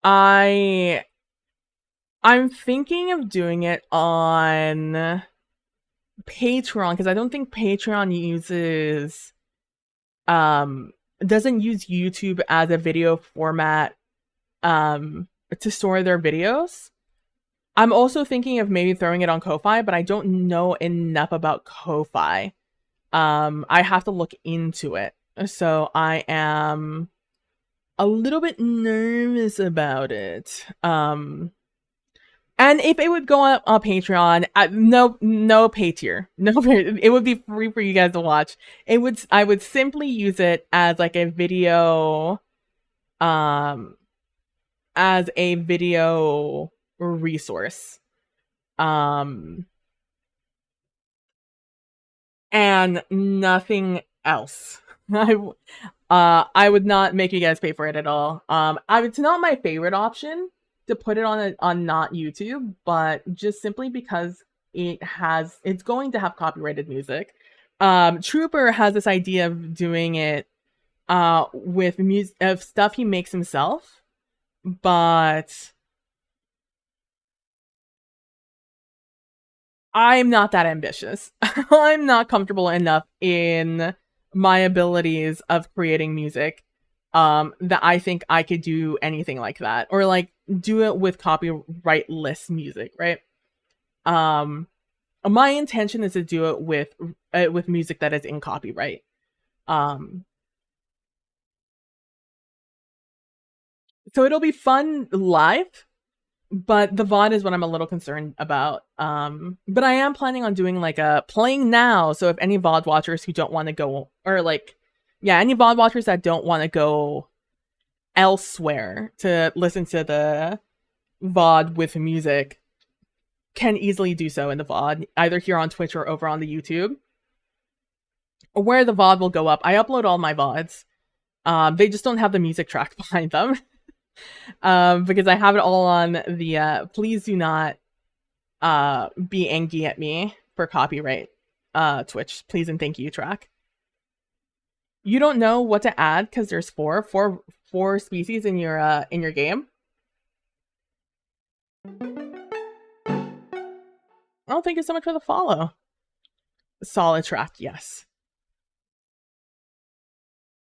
I I'm thinking of doing it on Patreon, because I don't think Patreon uses doesn't use YouTube as a video format to store their videos. I'm also thinking of maybe throwing it on Ko-Fi, but I don't know enough about Ko-Fi. I have to look into it. So I am a little bit nervous about it. And if it would go up on Patreon, no pay tier, no pay, it would be free for you guys to watch. I would simply use it as like a video, um, as a video resource, um, and nothing else. I would not make you guys pay for it at all. It's not my favorite option to put it on not YouTube, but just simply because it's going to have copyrighted music. Trooper has this idea of doing it with music of stuff he makes himself, but I'm not that ambitious. I'm not comfortable enough in my abilities of creating music, that I think I could do anything like that, or like do it with copyrightless music, right? Um, my intention is to do it with music that is in copyright. Um, so it'll be fun live, but the VOD is what I'm a little concerned about. But I am planning on doing like a playing now. So if any VOD watchers who don't want to go, or like, yeah, any VOD watchers that don't want to go elsewhere to listen to the VOD with music can easily do so in the VOD, either here on Twitch or over on the YouTube, where the VOD will go up. I upload all my VODs. They just don't have the music track behind them. Because I have it all on the please do not be angry at me for copyright Twitch, please and thank you track. You don't know what to add because there's four species in your game. Oh, thank you so much for the follow. Solid track, yes.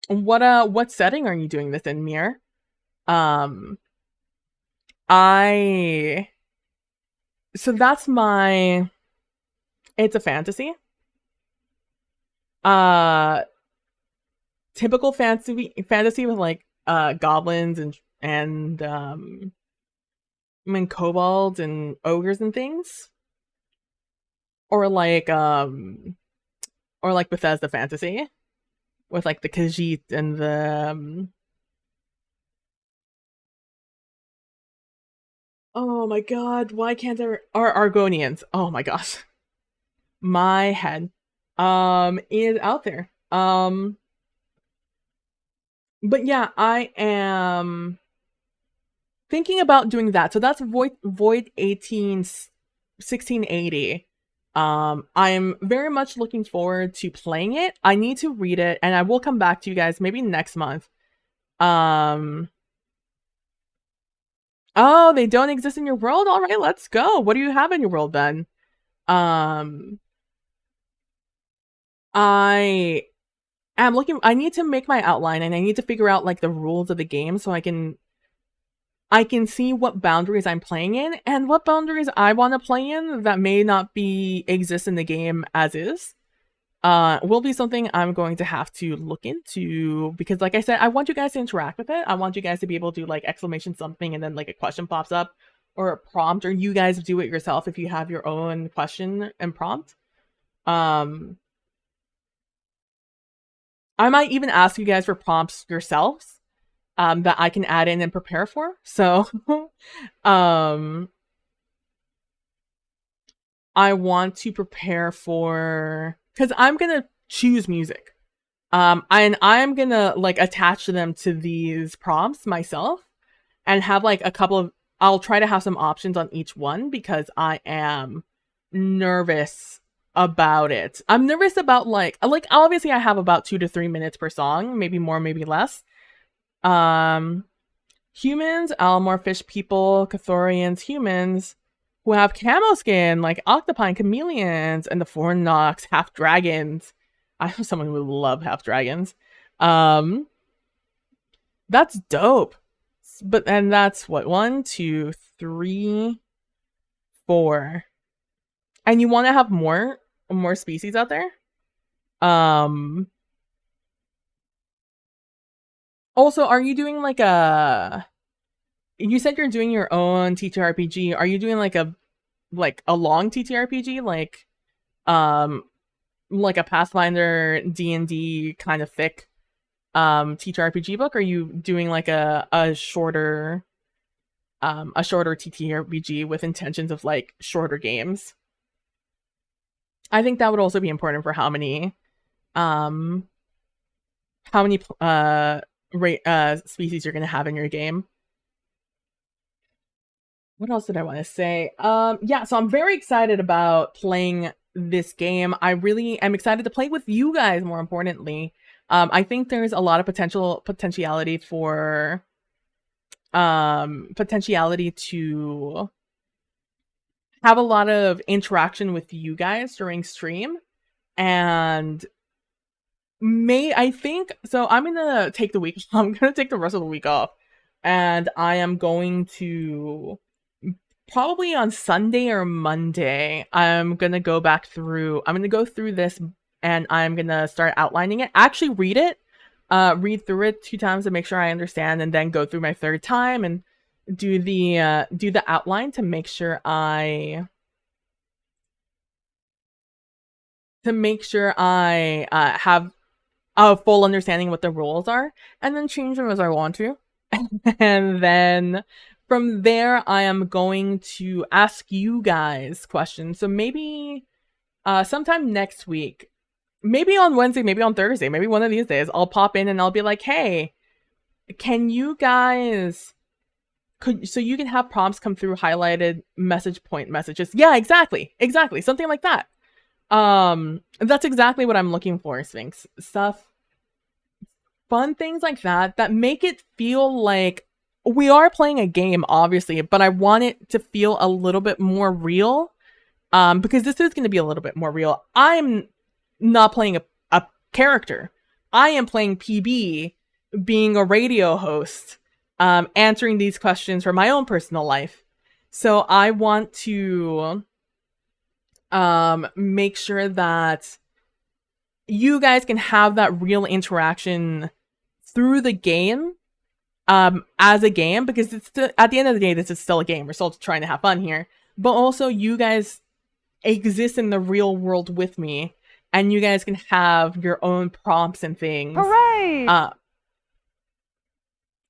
What setting are you doing this in, Mir? So that's my, it's a fantasy. Typical fantasy with like goblins and I mean kobolds and ogres and things. Or like Bethesda fantasy with like the Khajiit and the Oh my god, why can't there are Argonians? Oh my gosh. My head is out there. But yeah, I am thinking about doing that. So that's Void 1680. I'm very much looking forward to playing it. I need to read it, and I will come back to you guys maybe next month. Um, oh, they don't exist in your world? All right, let's go. What do you have in your world then? Um, I am looking. I need to make my outline, and I need to figure out like the rules of the game so I can see what boundaries I'm playing in and what boundaries I want to play in that may not be exist in the game as is. Will be something I'm going to have to look into because, like I said, I want you guys to interact with it. I want you guys to be able to like exclamation something and then like a question pops up or a prompt, or you guys do it yourself if you have your own question and prompt. Um, I might even ask you guys for prompts yourselves that I can add in and prepare for. So, um, I want to prepare for because I'm gonna choose music. And I'm gonna like attach them to these prompts myself and have like a couple of. I'll try to have some options on each one because I am nervous about it. I'm nervous about like obviously I have about 2 to 3 minutes per song, maybe more, maybe less. Um, Humans, Alamore fish people, Cathorians, humans who have camo skin like octopi and chameleons, and the foreign Nox, half dragons. I am someone who would love half dragons. Um, that's dope. But and that's what 1, 2, 3, 4, and you want to have more species out there. Um, Also, are you doing like a? You said you're doing your own TTRPG. Are you doing like a long TTRPG um like a Pathfinder D&D kind of thick TTRPG book? Or are you doing like a shorter TTRPG with intentions of like shorter games? I think that would also be important for um how many species you're going to have in your game. What else did I want to say? Yeah, so I'm very excited about playing this game. I really am excited to play with you guys, more importantly. I think there's a lot of potentiality for potentiality to have a lot of interaction with you guys during stream. And I think so I'm gonna take the week I'm gonna take the rest of the week off. And I am going to probably on Sunday or Monday, I'm gonna go through this and I'm gonna start outlining it. Actually read through it 2 times to make sure I understand, and then go through my third time and do the outline to make sure I have a full understanding what the rules are, and then change them as I want to. And then from there, I am going to ask you guys questions. So maybe sometime next week, maybe on Wednesday, maybe on Thursday, maybe one of these days, I'll pop in and I'll be like, hey, can you guys so you can have prompts come through highlighted message point messages. Yeah, exactly. Exactly. Something like that. That's exactly what I'm looking for, Sphinx. Stuff, fun things like that that make it feel like we are playing a game, obviously, but I want it to feel a little bit more real. Because this is going to be a little bit more real. I'm not playing a character. I am playing PB, being a radio host, answering these questions for my own personal life. So I want to make sure that you guys can have that real interaction through the game, as a game, because it's still, at the end of the day, this is still a game. We're still trying to have fun here, but also you guys exist in the real world with me, and you guys can have your own prompts and things. Hooray!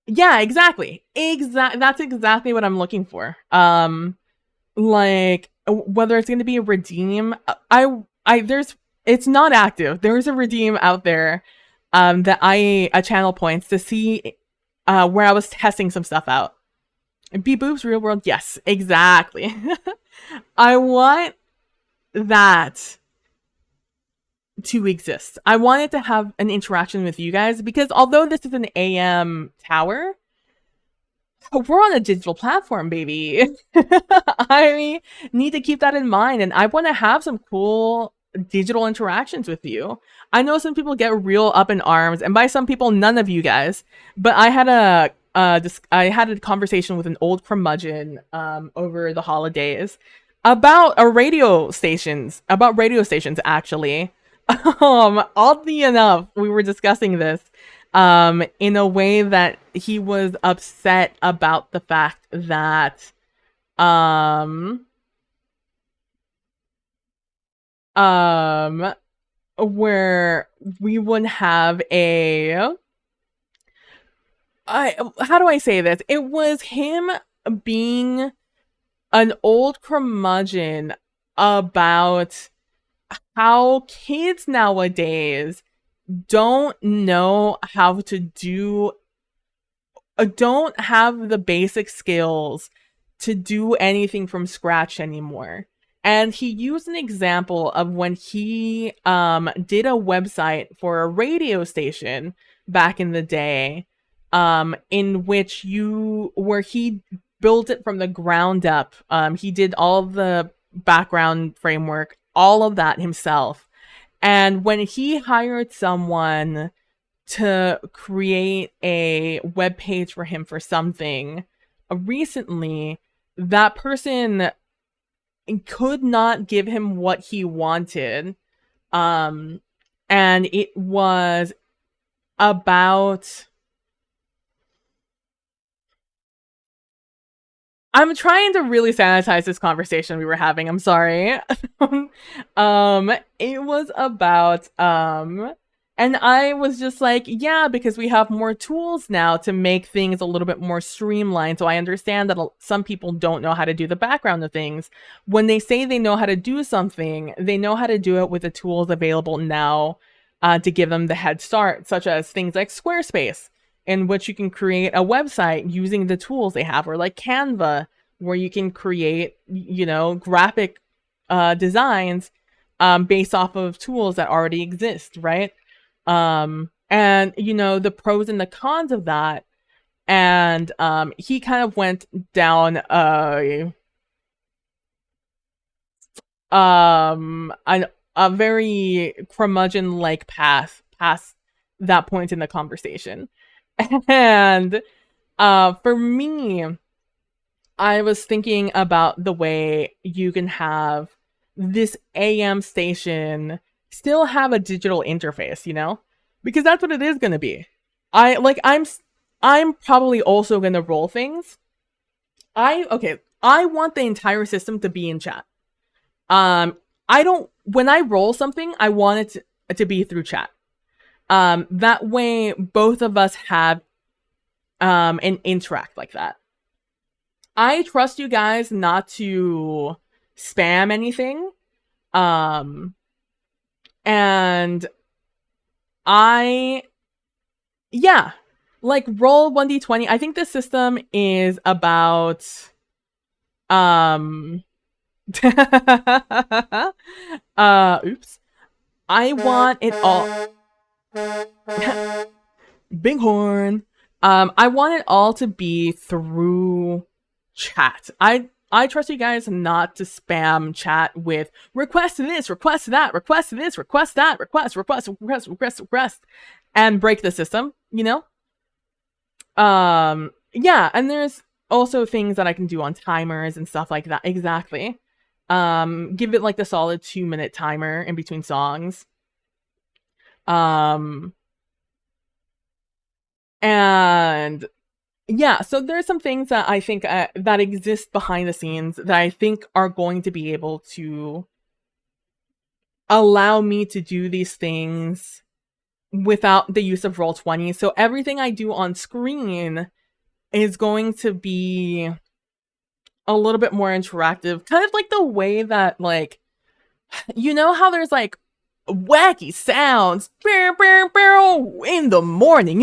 Yeah, exactly. That's exactly what I'm looking for. Like whether it's going to be a redeem, I there's it's not active. There's a redeem out there that I a channel points to see where I was testing some stuff out. Be boobs real world? Yes, exactly. I want that to exist. I wanted to have an interaction with you guys because although this is an AM tower, we're on a digital platform, baby. I need to keep that in mind, and I want to have some cool digital interactions with you. I know some people get real up in arms, and by some people, none of you guys. But I had a conversation with an old curmudgeon over the holidays about radio stations actually. Oddly enough, we were discussing this in a way that he was upset about the fact that um um where we would have a I how do I say this? It was him being an old curmudgeon about how kids nowadays don't know how to don't have the basic skills to do anything from scratch anymore. And he used an example of when he did a website for a radio station back in the day, in which where he built it from the ground up. He did all the background framework, all of that himself. And when he hired someone to create a web page for him for something recently, that person could not give him what he wanted. Um, and it was about. I'm trying to really sanitize this conversation we were having. I'm sorry. It was about and I was just like, yeah, because we have more tools now to make things a little bit more streamlined. So I understand that some people don't know how to do the background of things. When they say they know how to do something, they know how to do it with the tools available now to give them the head start, such as things like Squarespace, in which you can create a website using the tools they have, or like Canva, where you can create, graphic designs based off of tools that already exist, right? And the pros and the cons of that. And he kind of went down a very curmudgeon like path past that point in the conversation. And for me, I was thinking about the way you can have this AM station still have a digital interface, because that's what it is going to be. I'm probably also going to roll things. I want the entire system to be in chat. I don't when I roll something, I want it to be through chat. That way both of us have and interact like that. I trust you guys not to spam anything. And yeah, like roll 1d20. I think this system is about oops. I want it all. Bighorn. I want it all to be through chat. I trust you guys not to spam chat with request this, request that, request this, request that, request, and break the system, Yeah, and there's also things that I can do on timers and stuff like that. Exactly. Give it like the solid 2-minute timer in between songs. And yeah, so there's some things that I think that exist behind the scenes that I think are going to be able to allow me to do these things without the use of Roll20. So everything I do on screen is going to be a little bit more interactive, kind of like the way that, like, you know how there's like wacky sounds in the morning.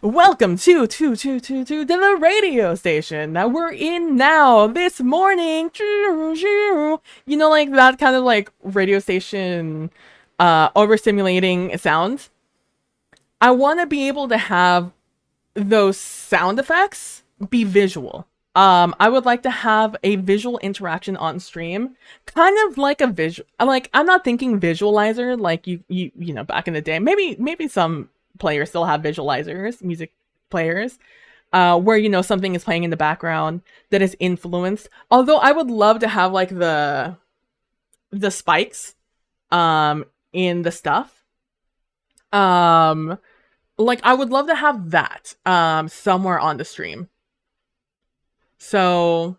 Welcome to the radio station that we're in now this morning. You know, like that kind of like radio station overstimulating sounds. I want to be able to have those sound effects be visual. I would like to have a visual interaction on stream, kind of like a visual. Like, I'm not thinking visualizer like you know, back in the day. Maybe some players still have visualizers, music players, where, you know, something is playing in the background that is influenced. Although I would love to have like the spikes, in the stuff. Like, I would love to have that somewhere on the stream. So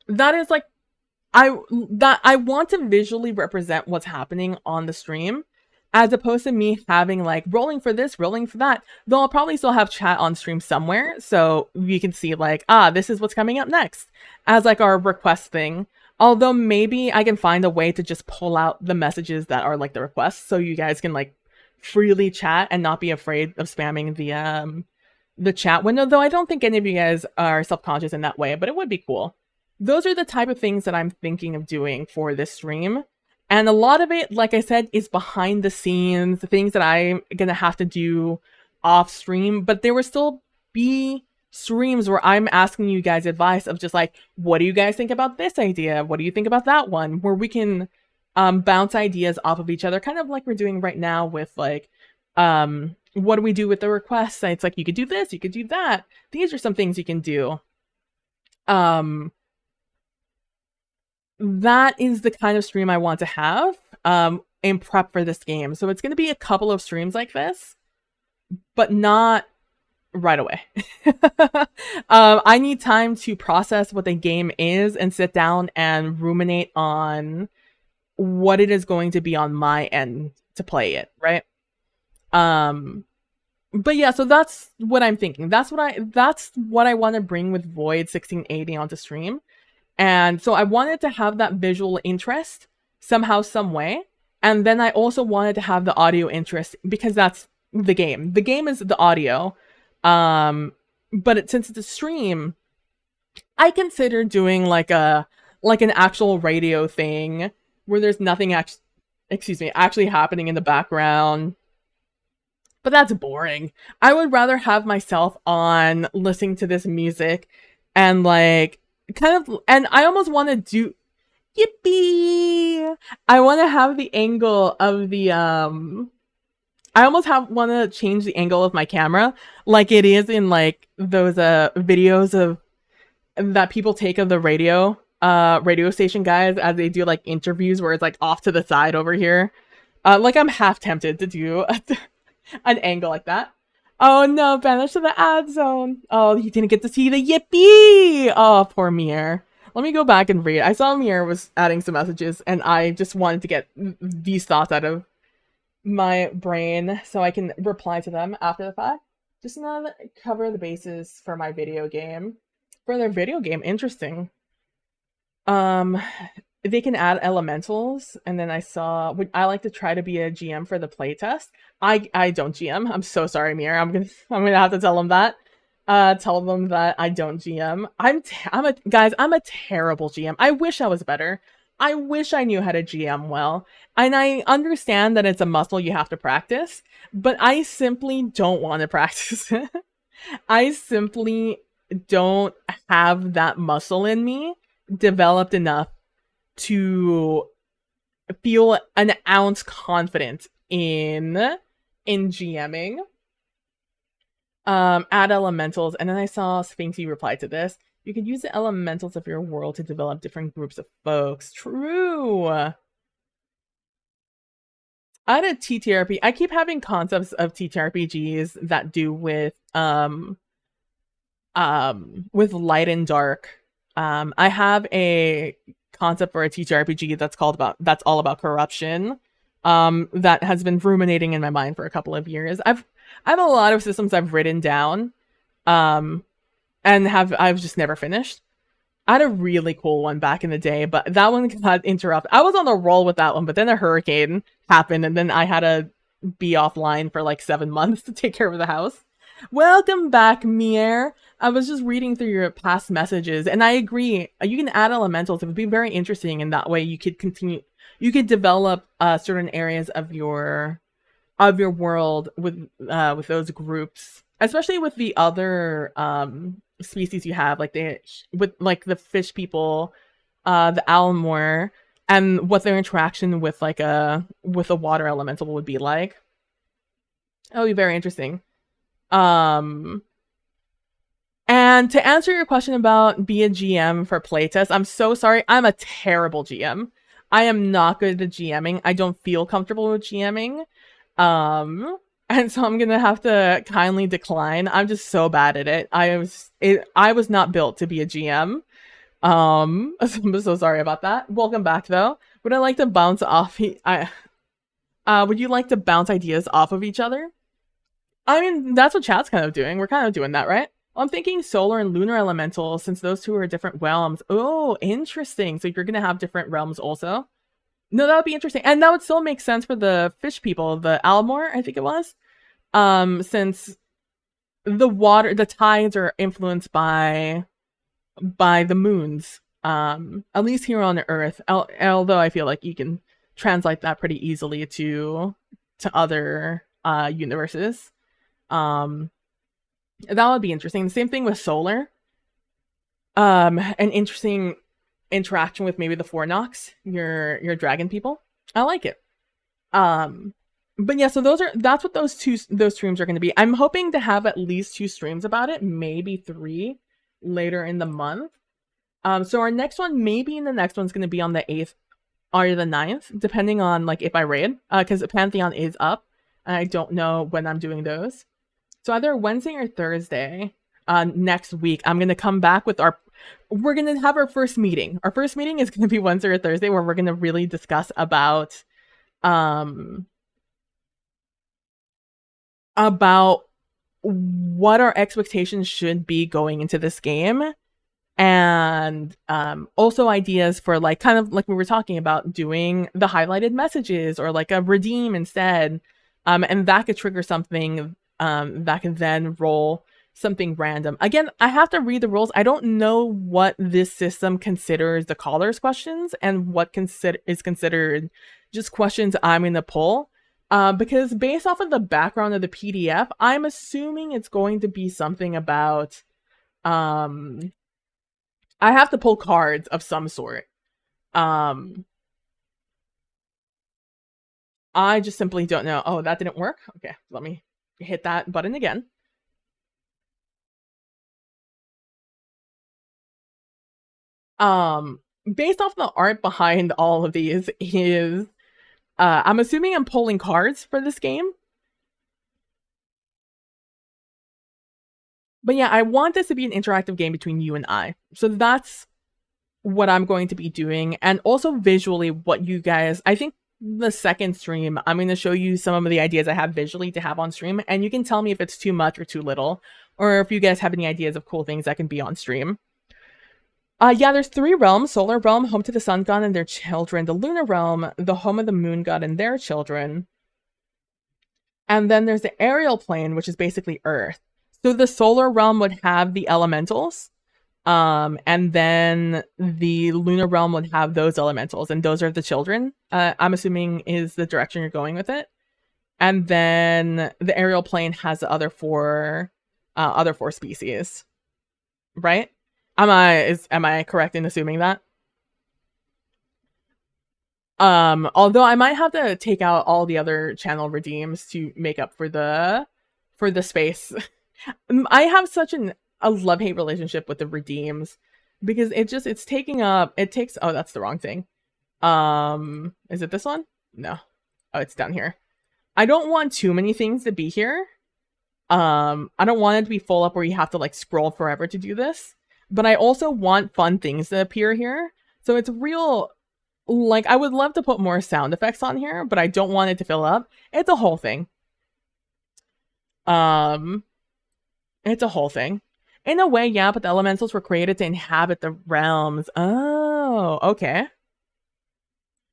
that is like, I want to visually represent what's happening on the stream, as opposed to me having like rolling for this, rolling for that. Though I'll probably still have chat on stream somewhere, so you can see like, this is what's coming up next, as like our request thing. Although maybe I can find a way to just pull out the messages that are like the requests, so you guys can like freely chat and not be afraid of spamming the chat window. Though I don't think any of you guys are self-conscious in that way, but it would be cool. Those are the type of things that I'm thinking of doing for this stream. And a lot of it, like I said, is behind the scenes, the things that I'm gonna have to do off stream, but there will still be streams where I'm asking you guys advice of just like, what do you guys think about this idea? What do you think about that one? Where we can bounce ideas off of each other, kind of like we're doing right now with like, what do we do with the requests? It's like, you could do this, you could do that. These are some things you can do. That is the kind of stream I want to have in prep for this game. So it's going to be a couple of streams like this, but not right away. I need time to process what the game is and sit down and ruminate on what it is going to be on my end to play it, right? But yeah, so that's what I'm thinking. That's what I want to bring with Void 1680 onto stream. And so I wanted to have that visual interest somehow, some way. And then I also wanted to have the audio interest, because that's the game. The game is the audio. But since it's a stream, I consider doing like an actual radio thing where there's nothing actually happening in the background. But that's boring. I would rather have myself on listening to this music and like kind of, and I almost want to do yippee. I want to have the angle of the I almost want to change the angle of my camera like it is in like those videos of that people take of the radio station guys as they do like interviews, where it's like off to the side over here. Like, I'm half tempted to do an angle like that. Oh no, banished to the ad zone. Oh, you didn't get to see the yippee. Oh, poor Mir. Let me go back and read. I saw Mir was adding some messages, and I just wanted to get these thoughts out of my brain so I can reply to them after the fact. Just not cover the bases for my video game. For their video game, interesting. They can add elementals, and then I like to try to be a GM for the playtest. I don't GM. I'm so sorry, Mir. I'm gonna have to tell them that. Tell them that I don't GM. I'm a terrible GM. I wish I was better. I wish I knew how to GM well. And I understand that it's a muscle you have to practice, but I simply don't want to practice it. I simply don't have that muscle in me developed enough to feel an ounce confident in GMing. Add elementals, and then I saw Sphinxy reply to this. You could use the elementals of your world to develop different groups of folks. True. I had a TTRPG. I keep having concepts of TTRPGs that do with light and dark. I have a concept for a TTRPG that's all about corruption. that has been ruminating in my mind for a couple of years. I have a lot of systems I've written down, um, and I've just never finished. I had a really cool one back in the day, but that one got interrupted. I was on the roll with that one, but then a hurricane happened, and then I had to be offline for like 7 months to take care of the house. Welcome back, Mier. I was just reading through your past messages, and I agree. You can add elementals. It would be very interesting, and that way you could continue. You could develop certain areas of your world with those groups, especially with the other species you have, like the fish people, the Almor, and what their interaction with like a water elemental would be like. That would be very interesting. Um, and to answer your question about be a GM for playtest, I'm so sorry. I'm a terrible GM. I am not good at GMing. I don't feel comfortable with GMing. And so I'm gonna have to kindly decline. I'm just so bad at it. I was not built to be a GM. I'm so sorry about that. Welcome back though. Would I like to bounce off? Would you like to bounce ideas off of each other? I mean, that's what chat's kind of doing. We're kind of doing that, right? I'm thinking solar and lunar elementals, since those two are different realms. Oh, interesting. So you're gonna have different realms also. No, that would be interesting, and that would still make sense for the fish people, the Almor, I think it was. Since the tides are influenced by the moons. At least here on Earth. Although I feel like you can translate that pretty easily to other universes. That would be interesting. The same thing with solar. An interesting interaction with maybe the Fornox, your dragon people. I like it. But yeah, so that's what those streams are going to be. I'm hoping to have at least 2 streams about it, maybe 3 later in the month. So our next one, maybe the next one's going to be on the 8th or the 9th, depending on like if I raid, because Pantheon is up, and I don't know when I'm doing those. So either Wednesday or Thursday next week, I'm going to come back with we're going to have our first meeting. Our first meeting is going to be Wednesday or Thursday, where we're going to really discuss about what our expectations should be going into this game, and also ideas for like kind of like we were talking about doing the highlighted messages or like a redeem instead, and that could trigger something that can then roll something random. Again, I have to read the rules. I don't know what this system considers the caller's questions and what is considered just questions I'm going to pull. Because based off of the background of the PDF, I'm assuming it's going to be something about I have to pull cards of some sort. I just simply don't know. Oh, that didn't work? Okay, let me hit that button again. Based off the art behind all of these is I'm assuming I'm pulling cards for this game. But yeah, I want this to be an interactive game between you and I. So that's what I'm going to be doing. And also visually what you guys, I think the second stream, I'm going to show you some of the ideas I have visually to have on stream. And you can tell me if it's too much or too little, or if you guys have any ideas of cool things that can be on stream. Yeah, there's 3 realms. Solar realm, home to the sun god and their children. The lunar realm, the home of the moon god and their children. And then there's the aerial plane, which is basically Earth. So the solar realm would have the elementals. And then the lunar realm would have those elementals, and those are the children. I'm assuming is the direction you're going with it. And then the aerial plane has the other 4 species. Right? Am I correct in assuming that? Although I might have to take out all the other channel redeems to make up for the space. I have such a love-hate relationship with the redeems because it's taking up, oh, that's the wrong thing. Is it this one? No. Oh, it's down here. I don't want too many things to be here. I don't want it to be full up where you have to like scroll forever to do this. But I also want fun things to appear here. So it's real Like, I would love to put more sound effects on here, but I don't want it to fill up. It's a whole thing. Um, it's a whole thing. In a way, yeah, but the elementals were created to inhabit the realms. Oh, okay.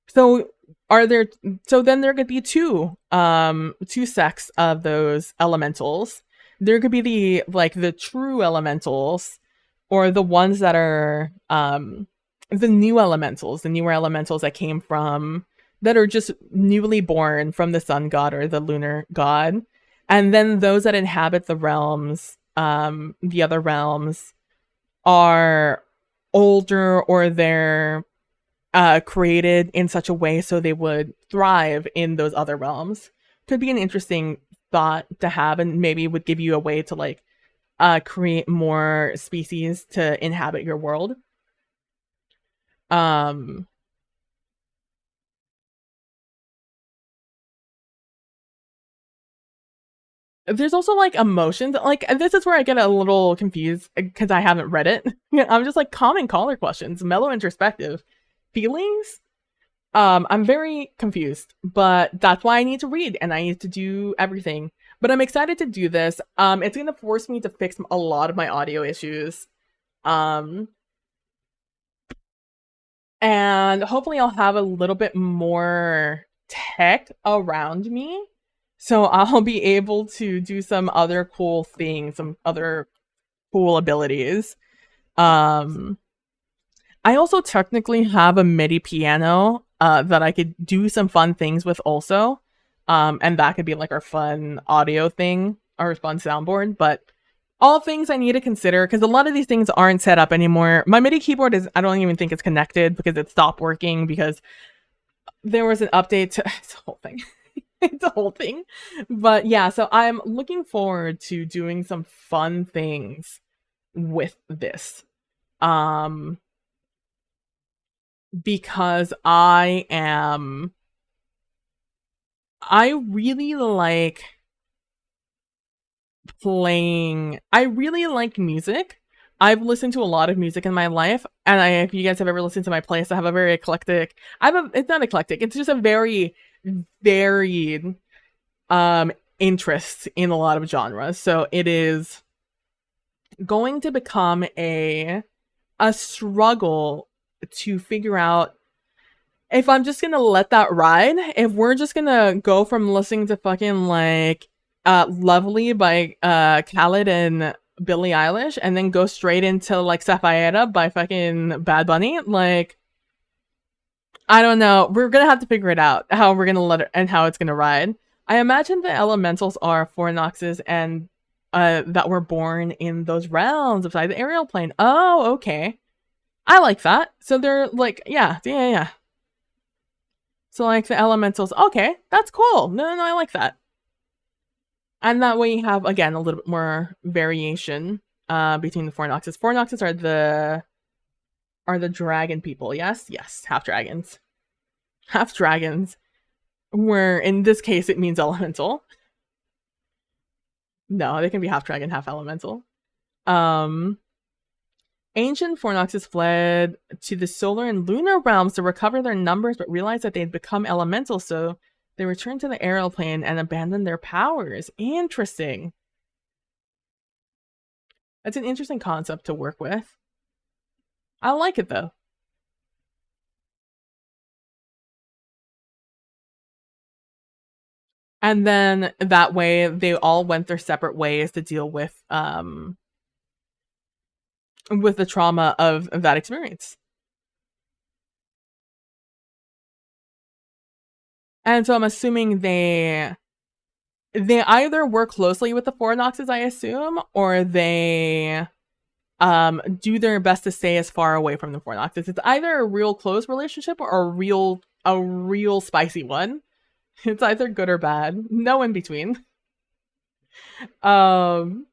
So are there so then there could be two sects of those elementals. There could be the true elementals, or the ones that are the new elementals, the newer elementals that came from, that are just newly born from the sun god or the lunar god. And then those that inhabit the realms, the other realms, are older, or they're created in such a way so they would thrive in those other realms. Could be an interesting thought to have, and maybe would give you a way to like create more species to inhabit your world. Um, there's also like emotions. Like, this is where I get a little confused because I haven't read it. I'm just like, common caller questions, mellow introspective feelings. I'm very confused, but that's why I need to read and I need to do everything. But I'm excited to do this. It's gonna force me to fix a lot of my audio issues. Um, and hopefully I'll have a little bit more tech around me. So I'll be able to do some other cool things, some other cool abilities. Um, I also technically have a MIDI piano that I could do some fun things with also. And that could be like our fun audio thing, our fun soundboard. But all things I need to consider, because a lot of these things aren't set up anymore. My MIDI keyboard I don't even think it's connected because it stopped working because there was an update to it's a whole thing. It's a whole thing. But yeah, so I'm looking forward to doing some fun things with this. Um, because I really like I really like music. I've listened to a lot of music in my life, and if you guys have ever listened to my playlist, I have a very eclectic. It's not eclectic. It's just a very varied interest in a lot of genres. So it is going to become a struggle to figure out if I'm just gonna let that ride, if we're just gonna go from listening to fucking like Lovely by Khaled and Billie Eilish and then go straight into like Sapphire by fucking Bad Bunny, like I don't know. We're gonna have to figure it out how we're gonna let it and how it's gonna ride. I imagine the elementals are Fornoxes and that were born in those realms beside the aerial plane. Oh, okay. I like that. So they're like, yeah. So like the elementals, okay, that's cool. No, I like that. And that way you have again a little bit more variation between the Fornoxes. Fornoxes are the dragon people. Yes, half dragons. Half dragons. Where in this case it means elemental. No, they can be half dragon, half elemental. Um Ancient Fornoxes fled to the solar and lunar realms to recover their numbers, but realized that they'd become elemental, so they returned to the aerial plane and abandoned their powers. Interesting. That's an interesting concept to work with. I like it though. And then that way they all went their separate ways to deal with the trauma of that experience. And so I'm assuming they either work closely with the Fornoxes, I assume, or they do their best to stay as far away from the Fornoxes. It's either a real close relationship or a real spicy one. It's either good or bad. No in between. Um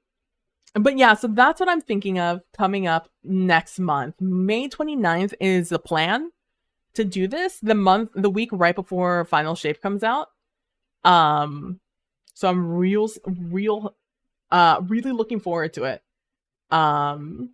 but yeah, so that's what I'm thinking of coming up next month. May 29th is the plan to do this, the week right before Final Shape comes out. So I'm really looking forward to it. Um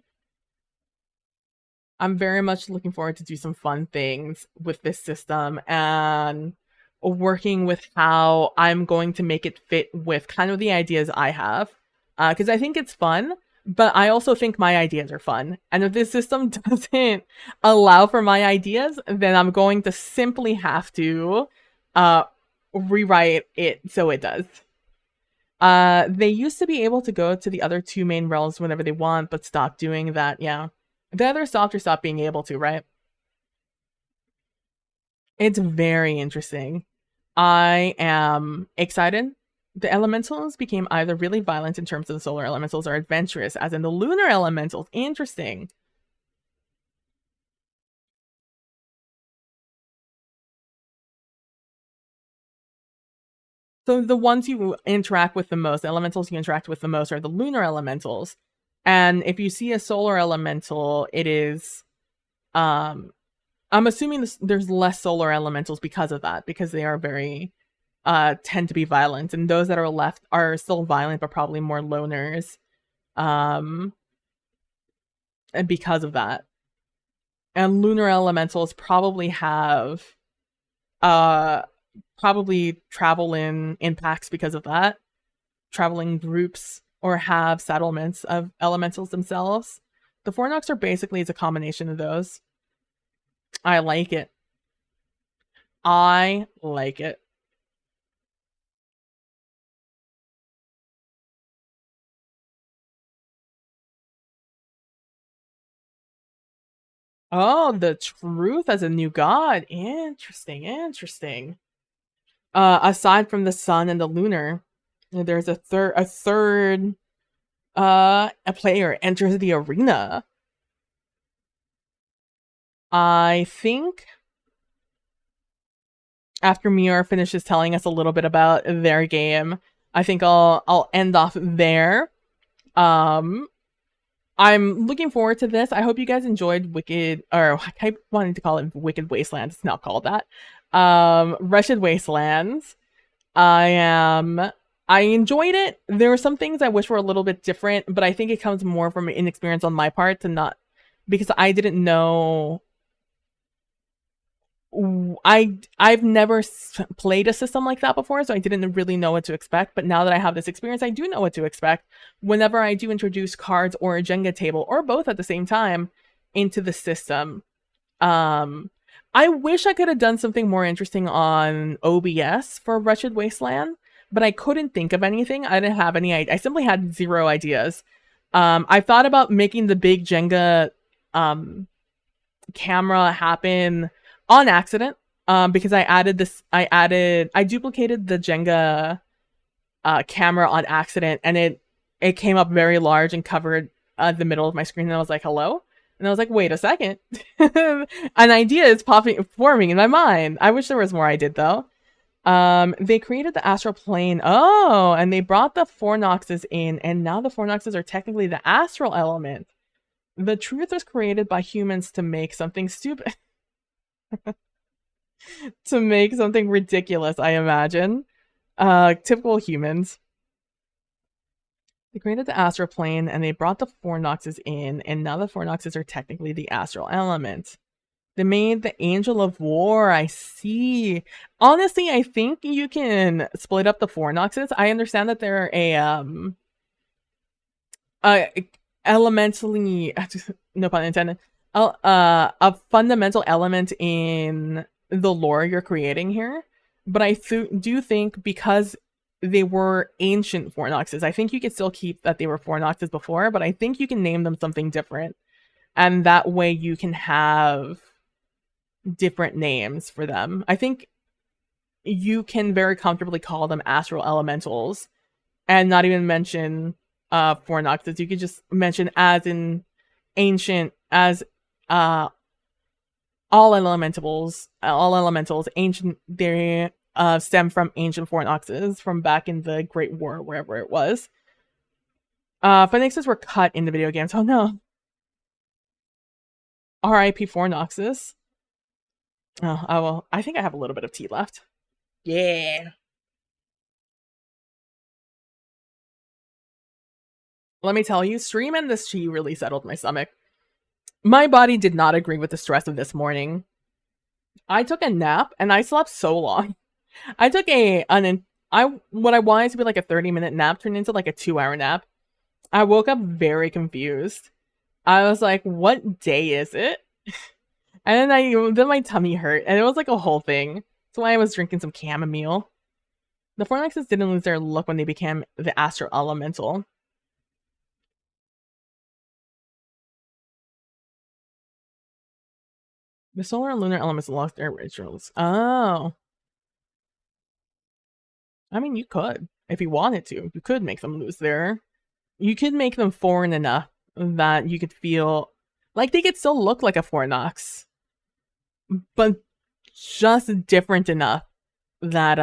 I'm very much looking forward to do some fun things with this system and working with how I'm going to make it fit with kind of the ideas I have. Because I think it's fun, but I also think my ideas are fun. And if this system doesn't allow for my ideas, then I'm going to simply have to uh, rewrite it so it does. They used to be able to go to the other two main realms whenever they want, but stopped doing that. Yeah, they either stopped or stopped being able to, right? It's very interesting. I am excited. The elementals became either really violent in terms of the solar elementals or adventurous, as in the lunar elementals. Interesting. So the ones you interact with the most, the elementals you interact with the most, are the lunar elementals. And if you see a solar elemental, it is I'm assuming there's less solar elementals because of that, because they are very tend to be violent, and those that are left are still violent but probably more loners. Um and because of that. And lunar elementals probably have uh probably travel in packs because of that, traveling groups, or have settlements of elementals themselves. The Fornox are basically is a combination of those. I like it. I like it. Oh, the truth as a new god. Interesting, interesting. Aside from the sun and the lunar, there's a player enters the arena. I think after Mior finishes telling us a little bit about their game, I think I'll end off there. Um I'm looking forward to this. I hope you guys enjoyed Wicked, or I keep wanting to call it Wicked Wastelands. It's not called that. Wretched Wastelands. I am. I enjoyed it. There were some things I wish were a little bit different, but I think it comes more from inexperience on my part to not, because I didn't know. I've never played a system like that before, so I didn't really know what to expect. But now that I have this experience, I do know what to expect whenever I do introduce cards or a Jenga table or both at the same time into the system. Um, I wish I could have done something more interesting on OBS for Wretched Wasteland, but I couldn't think of anything. I didn't have any. I simply had zero ideas. I thought about making the big Jenga camera happen on accident. Because I duplicated the Jenga camera on accident, and it came up very large and covered the middle of my screen, and I was like, hello? And I was like, wait a second. An idea is forming in my mind. I wish there was more I did, though. They created the astral plane. Oh, and they brought the Fornoxes in, and now the Fornoxes are technically the astral element. The truth was created by humans to make something stupid. To make something ridiculous, I imagine. Typical humans. They created the astral plane and they brought the Fornoxes in, and now the Fornoxes are technically the astral element. They made the Angel of War. I see. Honestly, I think you can split up the Fornoxes. I understand that they're uh elementally no pun intended, a fundamental element in the lore you're creating here, but I do think because they were ancient Fornoxes, I think you could still keep that they were Fornoxes before, but I think you can name them something different, and that way you can have different names for them. I think you can very comfortably call them astral elementals and not even mention Fornoxes. You could just mention as in ancient, as uh all elementals ancient. They stem from ancient Fornoxes from back in the Great War, wherever it was. Phoenixes were cut in the video games. Oh no. R.I.P. Fornoxes. Oh, well, I think I have a little bit of tea left. Yeah. Let me tell you, stream and this tea really settled my stomach. My body did not agree with the stress of this morning. I took a nap and I slept so long. I took what I wanted to be like a 30-minute nap turned into like a 2-hour nap. I woke up very confused. I was like, what day is it? And then my tummy hurt, and it was like a whole thing. That's why I was drinking some chamomile. The Fornaxes didn't lose their look when they became the Astral Elemental. The solar and lunar elements lost their rituals. Oh. I mean, you could. If you wanted to. You could make them lose their... You could make them foreign enough that you could feel... Like, they could still look like a Fornax. But just different enough that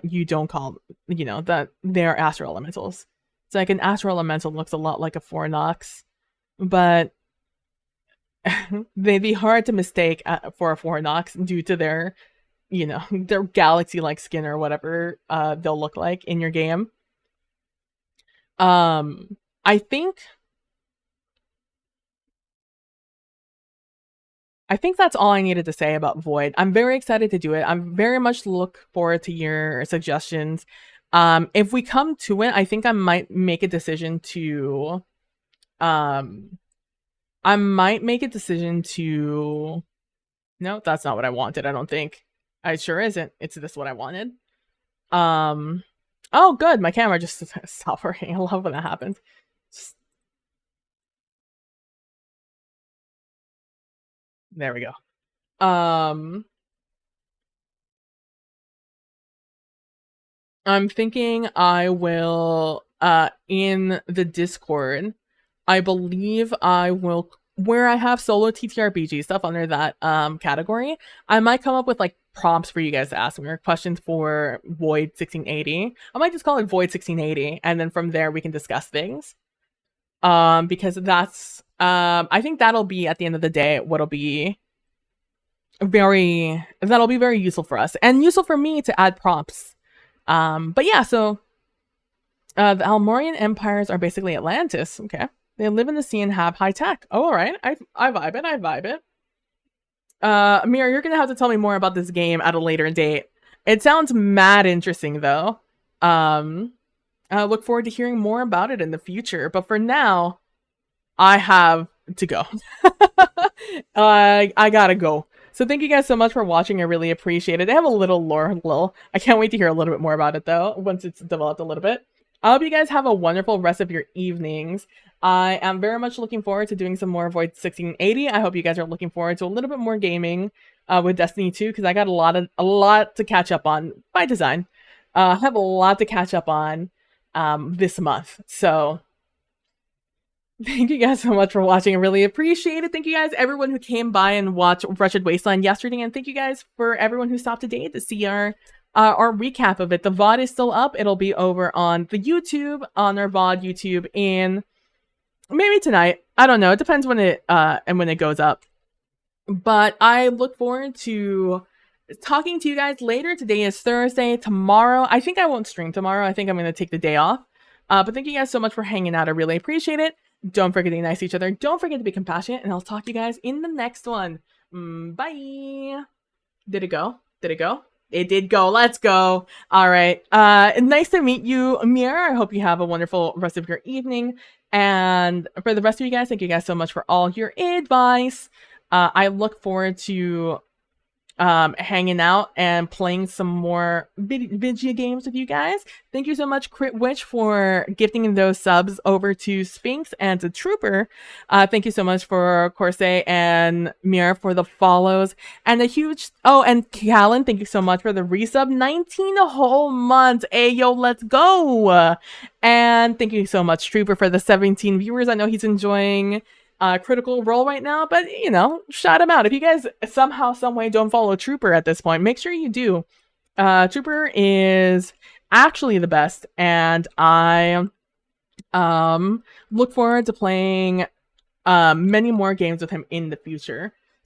you don't call... You know, that they're Astral Elementals. It's like an Astral Elemental looks a lot like a Fornax. But... they'd be hard to mistake for a Fornax due to their, you know, their galaxy-like skin or whatever they'll look like in your game. I think that's all I needed to say about Void. I'm very excited to do it. I'm very much look forward to your suggestions. If we come to it, I think I might make a decision to No, that's not what I wanted, I don't think. It sure isn't. It's this what I wanted. Oh, good. My camera just stopped working. I love when that happens. There we go. I'm thinking I will, in the Discord, I believe I will, where I have solo TTRPG stuff under that category, I might come up with like prompts for you guys to ask me, or questions for Void 1680. I might just call it Void 1680, and then from there we can discuss things. Because that's, I think that'll be, at the end of the day, that'll be very useful for us, and useful for me to add prompts. But yeah, so the Almorian empires are basically Atlantis. Okay. They live in the sea and have high tech. Oh, all right. I vibe it. Amir, you're gonna have to tell me more about this game at a later date. It sounds mad interesting, though. I look forward to hearing more about it in the future. But for now, I have to go. I gotta go. So thank you guys so much for watching. I really appreciate it. They have a little lore. I can't wait to hear a little bit more about it, though, once it's developed a little bit. I hope you guys have a wonderful rest of your evenings. I am very much looking forward to doing some more Void 1680. I hope you guys are looking forward to a little bit more gaming with Destiny 2, because I got a lot to catch up on by design. I have a lot to catch up on this month. So thank you guys so much for watching. I really appreciate it. Thank you guys, everyone who came by and watched Wretched Wasteland yesterday, and thank you guys for everyone who stopped today to see our recap of it. The VOD is still up. It'll be over on the YouTube, on our VOD YouTube, in maybe tonight. I don't know. It depends when it goes up. But I look forward to talking to you guys later. Today is Thursday. Tomorrow, I think I won't stream tomorrow. I think I'm going to take the day off. But thank you guys so much for hanging out. I really appreciate it. Don't forget to be nice to each other. Don't forget to be compassionate. And I'll talk to you guys in the next one. Bye. Did it go? It did go. Let's go. All right. Nice to meet you, Amir. I hope you have a wonderful rest of your evening. And for the rest of you guys, thank you guys so much for all your advice. I look forward to hanging out and playing some more video games with you guys. Thank you so much, Crit Witch, for gifting those subs over to Sphinx and to Trooper. Thank you so much for Corsair and Mir for the follows. And a huge... Oh, and Callan, thank you so much for the resub. 19 whole months. Ayo, let's go! And thank you so much, Trooper, for the 17 viewers. I know he's enjoying... Critical Role right now, but you know, shout him out. If you guys somehow, some way don't follow Trooper at this point, make sure you do. Trooper is actually the best, and I look forward to playing many more games with him in the future.